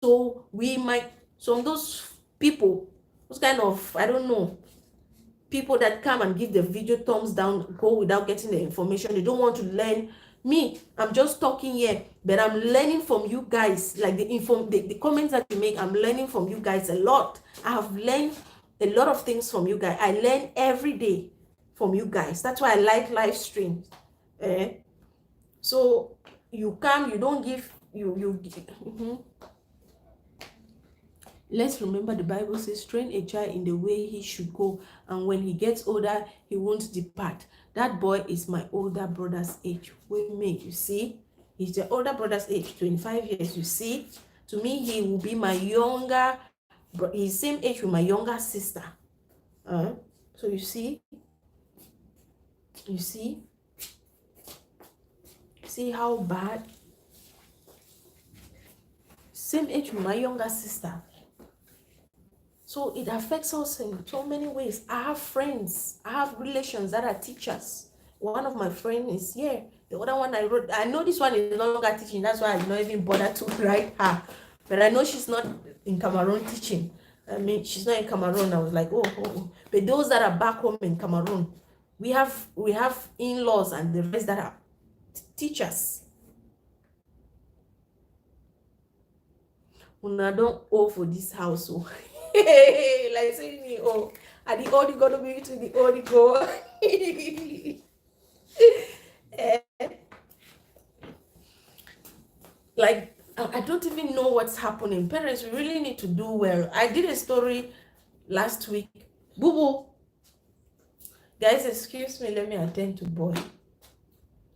So we might, some of those people, those kind of, I don't know, people that come and give the video thumbs down, go without getting the information. They don't want to learn. Me, I'm just talking here, but I'm learning from you guys. Like the comments that you make, I'm learning from you guys a lot. I have learned a lot of things from you guys. I learn every day from you guys. That's why I like live streams. So you come, you don't give, Let's remember the Bible says, train a child in the way he should go, and when he gets older, he won't depart. That boy is my older brother's age. With me, you see, he's the older brother's age, 25 years. You see, to me, he will be my younger, he's same age with my younger sister. So you see how bad. Same age with my younger sister. So it affects us in so many ways. I have friends, I have relations that are teachers. One of my friends is here. The other one I know this one is no longer teaching. That's why I did not even bother to write her. But I know she's not in Cameroon teaching. I mean, she's not in Cameroon. I was like, oh. But those that are back home in Cameroon, we have in-laws and the rest that are teachers. Una don't owe for this house. Oh. Like saying me, oh, are the old gonna be to the old go? Like I don't even know what's happening. Parents, we really need to do well. I did a story last week. Boo boo. Guys, excuse me, let me attend to boy.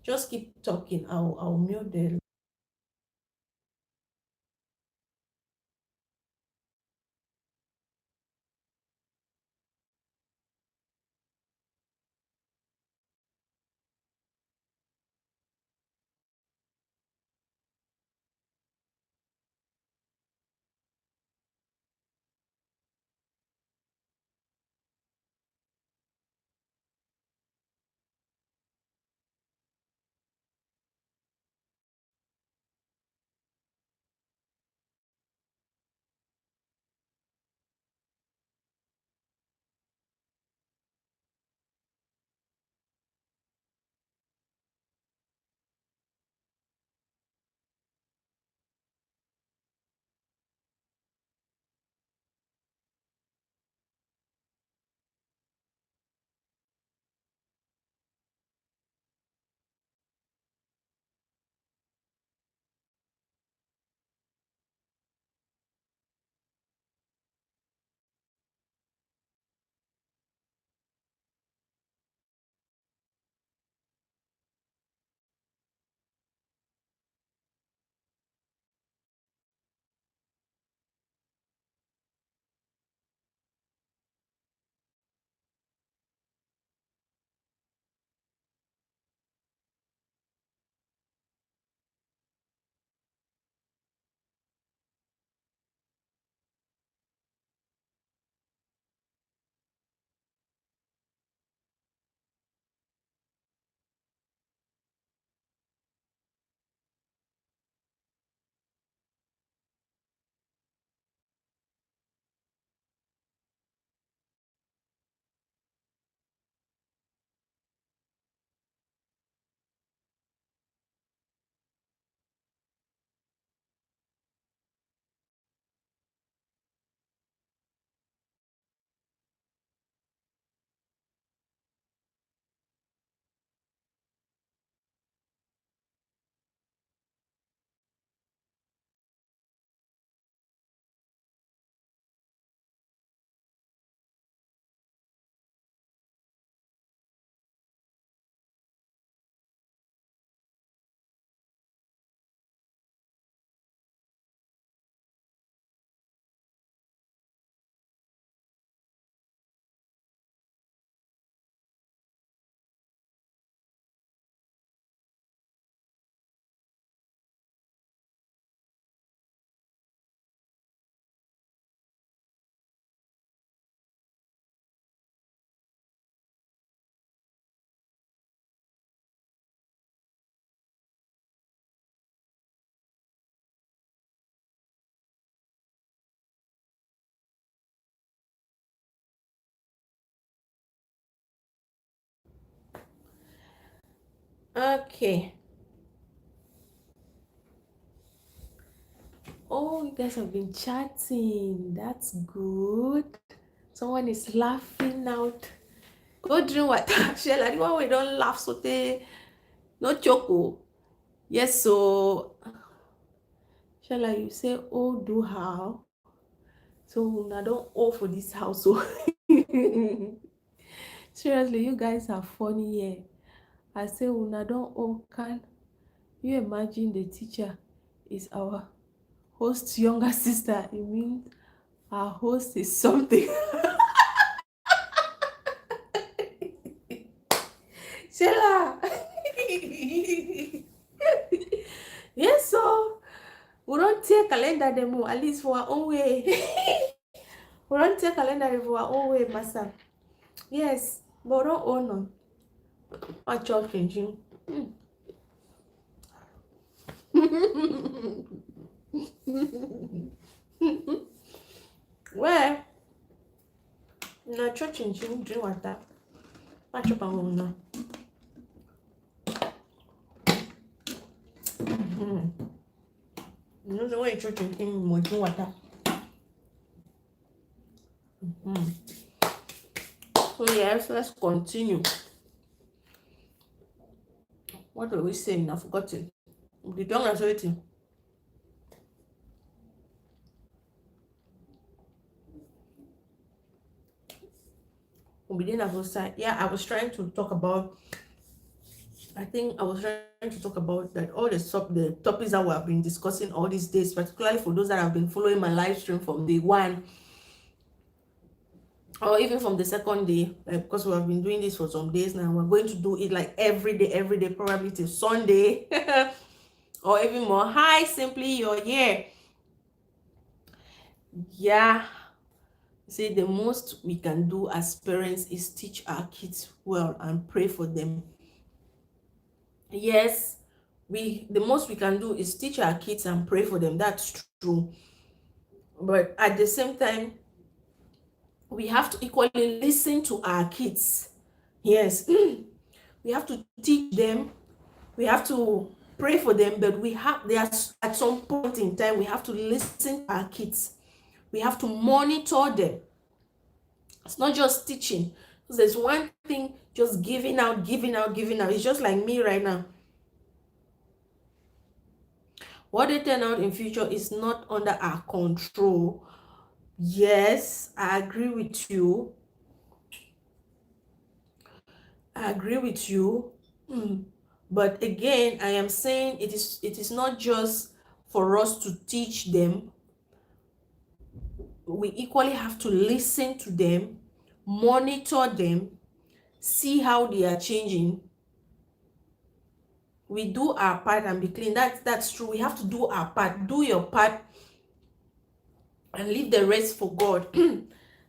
Just keep talking. I'll mute the. Okay. Oh, you guys have been chatting. That's good. Someone is laughing out. Go drink water. Shella, the one we don't laugh so they no choco. Yes, so Shella, you say, oh, do how? So I don't owe for this house. So seriously, you guys are funny here. I say, una don't owe. Can you imagine the teacher is our host's younger sister? It means our host is something. Shella. Yes, so we don't take calendar demo, at least for our own way. We don't take calendar if we are always master. Yes, but don't own on. My church changing. Where? No church changing, drink water. My chop and go now. You know the way church changing, more drink water. So yes, let's continue. What were we saying? I've forgotten. The tongue is waiting. Yeah, I was trying to talk about. I think I was trying to talk about that all the topics that we have been discussing all these days, particularly for those that have been following my live stream from day one, or even from the second day, because we have been doing this for some days now. We're going to do it like every day, probably till Sunday, or even more. Hi, Simply, you're here. Yeah. See, the most we can do as parents is teach our kids well and pray for them. Yes, the most we can do is teach our kids and pray for them. That's true. But at the same time, we have to equally listen to our kids. Yes, we have to teach them. We have to pray for them, but at some point in time, we have to listen to our kids. We have to monitor them. It's not just teaching. There's one thing just giving out. It's just like me right now. What they turn out in future is not under our control. Yes, I agree with you. But again, I am saying it is not just for us to teach them. We equally have to listen to them, monitor them, see how they are changing. We do our part and be clean. That's true. We have to do our part. Do your part and leave the rest for God.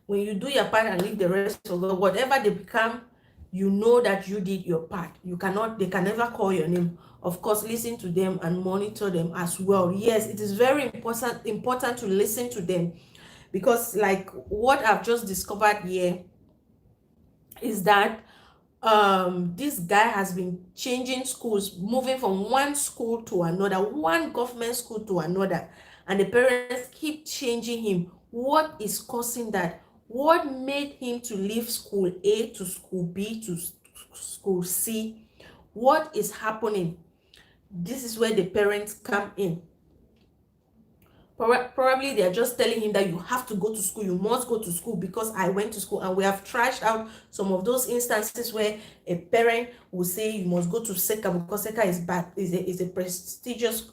When you do your part and leave the rest for God, whatever they become, you know that you did your part. They can never call your name. Of course, listen to them and monitor them as well. Yes, it is very important to listen to them, because like what I've just discovered here is that this guy has been changing schools, moving from one school to another, one government school to another, and the parents keep changing him. What is causing that? What made him to leave school A to school B to school C? What is happening? This is where the parents come in. Probably they are just telling him that you have to go to school, you must go to school because I went to school. And we have trashed out some of those instances where a parent will say you must go to SECA because SECA is a prestigious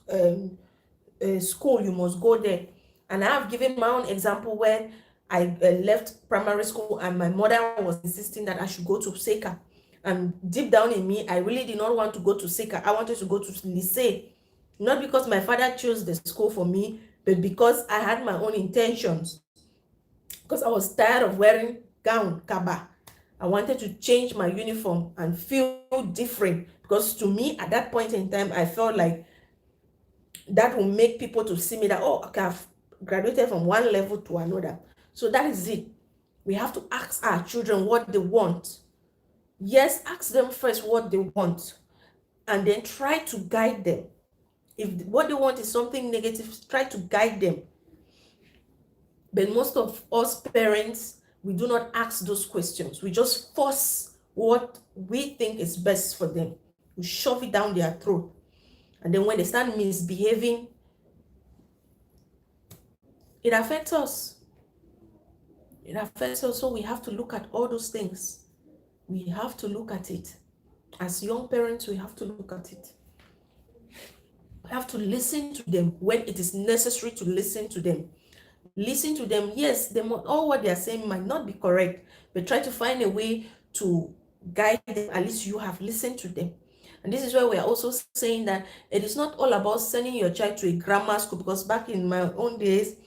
school, you must go there. And I have given my own example where I left primary school and my mother was insisting that I should go to SECA. And deep down in me, I really did not want to go to SECA. I wanted to go to Lycée. Not because my father chose the school for me, but because I had my own intentions. Because I was tired of wearing gown, kaba. I wanted to change my uniform and feel different. Because to me, at that point in time, I felt like that will make people to see me that, oh, okay, I've graduated from one level to another. So that is it. We have to ask our children what they want. Yes, ask them first what they want. And then try to guide them. If what they want is something negative, try to guide them. But most of us parents, we do not ask those questions. We just force what we think is best for them. We shove it down their throat. And then when they start misbehaving, it affects us. It affects us. So we have to look at all those things. We have to look at it. As young parents, we have to look at it. We have to listen to them when it is necessary to listen to them. Listen to them. Yes, all what they are saying might not be correct, but try to find a way to guide them. At least you have listened to them. And this is why we are also saying that it is not all about sending your child to a grammar school, because back in my own days,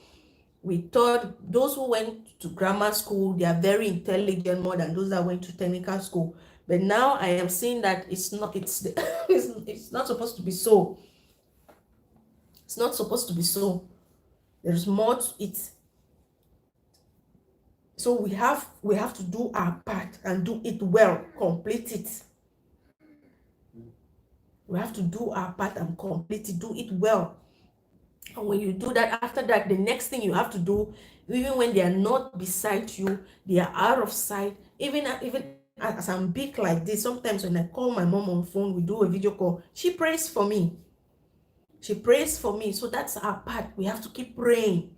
We thought those who went to grammar school, they are very intelligent more than those that went to technical school. But now I am seeing that it's not, it's not supposed to be so. It's not supposed to be so. There's more to it. So we have to do our part and do it well, complete it. We have to do our part and complete it, do it well. And when you do that, after that, the next thing you have to do, even when they are not beside you, they are out of sight, even as I'm big like this, sometimes when I call my mom on phone, we do a video call, she prays for me. She prays for me. So that's our part. We have to keep praying.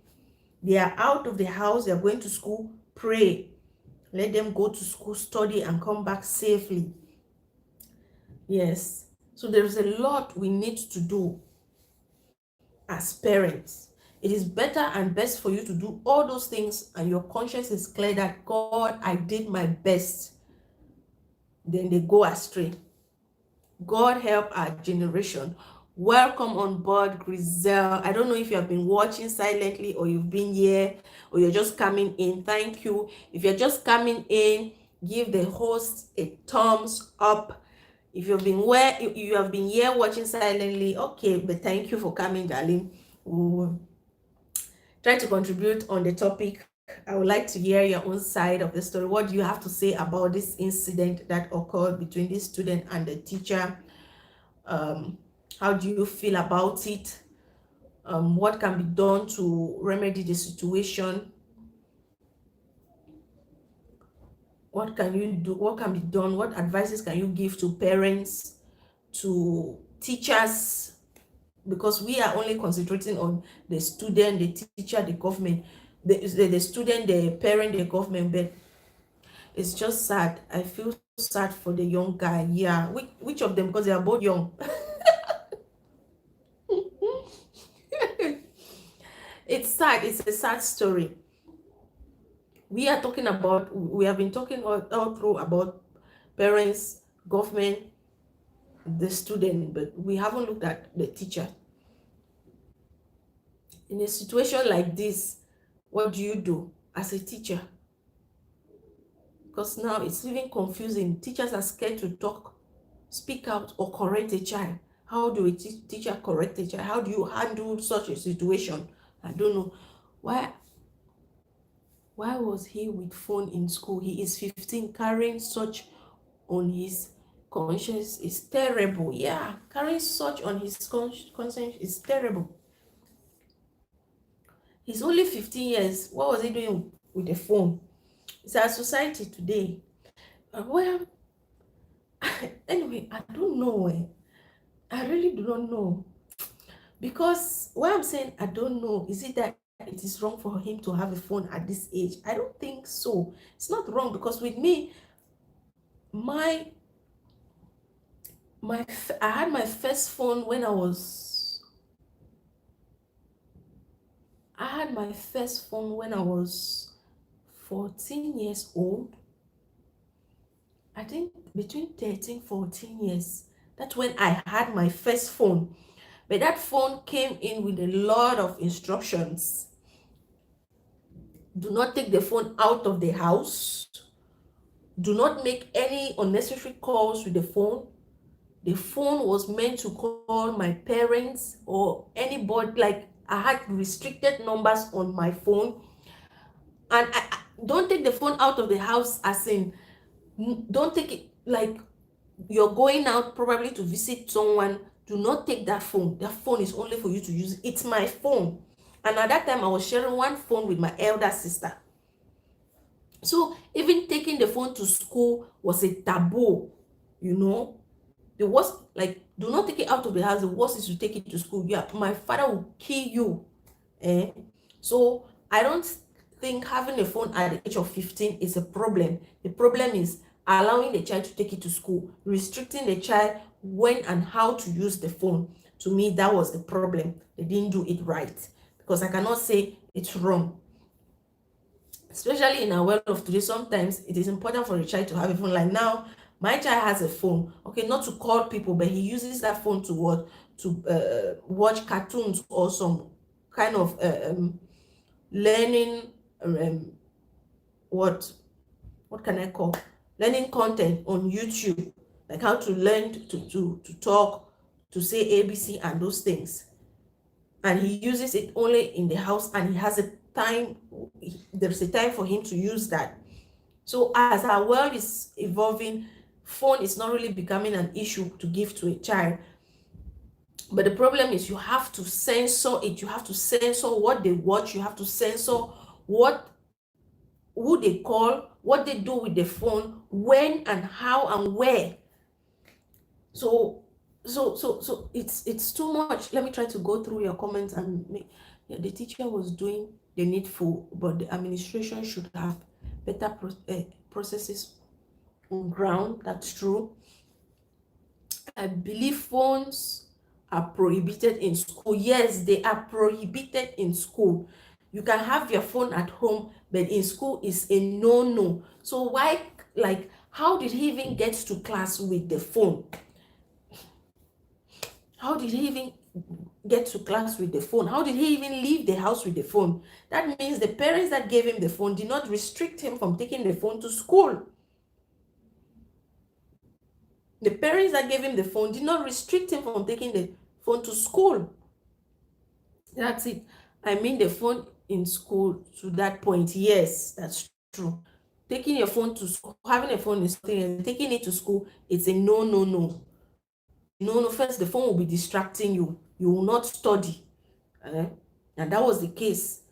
They are out of the house, they are going to school, pray. Let them go to school, study, and come back safely. Yes. So there's a lot we need to do as parents. It is better and best for you to do all those things and your conscience is clear that, God, I did my best. Then they go astray. God help our generation. Welcome on board, Grizel. I don't know if you have been watching silently or you've been here or you're just coming in. Thank you. If you're just coming in, give the host a thumbs up. If you've been you have been here watching silently, okay, but thank you for coming, darling. We'll try to contribute on the topic. I would like to hear your own side of the story. What do you have to say about this incident that occurred between this student and the teacher? How do you feel about it? What can be done to remedy the situation? What can you do? What can be done? What advices can you give to parents, to teachers? Because we are only concentrating on the student, the teacher, the government, the student, the parent, the government, but it's just sad. I feel sad for the young guy. Yeah, which of them? Because they are both young. It's sad. It's a sad story. We have been talking all through about parents, government, the student, but we haven't looked at the teacher. In a situation like this, what do you do as a teacher? Because now it's even confusing. Teachers are scared to talk, speak out, or correct a child. How do a teacher correct a child? How do you handle such a situation? I don't know. Why was he with phone in school? He is 15, carrying such on his conscience is terrible. Yeah, carrying such on his conscience is terrible. He's only 15 years. What was he doing with the phone? It's our society today. Well, anyway, I don't know. I really do not know. Because why I'm saying I don't know, is it that it is wrong for him to have a phone at this age? I don't think so. It's not wrong, because with me, I had my first phone when I was 14 years old. I think between 13, 14 years. That's when I had my first phone. But that phone came in with a lot of instructions. Do not take the phone out of the house. Do not make any unnecessary calls with the phone. The phone was meant to call my parents or anybody. Like, I had restricted numbers on my phone. And I don't take the phone out of the house, as in, don't take it like you're going out probably to visit someone. Do not take that phone. That phone is only for you to use. It's my phone. And at that time, I was sharing one phone with my elder sister. So even taking the phone to school was a taboo, you know. The worst, like, do not take it out of the house. The worst is to take it to school. Yeah, my father will kill you. So I don't think having a phone at the age of 15 is a problem. The problem is allowing the child to take it to school, restricting the child when and how to use the phone. To me, that was the problem. They didn't do it right, because I cannot say it's wrong. Especially in our world of today, sometimes it is important for a child to have a phone. Like now, my child has a phone, okay, not to call people, but he uses that phone to what, to watch cartoons or some kind of learning what can I call learning content on YouTube, like how to learn to talk, to say ABC and those things. And he uses it only in the house, and he has a time, there's a time for him to use that. So as our world is evolving, phone is not really becoming an issue to give to a child. But the problem is you have to censor it. You have to censor what they watch. You have to censor what who they call, what they do with the phone, when and how and where. So it's too much. Let me try to go through your comments and make, yeah, the teacher was doing the needful, but the administration should have better processes on ground. That's true. I believe phones are prohibited in school. Yes, they are prohibited in school. You can have your phone at home, but in school is a no-no. So why, like, how did he even get to class with the phone? How did he even get to class with the phone? How did he even leave the house with the phone? That means the parents that gave him the phone did not restrict him from taking the phone to school. The parents that gave him the phone did not restrict him from taking the phone to school. That's it. I mean, the phone in school to that point, yes, that's true. Taking your phone to school, having a phone is something, and taking it to school, it's a no, no, no. No, no, first, the phone will be distracting you. You will not study. And that was the case.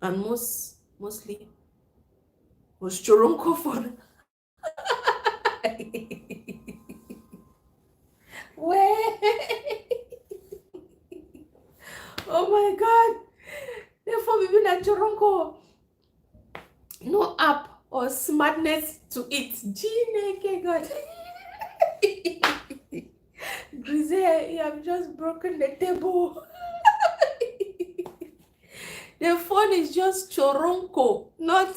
And mostly was Choronko phone. Where? Oh my God. Therefore, we been at Choronko. No app or smartness to it. Gene, God. Grizel, you have just broken the table. The phone is just Choronko, not,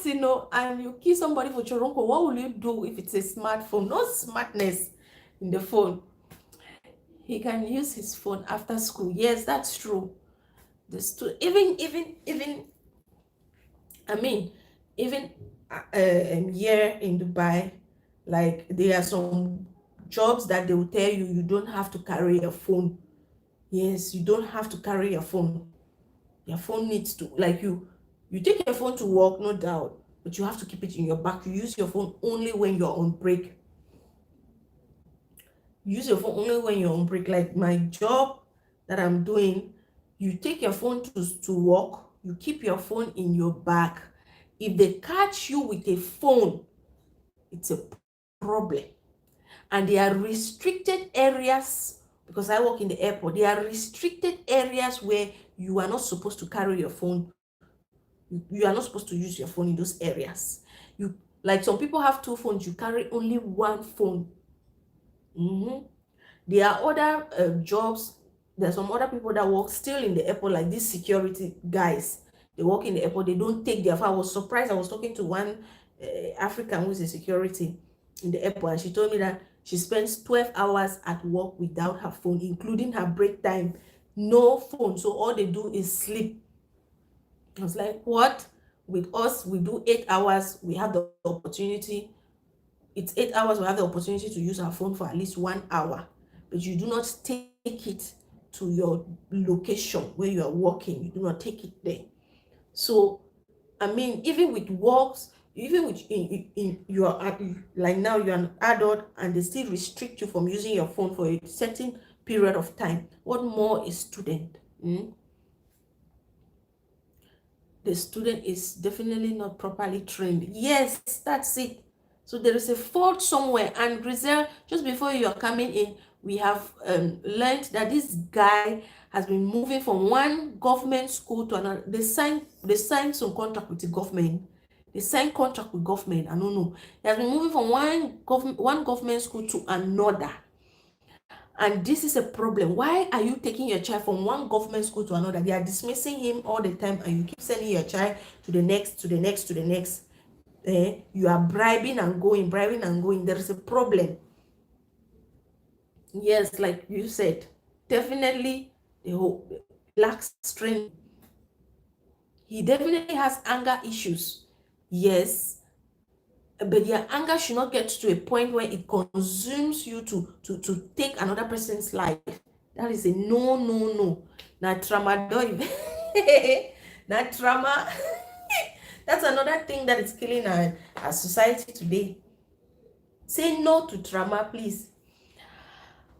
and you kill somebody for Choronko. What will you do if it's a smartphone? No smartness in the phone. He can use his phone after school. Yes, that's true. Even I mean, even here in Dubai, like, there are some jobs that they will tell you you don't have to carry your phone. Yes, you don't have to carry your phone. Your phone needs to, like, you take your phone to work, no doubt, but you have to keep it in your back. You use your phone only when you're on break. Use your phone only when you're on break. Like my job that I'm doing, you take your phone to work, you keep your phone in your back. If they catch you with a phone, it's a problem. And there are restricted areas, because I work in the airport, there are restricted areas where you are not supposed to carry your phone. You are not supposed to use your phone in those areas. Like some people have two phones, you carry only one phone. There are other jobs. There's some other people that work still in the airport, like these security guys. They work in the airport, they don't take their phone. I was surprised. I was talking to one African who is a security in the airport, and she told me that she spends 12 hours at work without her phone, including her break time. No phone. So all they do is sleep. I was like, what? With us, we do 8 hours. We have the opportunity. It's 8 hours. We have the opportunity to use our phone for at least 1 hour. But you do not take it to your location where you are working. You do not take it there. So, I mean, even with works, even with you are, like now you're an adult and they still restrict you from using your phone for a certain period of time. What more a student? The student is definitely not properly trained. Yes, that's it. So there is a fault somewhere. And Grizel, just before you are coming in, we have learned that this guy has been moving from one government school to another. They signed some contract with the government. They signed contract with government. I don't know. He has been moving from one government school to another. And this is a problem. Why are you taking your child from one government school to another? They are dismissing him all the time, and you keep sending your child to the next, to the next, to the next. You are bribing and going. There is a problem. Yes, like you said, definitely the whole lacks strength. He definitely has anger issues. Yes, but your anger should not get to a point where it consumes you to take another person's life. That is a no, no, no. Not trauma. Not trauma. That's another thing that is killing our society today. Say no to trauma, please.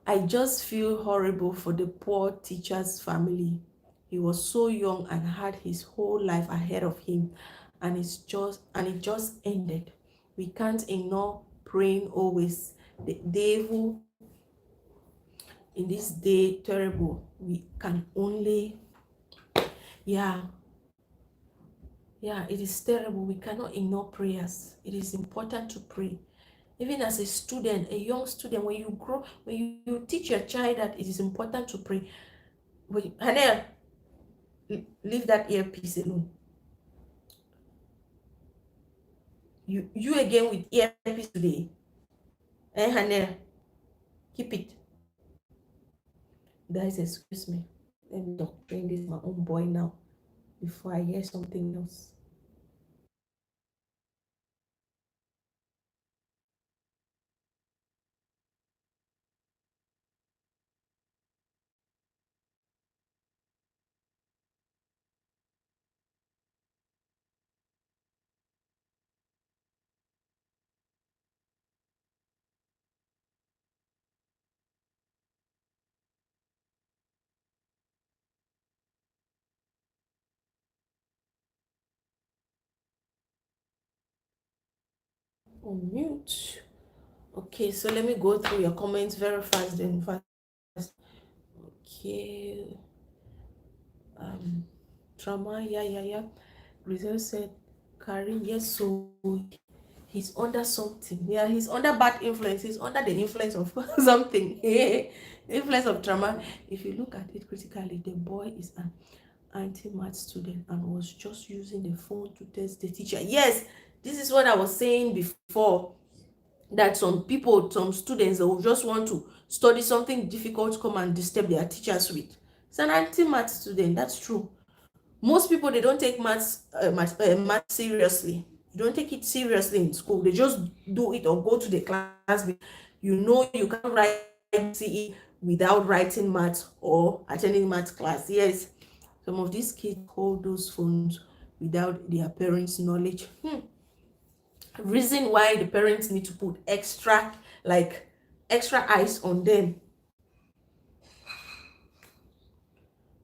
I just feel horrible for the poor teacher's family. He was so young and had his whole life ahead of him, and it just ended. We can't ignore praying always. The devil in this day terrible. We can only, yeah, it is terrible. We cannot ignore prayers. It is important to pray. Even as a student, a young student, when you grow, when you teach your child that it is important to pray. Hanel, leave that earpiece alone. You again with earpiece today. Hanel, keep it. Guys, excuse me. Let me talk. Bring this my own boy now before I hear something else. On mute. Okay, so let me go through your comments very fast then. Fast. Okay. Trauma, yeah. Rizal said, Karim, yes, so he's under something. Yeah, he's under bad influence. He's under the influence of something. Influence of trauma. If you look at it critically, the boy is an anti-math student and was just using the phone to test the teacher. Yes, this is what I was saying before, that some people, some students, they will just want to study something difficult to come and disturb their teachers with. It's an anti-math student. That's true. Most people, they don't take math seriously. You don't take it seriously in school. They just do it or go to the class. You can't write CE without writing math or attending math class. Yes, some of these kids hold those phones without their parents' knowledge. Reason why the parents need to put extra eyes on them.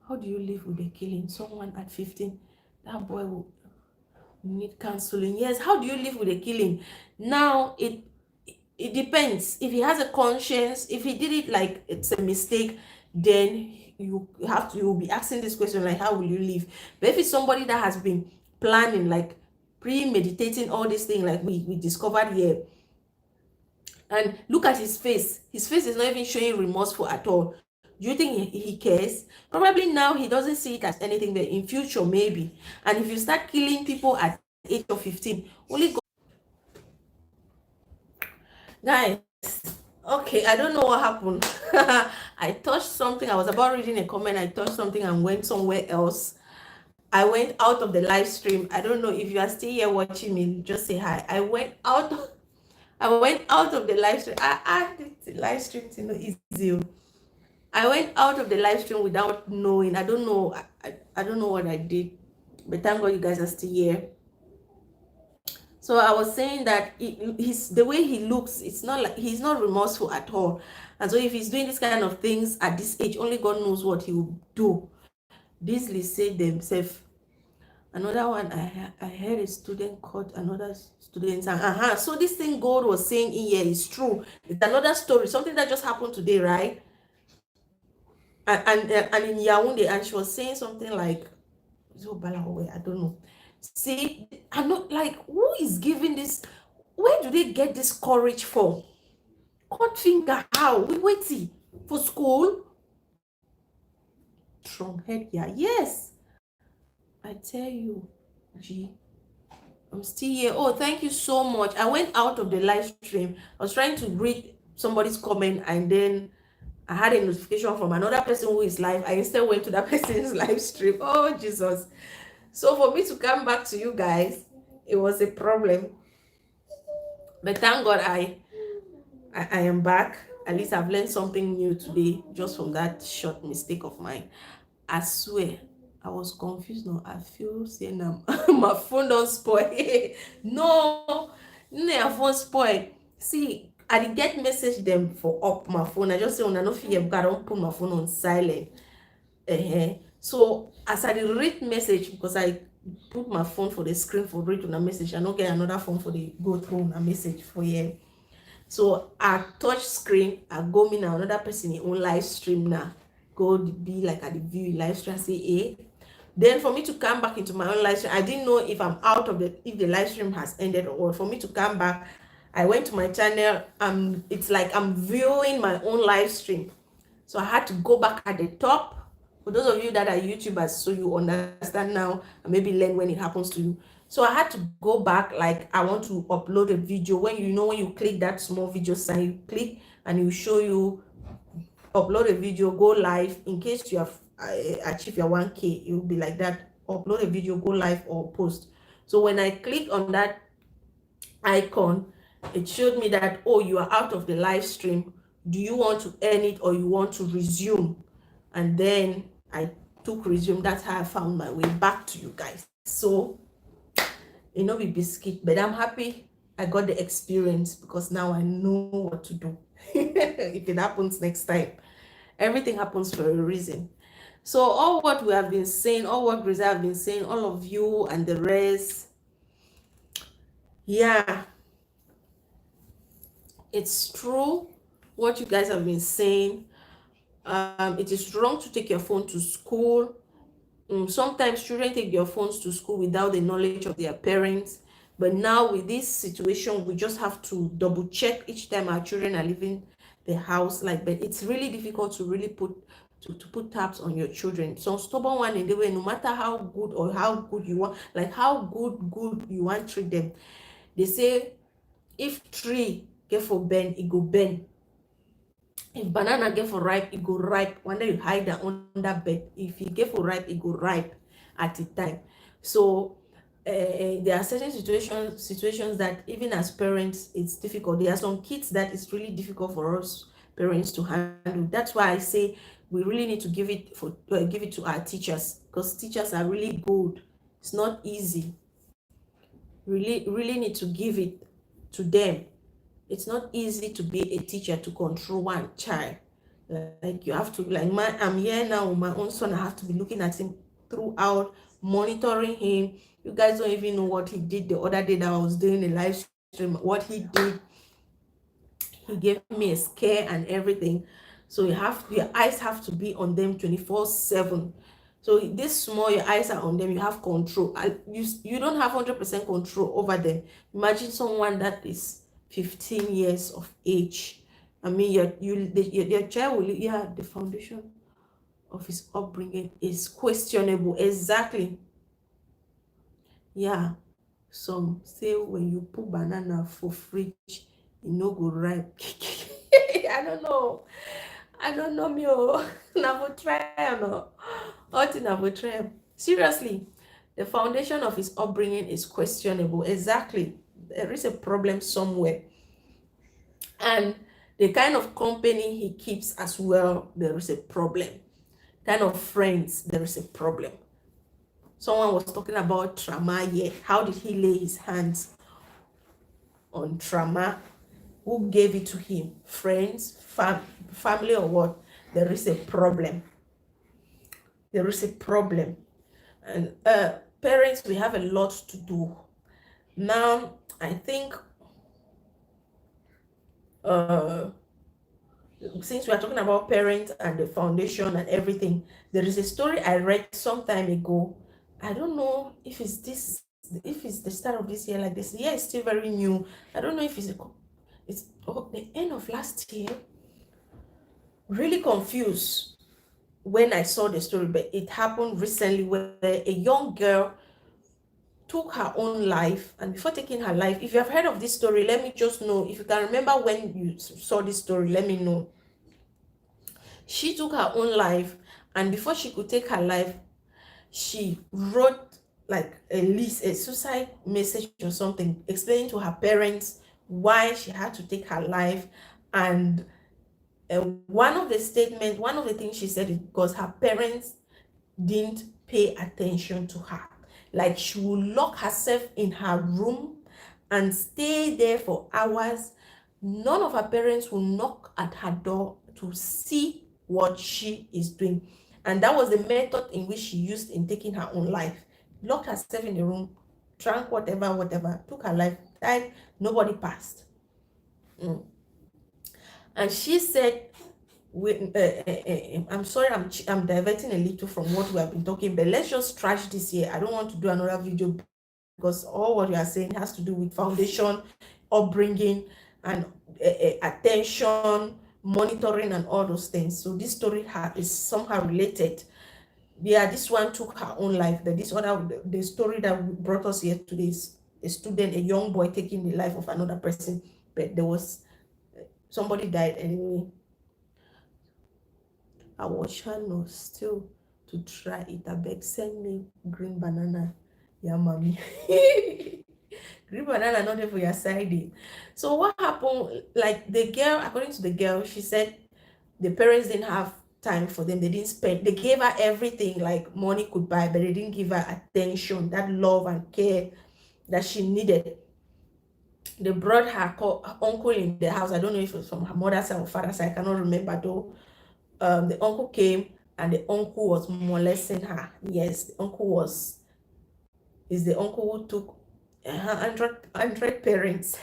How do you live with a killing? Someone at 15, that boy will need counseling. Yes, how do you live with a killing? Now it depends. If he has a conscience, if he did it like it's a mistake, then you will be asking this question, like, how will you live? But if it's somebody that has been planning, like premeditating all these things, like we discovered here, and look at his face is not even showing remorseful at all. Do you think he cares? Probably now he doesn't see it as anything, but in future maybe. And if you start killing people at the age of 15, only God. Guys, okay, I don't know what happened. I touched something. I was about reading a comment. I touched something and went somewhere else. I went out of the live stream. I don't know if you are still here watching me. Just say hi. I went out of the live stream. The live stream is not easy. I went out of the live stream without knowing. I don't know. I don't know what I did, but thank God you guys are still here. So I was saying that he's the way he looks. It's not like he's not remorseful at all. And so if he's doing this kind of things at this age, only God knows what he will do. This said themselves. Another one, I heard a student caught another student, and so this thing God was saying in here is true. It's another story, something that just happened today, right? And in Yaounde, and she was saying something like, I don't know. See, I'm not like, who is giving this? Where do they get this courage from? Cut finger, how? We waiting for school. Strong head, yeah, yes. I tell you, G, I'm still here. Oh, thank you so much. I went out of the live stream. I was trying to read somebody's comment, and then I had a notification from another person who is live. I instead went to that person's live stream. Oh, Jesus. So for me to come back to you guys, it was a problem. But thank God I am back. At least I've learned something new today just from that short mistake of mine. I swear, I was confused. No, I feel saying my phone don't spoil. No, your phone spoil. See, I did get message them for up my phone. I just say, I no fear because I don't put my phone on silent. So as I did read message, because I put my phone for the screen for read on a message, I don't get another phone for the go through a message for you. So I touch screen, I go me now another person in own live stream now. Go be like at the view live stream, say then for me to come back into my own live stream, I didn't know if I'm out of if the live stream has ended, or for me to come back, I went to my channel. It's like I'm viewing my own live stream. So I had to go back at the top. For those of you that are YouTubers, so you understand now and maybe learn when it happens to you. So I had to go back, like I want to upload a video. When you click that small video sign, you click and you show you upload a video, go live. In case you have achieved your 1K, it will be like that. Upload a video, go live or post. So when I click on that icon, it showed me that, oh, you are out of the live stream. Do you want to end it or you want to resume? And then I took resume. That's how I found my way back to you guys. So it no be biscuit, but I'm happy I got the experience, because now I know what to do. If it happens next time, everything happens for a reason. So all what we have been saying, all what Grizel have been saying, all of you and the rest, yeah, it's true what you guys have been saying. It is wrong to take your phone to school. Sometimes children take their phones to school without the knowledge of their parents. But now with this situation, we just have to double check each time our children are leaving the house. But it's really difficult to really put tabs on your children. Some stubborn one in the way, no matter how good or how good you want, like how good you want to treat them. They say if tree get for bend, it go bend. If banana get for ripe, it go ripe. One day you hide that under bed. If it get for ripe, it go ripe at the time. So there are certain situations that even as parents, it's difficult. There are some kids that it's really difficult for us parents to handle. That's why I say we really need to give it to our teachers, because teachers are really good. It's not easy. Really need to give it to them. It's not easy to be a teacher, to control one child. Like you have to, like I'm here now with my own son. I have to be looking at him throughout, monitoring him. You guys don't even know what he did the other day that I was doing a live stream. What he did, he gave me a scare and everything. So your eyes have to be on them 24/7. So this small, your eyes are on them, you have control. You don't have 100% control over them. Imagine someone that is 15 years of age. I mean, your child will, the foundation of his upbringing is questionable. Exactly. Yeah. Some say when you put banana for fridge, it no go ripe. I don't know me. Never try no. Never try. Seriously, the foundation of his upbringing is questionable. Exactly. There is a problem somewhere. And the kind of company he keeps as well, there is a problem. Kind of friends, there is a problem. Someone was talking about trauma here. How did he lay his hands on trauma? Who gave it to him? Friends, family, or what? There is a problem. There is a problem. And parents, we have a lot to do. Now, I think since we are talking about parents and the foundation and everything, there is a story I read some time ago. I don't know if it's the start of this year, like this year is still very new. I don't know if it's the end of last year. Really confused when I saw the story, but it happened recently where a young girl took her own life. And before taking her life, if you have heard of this story, let me just know. If you can remember when you saw this story, let me know. She took her own life, and before she could take her life, she wrote like a list, a suicide message or something, explaining to her parents why she had to take her life. And one of the things she said is because her parents didn't pay attention to her. Like she would lock herself in her room and stay there for hours. None of her parents will knock at her door to see what she is doing. And that was the method in which she used in taking her own life. Locked herself in the room, drank whatever, took her life, died, nobody passed. And she said, I'm sorry, I'm diverting a little from what we have been talking, but let's just trash this here. I don't want to do another video because all what you are saying has to do with foundation, upbringing, and attention, monitoring, and all those things. So this story is somehow related. Yeah, this one took her own life, but this other, the story that brought us here today is a student, a young boy taking the life of another person, but there was somebody died anyway. I was trying still to try it. I beg, send me green banana. Yeah, mommy. Green banana not there for your side. So what happened? Like the girl, according to the girl, she said the parents didn't have time for them. They didn't spend. They gave her everything like money could buy, but they didn't give her attention, that love and care that she needed. They brought her uncle in the house. I don't know if it was from her mother's side or father's side. I cannot remember though. The uncle came and the uncle was molesting her. Yes, the uncle is the uncle who took 100 parents.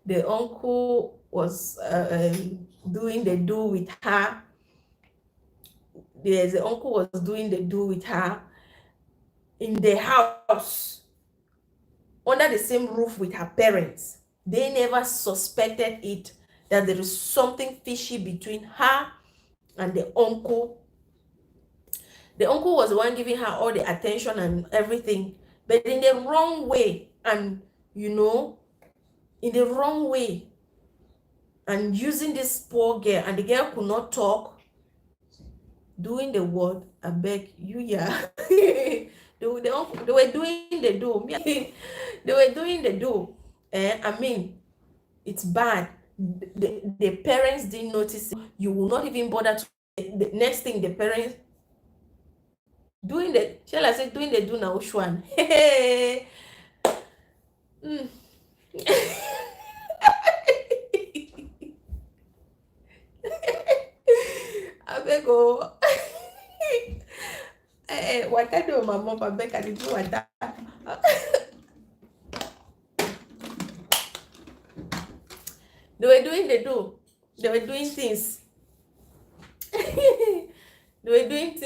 The uncle was doing the do with her. Yes, the uncle was doing the do with her in the house under the same roof with her parents. They never suspected it, that there is something fishy between her and the uncle. The uncle was the one giving her all the attention and everything, but in the wrong way, and in the wrong way, and using this poor girl, and the girl could not talk, doing the word, I beg you, yeah. They were doing the do. They were doing the do. I mean, it's bad. The parents didn't notice. You will not even bother to. The next thing, the parents doing the, shall I say, doing the do now, which one? I beg oh. What I do, my mom, I beg I do what that. They were doing the do. They were doing things. They were doing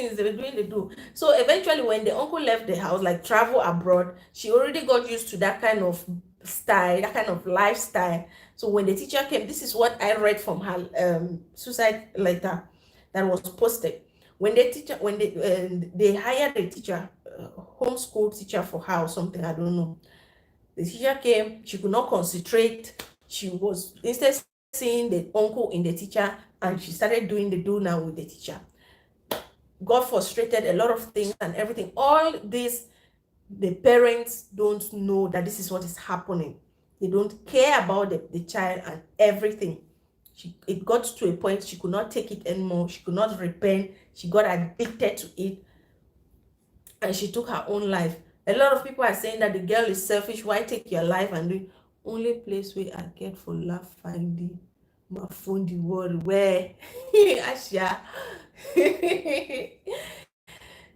the do. So eventually when the uncle left the house, like travel abroad, she already got used to that kind of style, that kind of lifestyle. So when the teacher came, this is what I read from her suicide letter that was posted. When they hired a teacher, homeschool teacher for her or something, I don't know. The teacher came, she could not concentrate. She was instead seeing the uncle in the teacher, and she started doing the do now with the teacher. Got frustrated, a lot of things and everything. All this, the parents don't know that this is what is happening. They don't care about the child and everything. It got to a point she could not take it anymore. She could not repent. She got addicted to it, and she took her own life. A lot of people are saying that the girl is selfish. Why take your life? And the only place where I get for laugh finding my phone the world where Asha.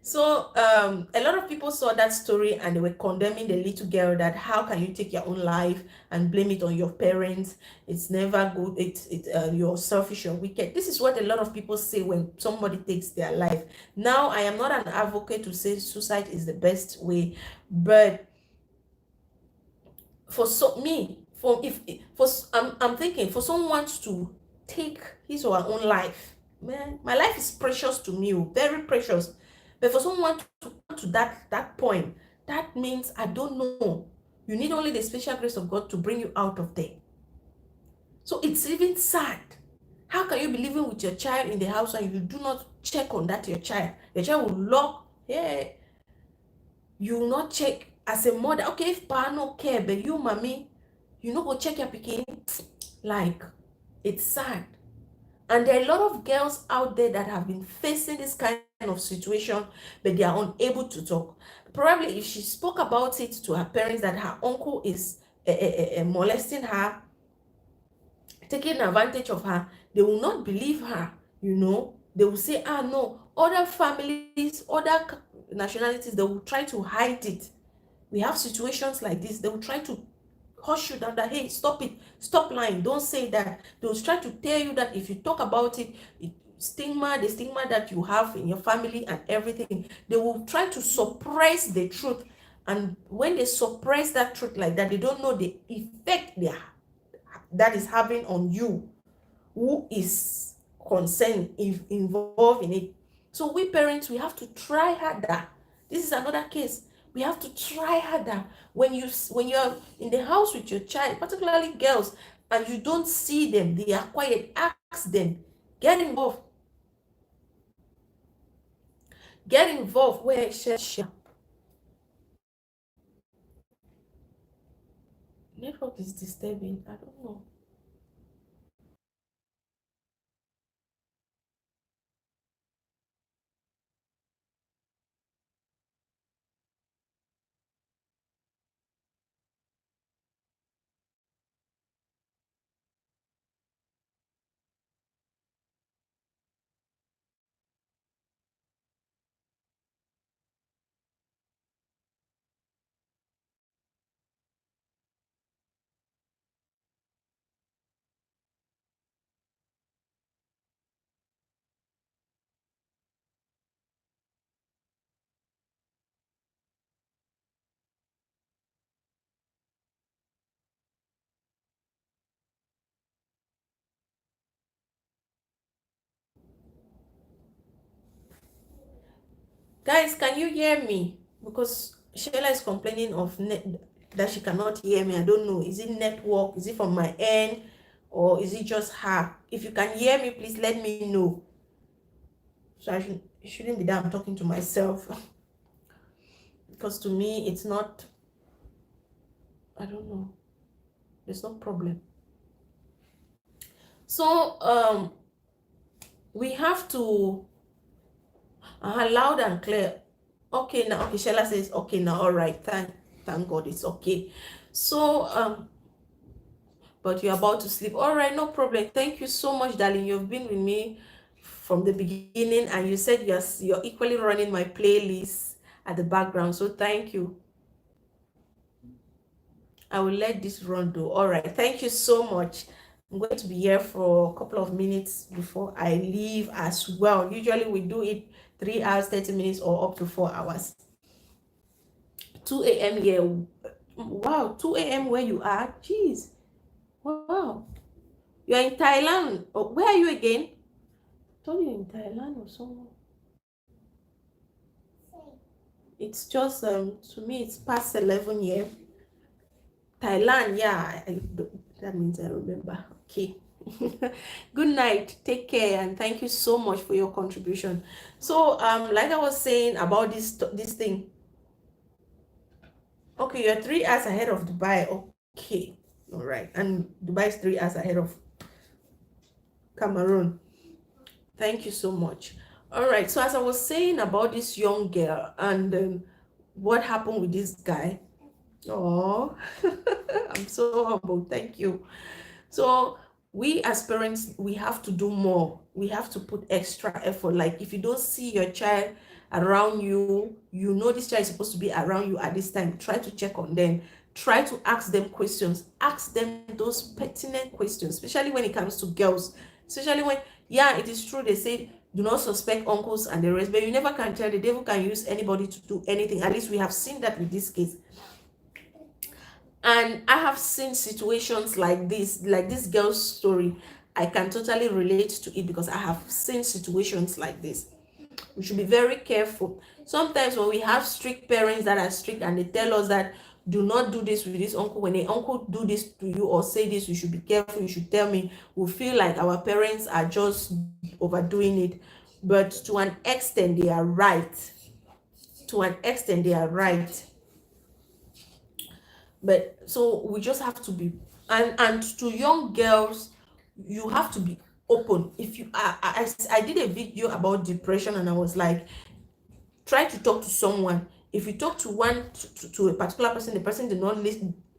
So a lot of people saw that story and they were condemning the little girl, that how can you take your own life and blame it on your parents? It's never good. You're selfish or wicked. This is what a lot of people say when somebody takes their life. Now, I am not an advocate to say suicide is the best way, but I'm thinking for someone to take his or her own life, man, my life is precious to me, very precious. But for someone to come to that point, that means, I don't know, you need only the special grace of God to bring you out of there. So it's even sad. How can you be living with your child in the house and you do not check on that your child? Your child will lock, yeah, You will not check as a mother. Okay, if pa no care, but you mommy, you no go check your pikin. Like, it's sad. And there are a lot of girls out there that have been facing this kind of situation, but they are unable to talk. Probably if she spoke about it to her parents that her uncle is molesting her, taking advantage of her, they will not believe her, you know. They will say, ah, no, other families, other nationalities, they will try to hide it. We have situations like this. They will try to hush you down that, hey, stop it, stop lying, don't say that. They will try to tell you that if you talk about it, the stigma that you have in your family and everything, they will try to suppress the truth. And when they suppress that truth like that, they don't know the effect that is having on you who is concerned, involved in it. So we parents, we have to try harder. This is another case. We have to try harder. When you're in the house with your child, particularly girls, and you don't see them, they are quiet, ask them, get involved. Get involved where share. Network is disturbing. I don't know. Guys, can you hear me? Because Sheila is complaining of that she cannot hear me. I don't know. Is it network? Is it from my end? Or is it just her? If you can hear me, please let me know. So it shouldn't be that I'm talking to myself. Because to me, it's not, I don't know. There's no problem. So, we have to, loud and clear. Okay, now, okay, Sheila says, okay, now, all right. Thank God it's okay. So, but you're about to sleep. All right, no problem. Thank you so much, darling. You've been with me from the beginning, and you said you're equally running my playlist at the background. So thank you. I will let this run though. All right, thank you so much. I'm going to be here for a couple of minutes before I leave as well. Usually we do it 3 hours, 30 minutes, or up to 4 hours. 2 a.m. here. Wow, 2 a.m. where you are? Jeez. Wow. You're in Thailand. Oh, where are you again? I thought you're in Thailand or somewhere. It's just to me it's past 11 here. Thailand, yeah. That means I remember. Okay. Good night. Take care, and thank you so much for your contribution. So like I was saying about this thing. Okay, you're 3 hours ahead of Dubai. Okay. All right. And Dubai is 3 hours ahead of Cameroon. Thank you so much. All right. So as I was saying about this young girl and what happened with this guy. Oh, I'm so humble. Thank you. So we as parents, we have to do more. We have to put extra effort. Like if you don't see your child around you, you know this child is supposed to be around you at this time. Try to check on them. Try to ask them questions. Ask them those pertinent questions, especially when it comes to girls. Especially when, yeah, it is true they say do not suspect uncles and the rest, but you never can tell. The devil can use anybody to do anything. At least we have seen that with this case. And I have seen situations like this girl's story. I can totally relate to it because I have seen situations like this. We should be very careful. Sometimes when we have strict parents that are strict and they tell us that do not do this with this uncle, when the uncle do this to you or say this, you should be careful, you should tell me, we feel like our parents are just overdoing it. But to an extent, they are right. to an extent they are right, but so we just have to be, and to young girls, you have to be open. If you I did a video about depression, and I was like, try to talk to someone. If you talk to to a particular person, the person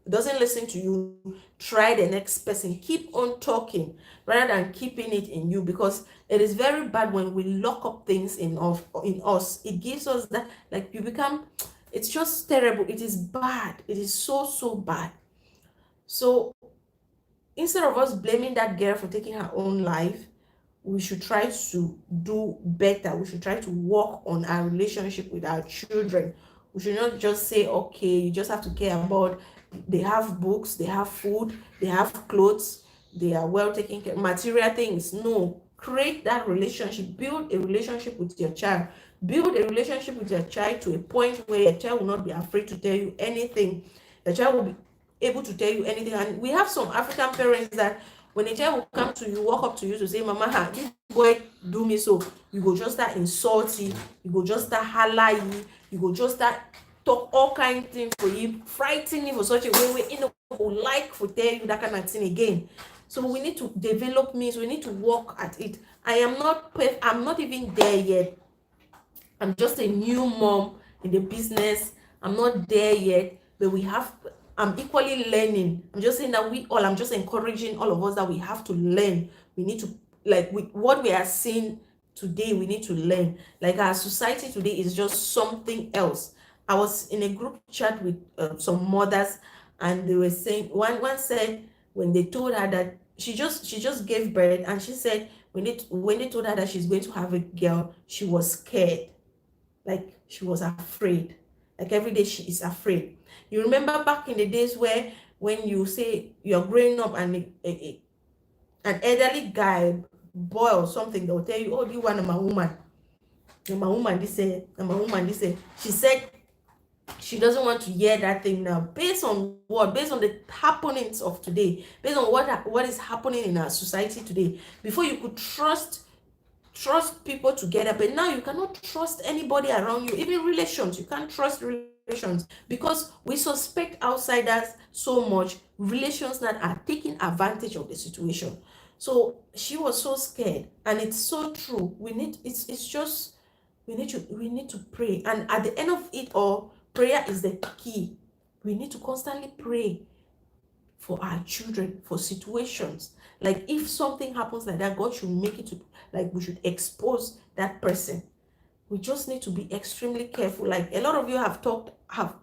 doesn't listen to you, try the next person. Keep on talking rather than keeping it in you, because it is very bad when we lock up things in us. It gives us that, like, you become, it's just terrible. It is bad. It is so bad. So instead of us blaming that girl for taking her own life, we should try to do better. We should try to work on our relationship with our children. We should not just say, okay, you just have to care about, they have books, they have food, they have clothes, they are well taken care, material things. No, create that relationship. Build a relationship with your child. Build a relationship with your child to a point where your child will not be afraid to tell you anything. The child will be able to tell you anything. And we have some African parents that when a child will come to you, walk up to you to say, mama, this boy do me so, you go just start insulting, you go just start holla you go just start talk all kind of things for you, frighten you for such a way where you know like for tell you that kind of thing again. So we need to develop means, we need to work at it. I'm not even there yet. I'm just a new mom in the business. I'm not there yet, but I'm equally learning. I'm just saying that I'm just encouraging all of us that we have to learn. We need to, like, what we are seeing today, we need to learn. Like, our society today is just something else. I was in a group chat with some mothers, and they were saying, one said, when they told her that she just gave birth, and she said when they told her that she's going to have a girl, she was scared. Like, she was afraid. Like, every day she is afraid. You remember back in the days where when you say you're growing up and an elderly guy, boy or something, they'll tell you, oh, do you want my woman? And my woman, this say, and my woman, this say. She said she doesn't want to hear that thing now. Based on what? Based on the happenings of today. Based on what is happening in our society today. Before, you could trust people together, but now you cannot trust anybody around you. Even relations, you can't trust relations, because we suspect outsiders so much. Relations that are taking advantage of the situation. So she was so scared, and it's so true. We need to pray, and at the end of it all, prayer is the key. We need to constantly pray for our children, for situations. Like, if something happens like that, God should make it to, like, we should expose that person. We just need to be extremely careful. Like, a lot of you have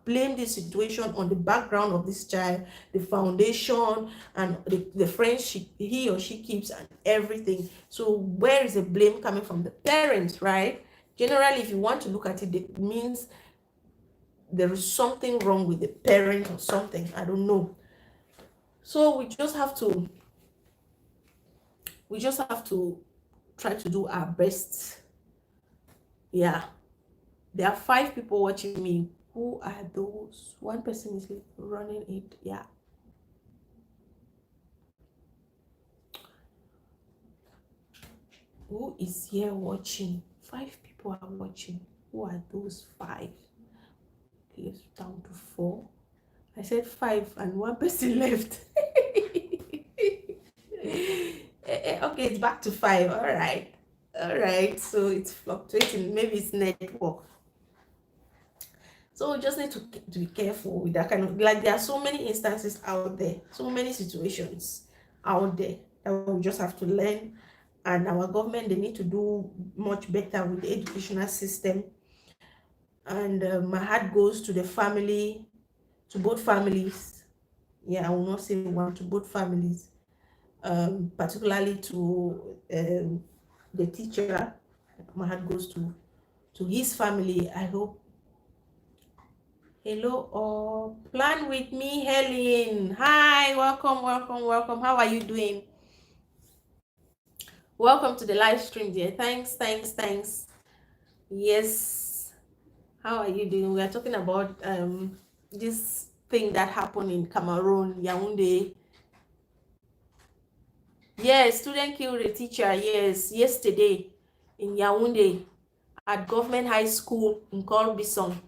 blamed this situation on the background of this child, the foundation, and the friends he or she keeps, and everything. So where is the blame coming from? The parents, right? Generally, if you want to look at it, it means there is something wrong with the parent or something. I don't know. So we just have to try to do our best. Yeah, there are 5 people watching me. Who are those? One person is running it. Yeah, who is here watching? 5 people are watching. Who are those 5? Okay, it's down to 4. I said 5 and 1 person left. Okay, it's back to 5. All right, so it's fluctuating. Maybe it's network. So we just need to be careful with that kind of, like, there are so many instances out there, so many situations out there that we just have to learn. And our government, they need to do much better with the educational system. And my heart goes to the family, to both families. Yeah, I will not say one, to both families. Particularly to the teacher. My heart goes to his family. I hope. Hello, or plan with me, Helen. Hi, welcome. How are you doing? Welcome to the live stream, dear. Thanks. Yes, how are you doing? We are talking about this thing that happened in Cameroon, Yaounde. Yes, student killed a teacher. Yes, yesterday in Yaounde. at government high school in Colbison,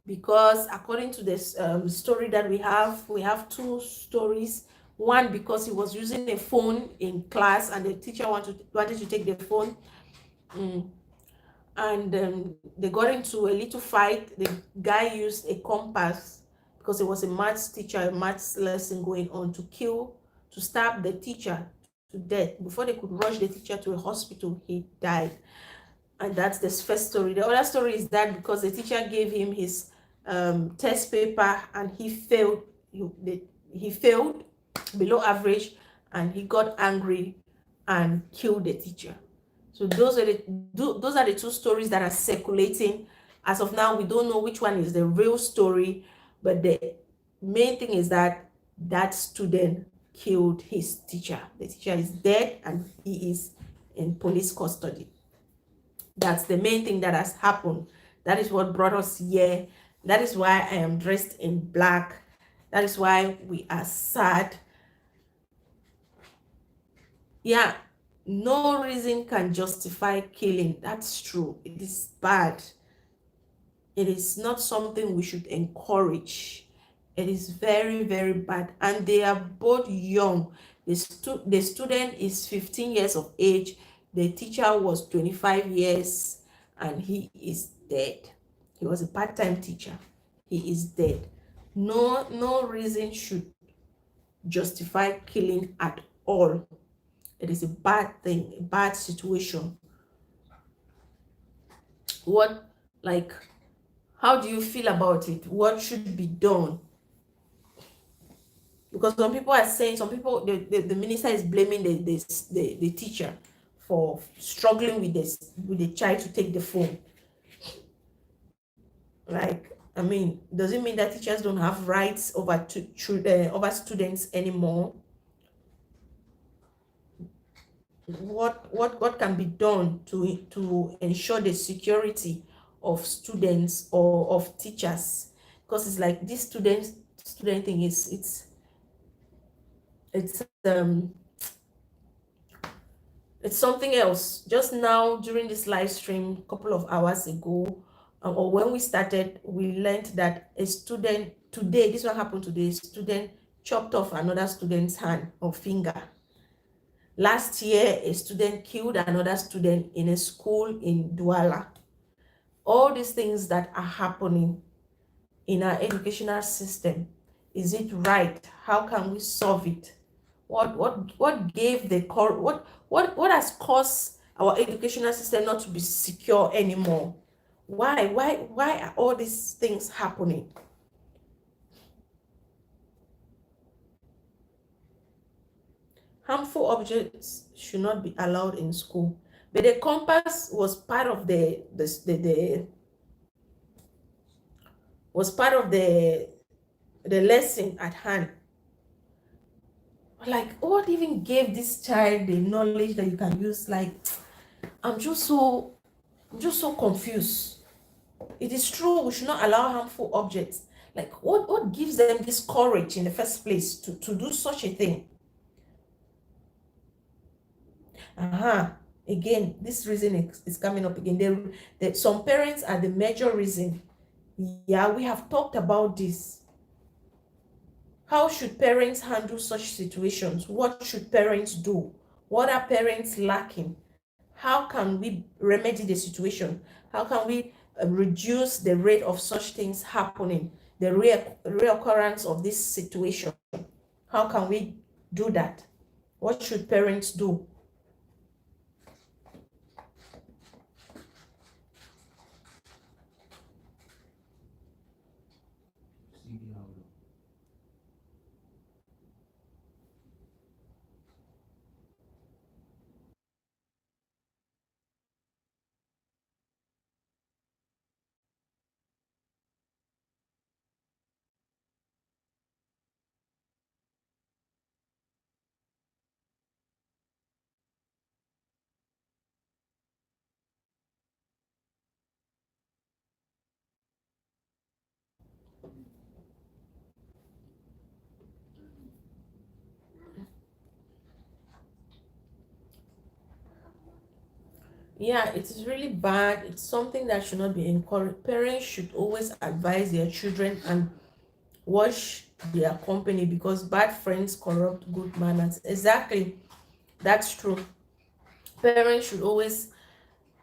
because according to this story that we have two stories. One, because he was using a phone in class and the teacher wanted to take the phone. Mm. And they got into a little fight. The guy used a compass, because it was a maths teacher, a maths lesson going on, to stab the teacher to death. Before they could rush the teacher to a hospital, he died. And that's the first story. The other story is that because the teacher gave him his test paper and he failed, he failed below average, and he got angry and killed the teacher. So those are the two stories that are circulating. As of now, we don't know which one is the real story, but the main thing is that that student killed his teacher. The teacher is dead and he is in police custody. That's the main thing that has happened. That is what brought us here. That is why I am dressed in black. That is why we are sad. Yeah, no reason can justify killing. That's true. It is bad. It is not something we should encourage. It is very, very bad. And they are both young. The student is 15 years of age. The teacher was 25 years and he is dead. He was a part-time teacher. He is dead. No reason should justify killing at all. It is a bad thing, a bad situation. What, like, how do you feel about it? What should be done? Because some people are saying, some people, the minister is blaming the teacher for struggling with this, with the child to take the phone. Like, I mean, does it mean that teachers don't have rights over over students anymore? What can be done to ensure the security of students or of teachers? Because it's like this student thing is, it's it's something else. Just now during this live stream a couple of hours ago, or when we started, we learned that a student today, this one happened today, a student chopped off another student's hand or finger. Last year, a student killed another student in a school in Douala. All these things that are happening in our educational system, is it right? How can we solve it? What gave the core, what has caused our educational system not to be secure anymore? Why are all these things happening? Harmful objects should not be allowed in school, but the compass was part of the was part of the lesson at hand. Like, what even gave this child the knowledge that you can use? Like, i'm just so I'm just so confused. It is true we should not allow harmful objects. Like, what gives them this courage in the first place to do such a thing? Again, this reason is coming up again. Some parents are the major reason. Yeah, we have talked about this. How should parents handle such situations? What should parents do? What are parents lacking? How can we remedy the situation? How can we reduce the rate of such things happening, the reoccurrence of this situation? How can we do that? What should parents do? Yeah, it is really bad. It's something that should not be encouraged. Parents should always advise their children and watch their company, because bad friends corrupt good manners. Exactly, that's true. Parents should always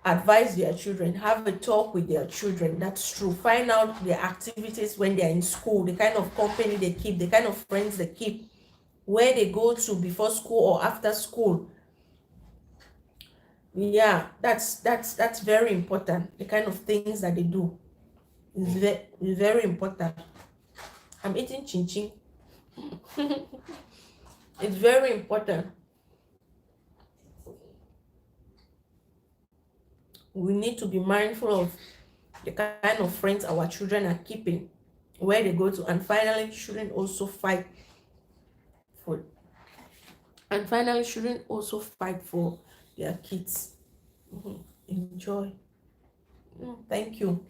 advise their children, have a talk with their children. That's true. Find out their activities when they're in school, the kind of company they keep, the kind of friends they keep, where they go to before school or after school. Yeah, that's very important. The kind of things that they do is very important. I'm eating chin chin. It's very important. We need to be mindful of the kind of friends our children are keeping, where they go to, and finally children also fight for their kids. Enjoy. Thank you.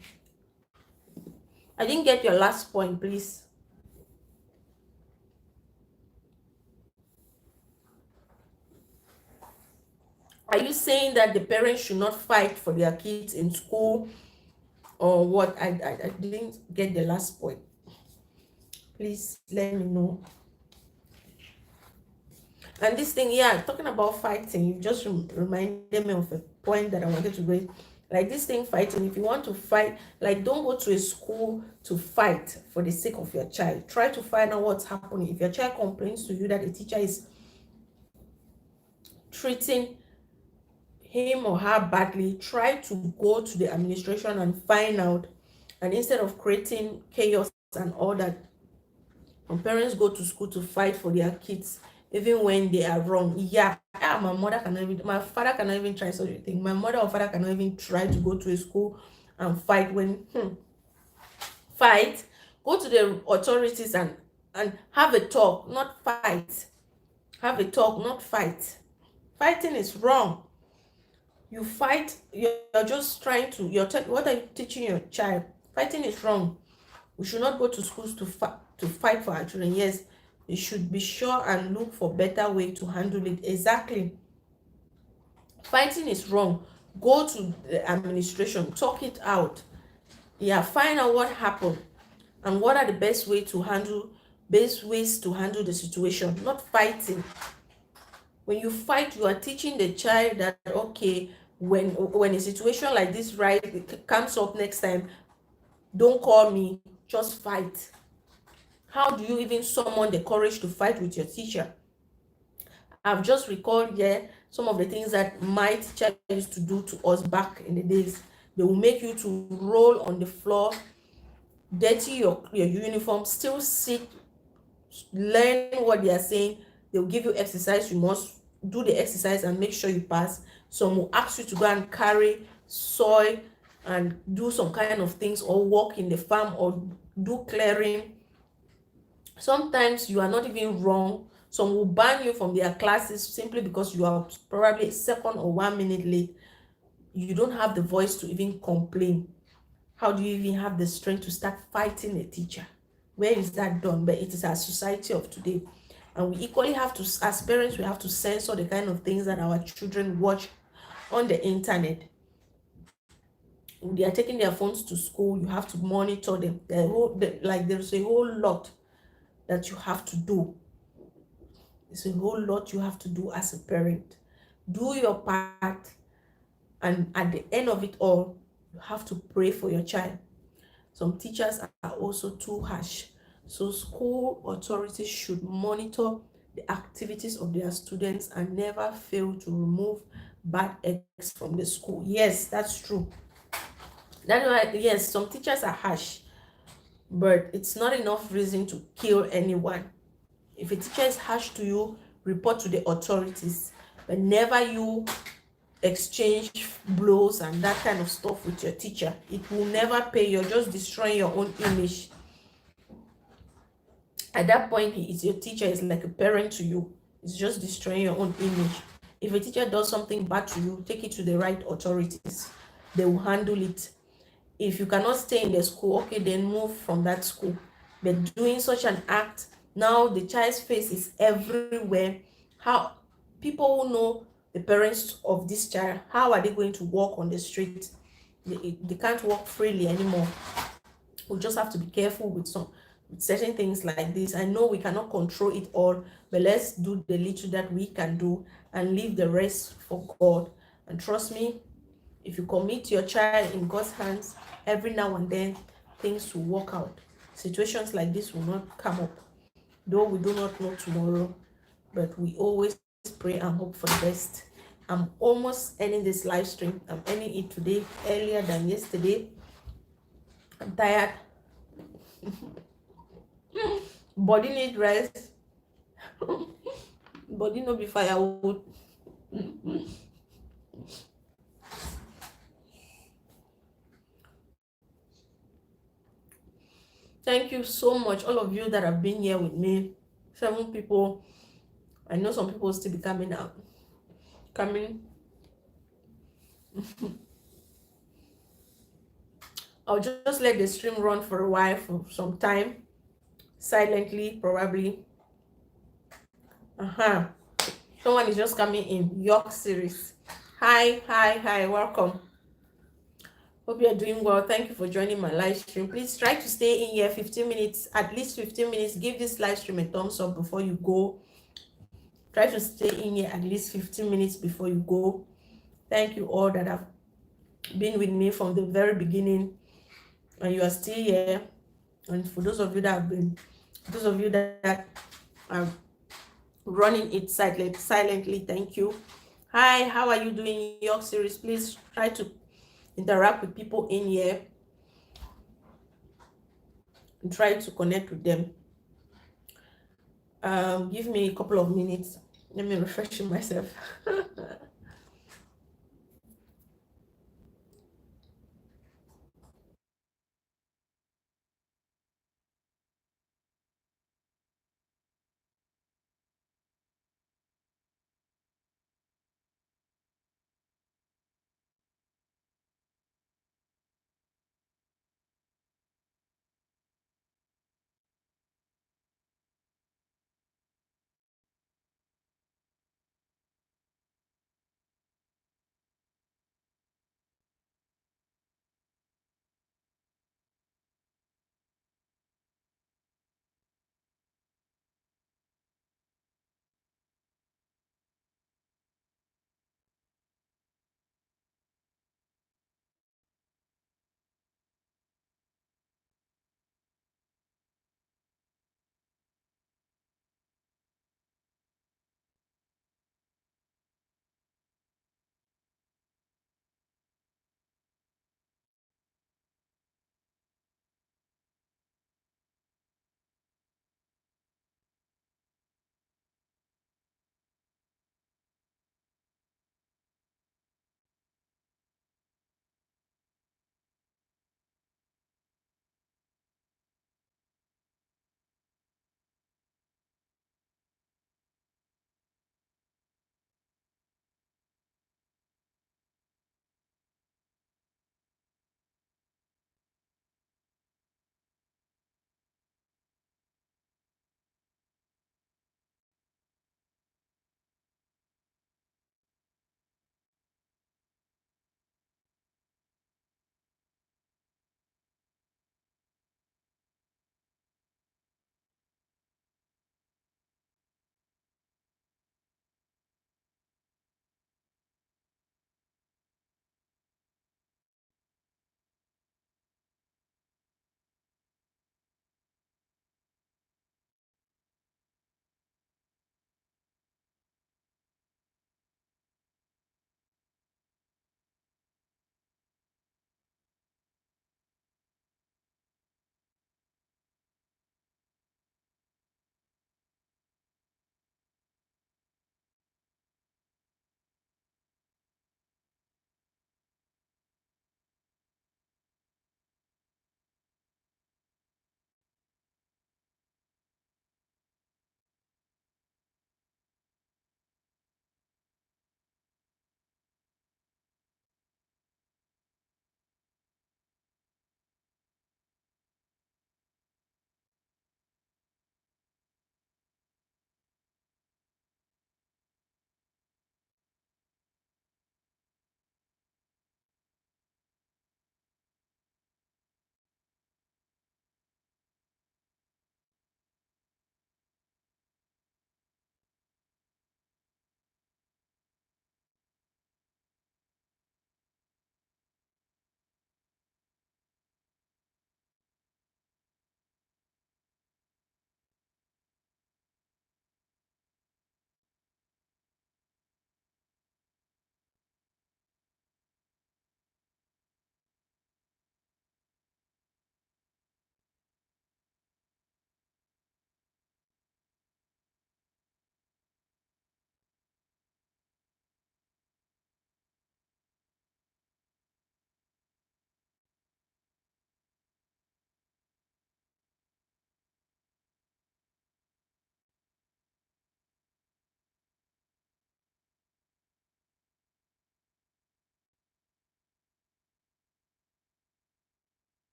I didn't get your last point, please. Are you saying that the parents should not fight for their kids in school, or what? I didn't get the last point. Please let me know. And this thing, yeah, talking about fighting, you just reminded me of a point that I wanted to raise. Like this thing, fighting, if you want to fight, like don't go to a school to fight for the sake of your child. Try to find out what's happening. If your child complains to you that the teacher is treating him or her badly, try to go to the administration and find out. And instead of creating chaos and all that, when parents go to school to fight for their kids, even when they are wrong, yeah, my father cannot even try such a thing. My mother or father cannot even try to go to a school and fight when fight. Go to the authorities and have a talk, not fight. Have a talk, not fight. Fighting is wrong. You fight, you're just trying to, what are you teaching your child? Fighting is wrong. We should not go to schools to fight for our children. Yes, we should be sure and look for better way to handle it. Exactly. Fighting is wrong. Go to the administration, talk it out. Yeah, find out what happened and what are the best ways to handle the situation. Not fighting. When you fight, you are teaching the child that, okay, when a situation like this comes up next time, don't call me, just fight. How do you even summon the courage to fight with your teacher? I've just recalled here some of the things that my teacher used to do to us back in the days. They will make you to roll on the floor, dirty your uniform, still sit, learn what they are saying. They'll give you exercise. You must do the exercise and make sure you pass. Some will ask you to go and carry soil and do some kind of things, or work in the farm, or do clearing. Sometimes you are not even wrong. Some will ban you from their classes simply because you are probably a second or 1 minute late. You don't have the voice to even complain. How do you even have the strength to start fighting a teacher? Where is that done? But it is our society of today. And we equally have to, as parents, we have to censor the kind of things that our children watch on the internet. When they are taking their phones to school, you have to monitor them. There's a whole lot that you have to do. It's a whole lot you have to do as a parent. Do your part, and at the end of it all, you have to pray for your child. Some teachers are also too harsh. So school authorities should monitor the activities of their students and never fail to remove bad eggs from the school. Yes, that's true. That's why, yes, some teachers are harsh, but it's not enough reason to kill anyone. If a teacher is harsh to you, report to the authorities, but never you exchange blows and that kind of stuff with your teacher. It will never pay. You're just destroying your own image. At that point, it's your teacher is like a parent to you. It's just destroying your own image. If a teacher does something bad to you, take it to the right authorities. They will handle it. If you cannot stay in the school, okay, then move from that school. But doing such an act, now the child's face is everywhere. How people will know the parents of this child, how are they going to walk on the street? They can't walk freely anymore. We just have to be careful with certain things like this. I know we cannot control it all, but let's do the little that we can do and leave the rest for God. And trust me, if you commit your child in God's hands, every now and then things will work out. Situations like this will not come up, though we do not know tomorrow, but we always pray and hope for the best. I'm almost ending this live stream. I'm ending it today earlier than yesterday. I'm tired. Body need rest. Body no be firewood. Thank you so much, all of you that have been here with me. 7 people. I know some people will still be coming out. Coming. I'll just let the stream run for a while, for some time, silently, probably. Someone is just coming in. York series. Hi, welcome. Hope you're doing well. Thank you for joining my live stream. Please try to stay in here 15 minutes, at least 15 minutes. Give this live stream a thumbs up before you go. Try to stay in here at least 15 minutes before you go. Thank you all that have been with me from the very beginning, and you are still here. And for those of you that have been, those of you that are running it silently, thank you. Hi, how are you doing, York series? Please try to interact with people in here and try to connect with them. Give me a couple of minutes. Let me refresh myself.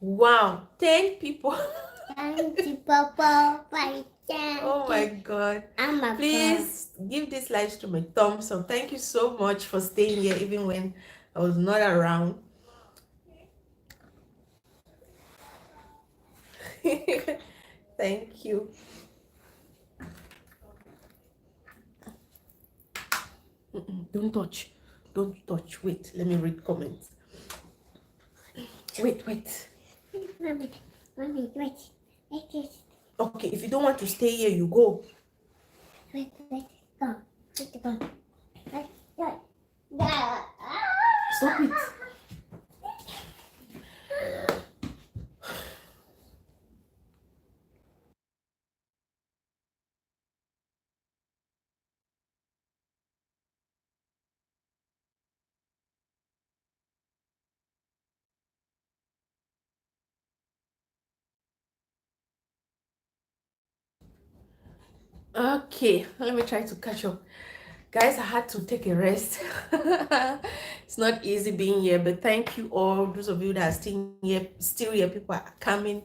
Wow, 10 people. Oh my God. Please give this live stream a thumbs up. Thank you so much for staying here even when I was not around. Thank you. Don't touch. Don't touch. Wait, let me read comments. Wait. Mommy, wait. Okay, if you don't want to stay here, you go. Wait, go. Stop it. Okay, let me try to catch up. Guys, I had to take a rest. It's not easy being here, but thank you all, those of you that are still here. People are coming.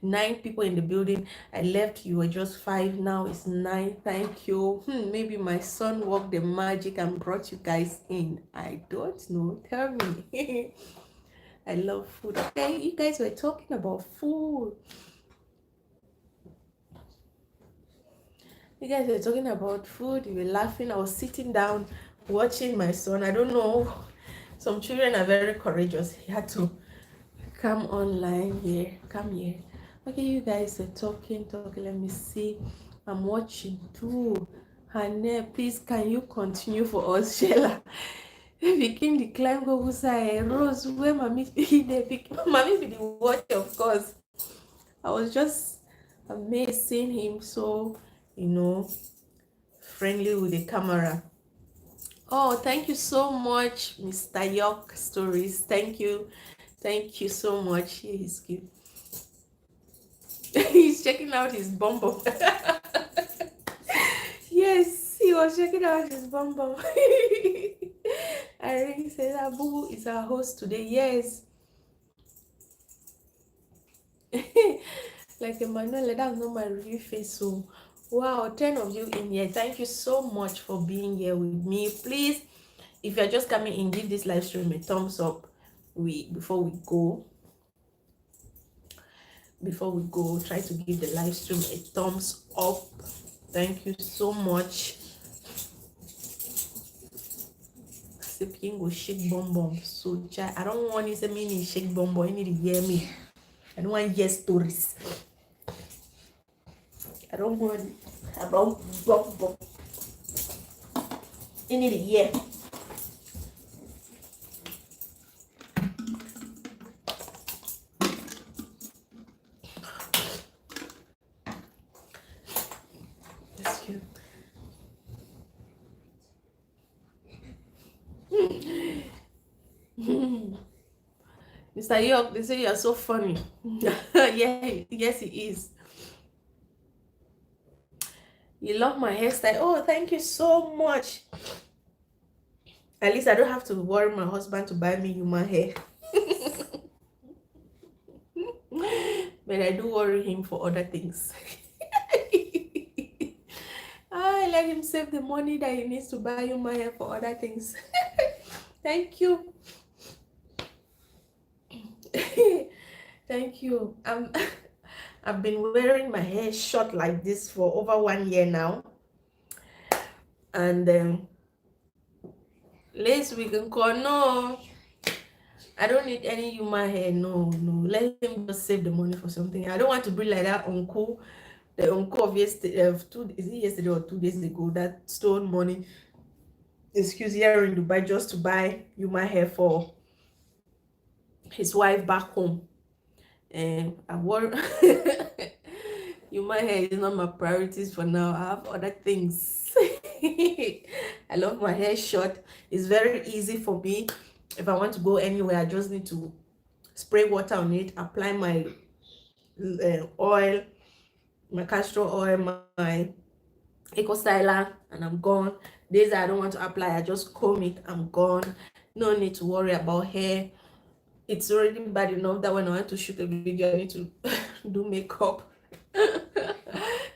9 people in the building. I left, you were just 5, now it's 9. Thank you. Maybe my son worked the magic and brought you guys in. I don't know. Tell me. I love food. Okay, you guys were talking about food. You guys were talking about food, you were laughing. I was sitting down watching my son. I don't know. Some children are very courageous. He had to come online here. Come here. Okay, you guys are talking. Let me see. I'm watching too. Hannah, please, can you continue for us, Sheila? Begin the climb go Rose, where mommy mommy be the watch, of course. I was just amazed seeing him so, friendly with the camera. Oh, thank you so much, Mr. York Stories. Thank you so much. He's cute. He's checking out his bum bum. Yes, he was checking out his bum bum. Irene says Abu is our host today. Yes. Like Emmanuel, that's not my real face. So wow, 10 of you in here. Thank you so much for being here with me. Please, if you're just coming in, give this live stream a thumbs up. Before we go, try to give the live stream a thumbs up. Thank you so much. Sipping go shake bomb bomb. So I don't want you to mean shake bomb bomb. You need to hear me. I don't want to hear stories. I don't want about bomb bomb. You need to hear. Mr. York, they say you are so funny. Yeah, yes, he is. You love my hairstyle. Oh, thank you so much. At least I don't have to worry my husband to buy me human hair. But I do worry him for other things. I let him save the money that he needs to buy human hair for other things. Thank you. Thank you. I've been wearing my hair short like this for over 1 year now. And lace we can call, no, I don't need any human hair. No, let him just save the money for something. I don't want to be like that uncle, the uncle of yesterday, yesterday or 2 days ago, that stole money, excuse, here in Dubai just to buy human hair for his wife back home. And I worry. Human hair is not my priorities for now. I have other things. I love my hair short. It's very easy for me. If I want to go anywhere, I just need to spray water on it, apply my oil, my castor oil, my eco styler, and I'm gone. Days I don't want to apply, I just comb it, I'm gone. No need to worry about hair. it's already bad enough that when I want to shoot a video, I need to do makeup.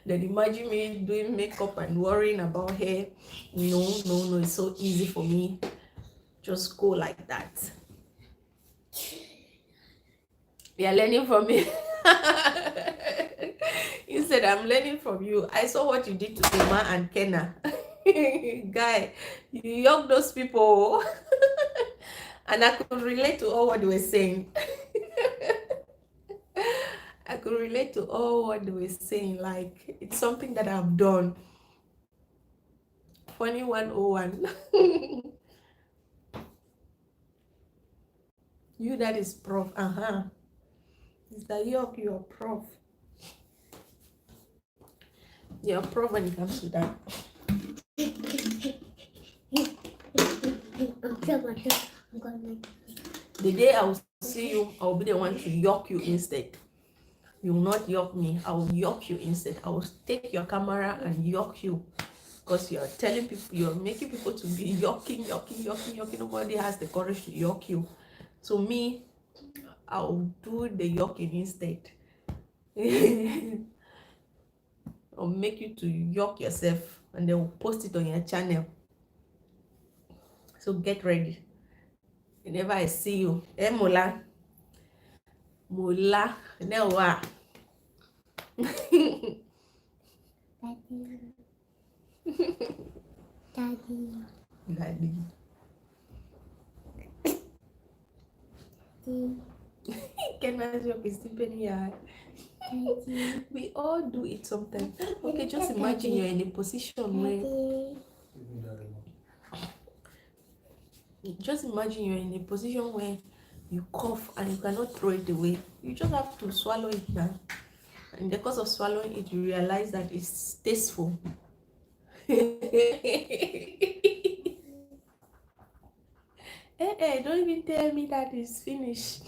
Then imagine me doing makeup and worrying about hair. No, no, no, it's so easy for me. Just go like that. You're learning from me. Instead, I'm learning from you. I saw what you did to Emma and Kenna. Guy, you yoke those people. And I could relate to all what they were saying. I could relate to all what they were saying. Like, it's something that I've done. Funny 101. You that is prof. Is that you're prof? You're prof when it comes to that. The day I will see you, I will be the one to yoke you instead. You will not yoke me. I will yoke you instead. I will take your camera and yoke you. Because you're telling people, you're making people to be yoking. Nobody has the courage to yoke you. So me, I'll do the yoking instead. I'll make you to yoke yourself and then we'll post it on your channel. So get ready. Whenever I see you, Mola, Newa. Daddy. Can I joke is sleeping here? We all do it sometimes. Okay, just imagine you're in a position where you cough and you cannot throw it away. You just have to swallow it now. And in the course of swallowing it, you realize that it's tasteful. Don't even tell me that it's finished.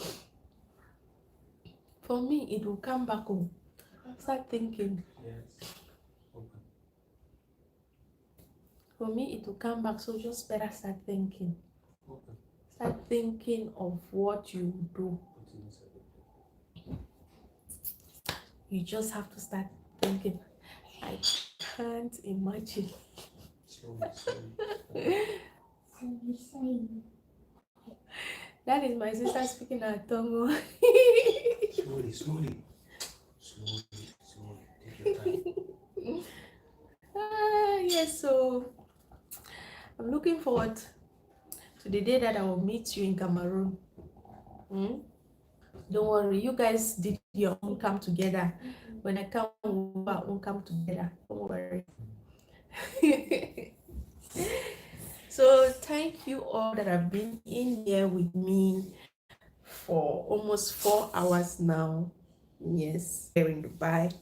For me, it will come back home. Start thinking. Yes. For me, it will come back, so just better start thinking. Start thinking of what you do. You just have to start thinking. I can't imagine. That is my sister speaking her tongue. Slowly. Take your time. Yes, so I'm looking forward to the day that I will meet you in Cameroon. Don't worry, you guys did your own come together. When I come, we our own come together. Don't worry. So thank you all that have been in here with me for almost 4 hours now. Yes, here in Dubai.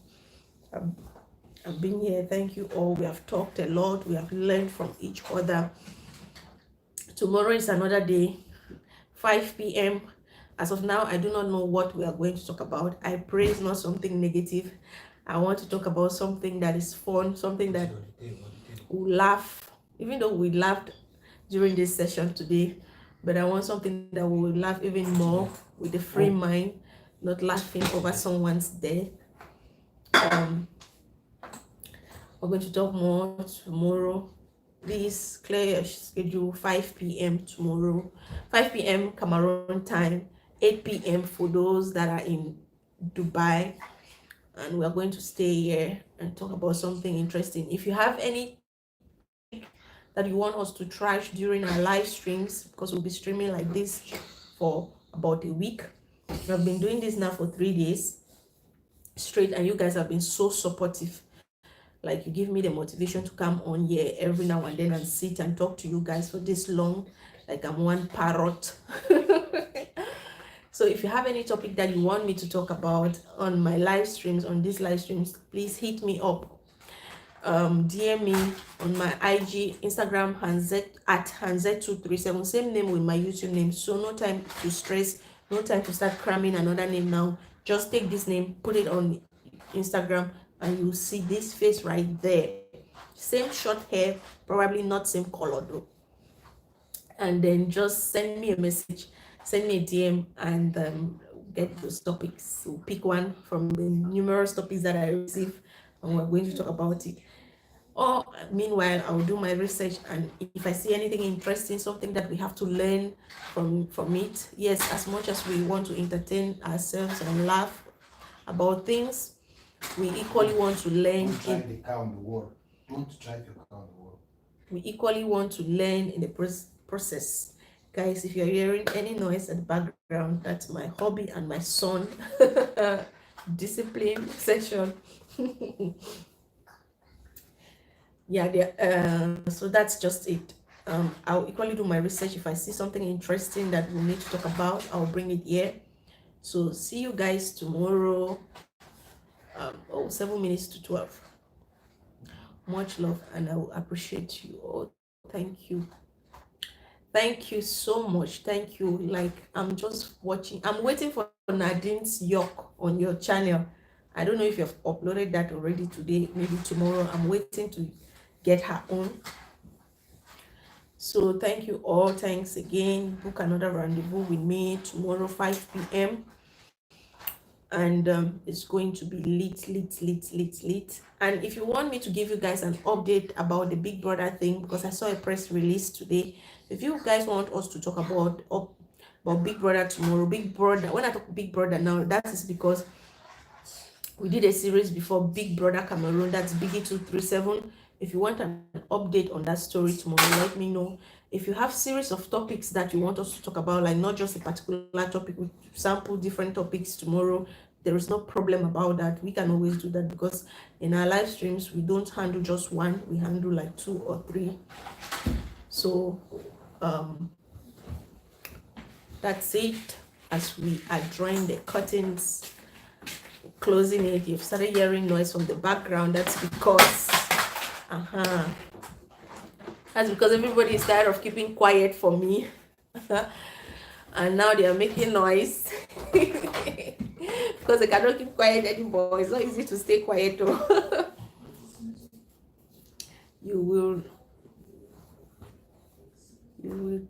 I've been here. Thank you all. We have talked a lot. We have learned from each other. Tomorrow is another day, 5 p.m. As of now, I do not know what we are going to talk about. I pray it's not something negative. I want to talk about something that is fun, something that we laugh, even though we laughed during this session today, but I want something that we will laugh even more with a free mind, not laughing over someone's death. We're going to talk more tomorrow. Please clear your schedule. 5 p.m. tomorrow, 5 p.m. Cameroon time, 8 p.m. for those that are in Dubai, and we're going to stay here and talk about something interesting. If you have any that you want us to trash during our live streams, because we'll be streaming like this for about a week. We've been doing this now for 3 days straight, and you guys have been so supportive. Like, you give me the motivation to come on here every now and then and sit and talk to you guys for this long, like I'm one parrot. So if you have any topic that you want me to talk about on my live streams, on these live streams, please hit me up. DM me on my IG, Instagram, at Hanzet237, same name with my YouTube name. So no time to stress, no time to start cramming another name now. Just take this name, put it on Instagram, and you'll see this face right there. Same short hair, probably not same color though. And then just send me a message send me a DM and get those topics. So pick one from the numerous topics that I receive, and we're going to talk about it. Or meanwhile, I'll do my research, and if I see anything interesting, something that we have to learn from it, yes, as much as we want to entertain ourselves and laugh about things, we equally want to learn. Don't try to count the word. Don't try to count the word. We equally want to learn in the process. Guys, if you're hearing any noise at the background, that's my hobby and my son discipline session. Yeah, so that's just it. I'll equally do my research. If I see something interesting that we need to talk about, I'll bring it here. So see you guys tomorrow. 7 minutes to 12. Much love, and I will appreciate you all. Thank you so much. Thank you. Like, I'm just watching, I'm waiting for Nadine's York on your channel. I don't know if you've uploaded that already today, maybe tomorrow. I'm waiting to get her own. So thank you all. Thanks again. Book another rendezvous with me tomorrow 5 p.m. and it's going to be lit. And if you want me to give you guys an update about the Big Brother thing, because I saw a press release today, if you guys want us to talk about Big Brother tomorrow, Big Brother, when I talk Big Brother now, that is because we did a series before, Big Brother Cameroon, that's Biggie 237. If you want an update on that story tomorrow, let me know. If you have series of topics that you want us to talk about, like not just a particular topic, we sample different topics tomorrow, there is no problem about that. We can always do that, because in our live streams, we don't handle just one, we handle like 2 or 3. So that's it. As we are drawing the curtains, closing it, you've started hearing noise from the background. That's because everybody is tired of keeping quiet for me. And now they are making noise because they cannot keep quiet anymore. It's not easy to stay quiet though. You will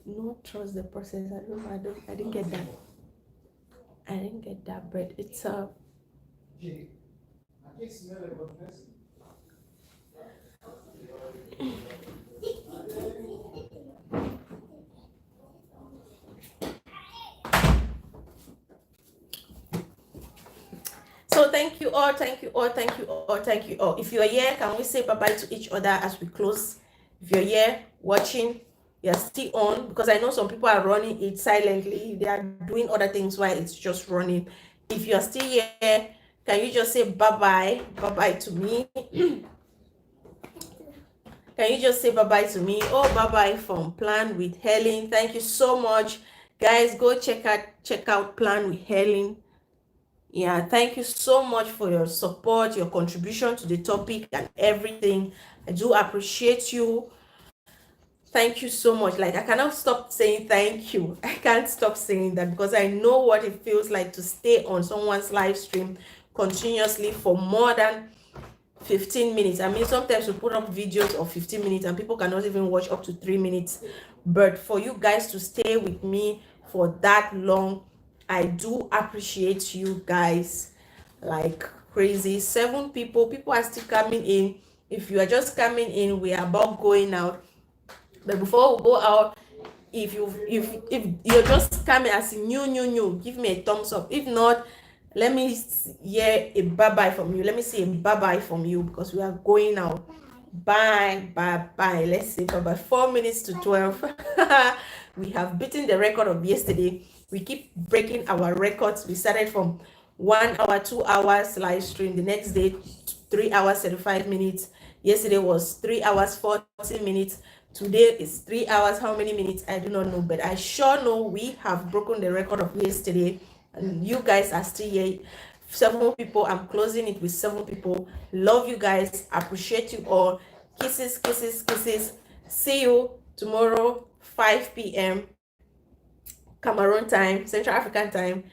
not trust the process. I didn't get that, but it's so thank you all. If you are here, can we say bye-bye to each other as we close? If you're here watching, you're still on, because I know some people are running it silently. They are doing other things while it's just running. If you're still here, can you just say bye-bye to me? Can you just say bye-bye to me? Oh, bye-bye from Plan with Helen. Thank you so much. Guys, go check out Plan with Helen. Yeah, thank you so much for your support, your contribution to the topic and everything. I do appreciate you. Thank you so much. Like, I cannot stop saying thank you. I can't stop saying that, because I know what it feels like to stay on someone's live stream continuously for more than 15 minutes. I mean, sometimes we put up videos of 15 minutes and people cannot even watch up to 3 minutes. But for you guys to stay with me for that long, I do appreciate you guys like crazy. 7 people are still coming in. If you are just coming in, we are about going out. But before we go out, if you're just coming as new, give me a thumbs up. If not, let me hear a bye-bye from you. Let me see a bye-bye from you, because we are going out. Bye. Let's say bye-bye. 4 minutes to 12. We have beaten the record of yesterday. We keep breaking our records. We started from 1 hour, 2 hours live stream. The next day, 3 hours, 35 minutes. Yesterday was 3 hours, 40 minutes. Today is 3 hours. How many minutes? I do not know, but I sure know we have broken the record of yesterday. And you guys are still here. 7 people. I'm closing it with 7 people. Love you guys. Appreciate you all. Kisses. See you tomorrow, 5 p.m. Cameroon time, Central African time,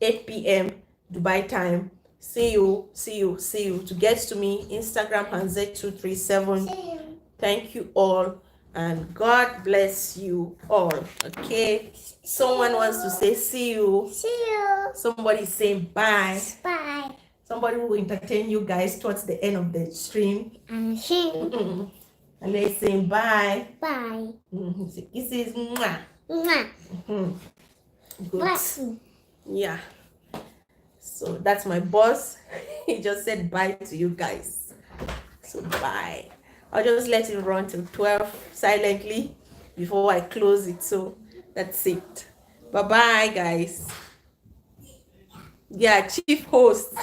8 p.m. Dubai time. See you. To get to me, Instagram Hanze237. Thank you all. And God bless you all. Okay. Someone wants to say see you. See you. Somebody saying bye. Bye. Somebody will entertain you guys towards the end of the stream. And see. And they're saying bye. Bye. This is mwah. Mwah. Mhm. Good. Bless you. Yeah. So that's my boss. He just said bye to you guys. So bye. I'll just let it run till 12 silently before I close it. So that's it. Bye bye, guys. Yeah, chief host.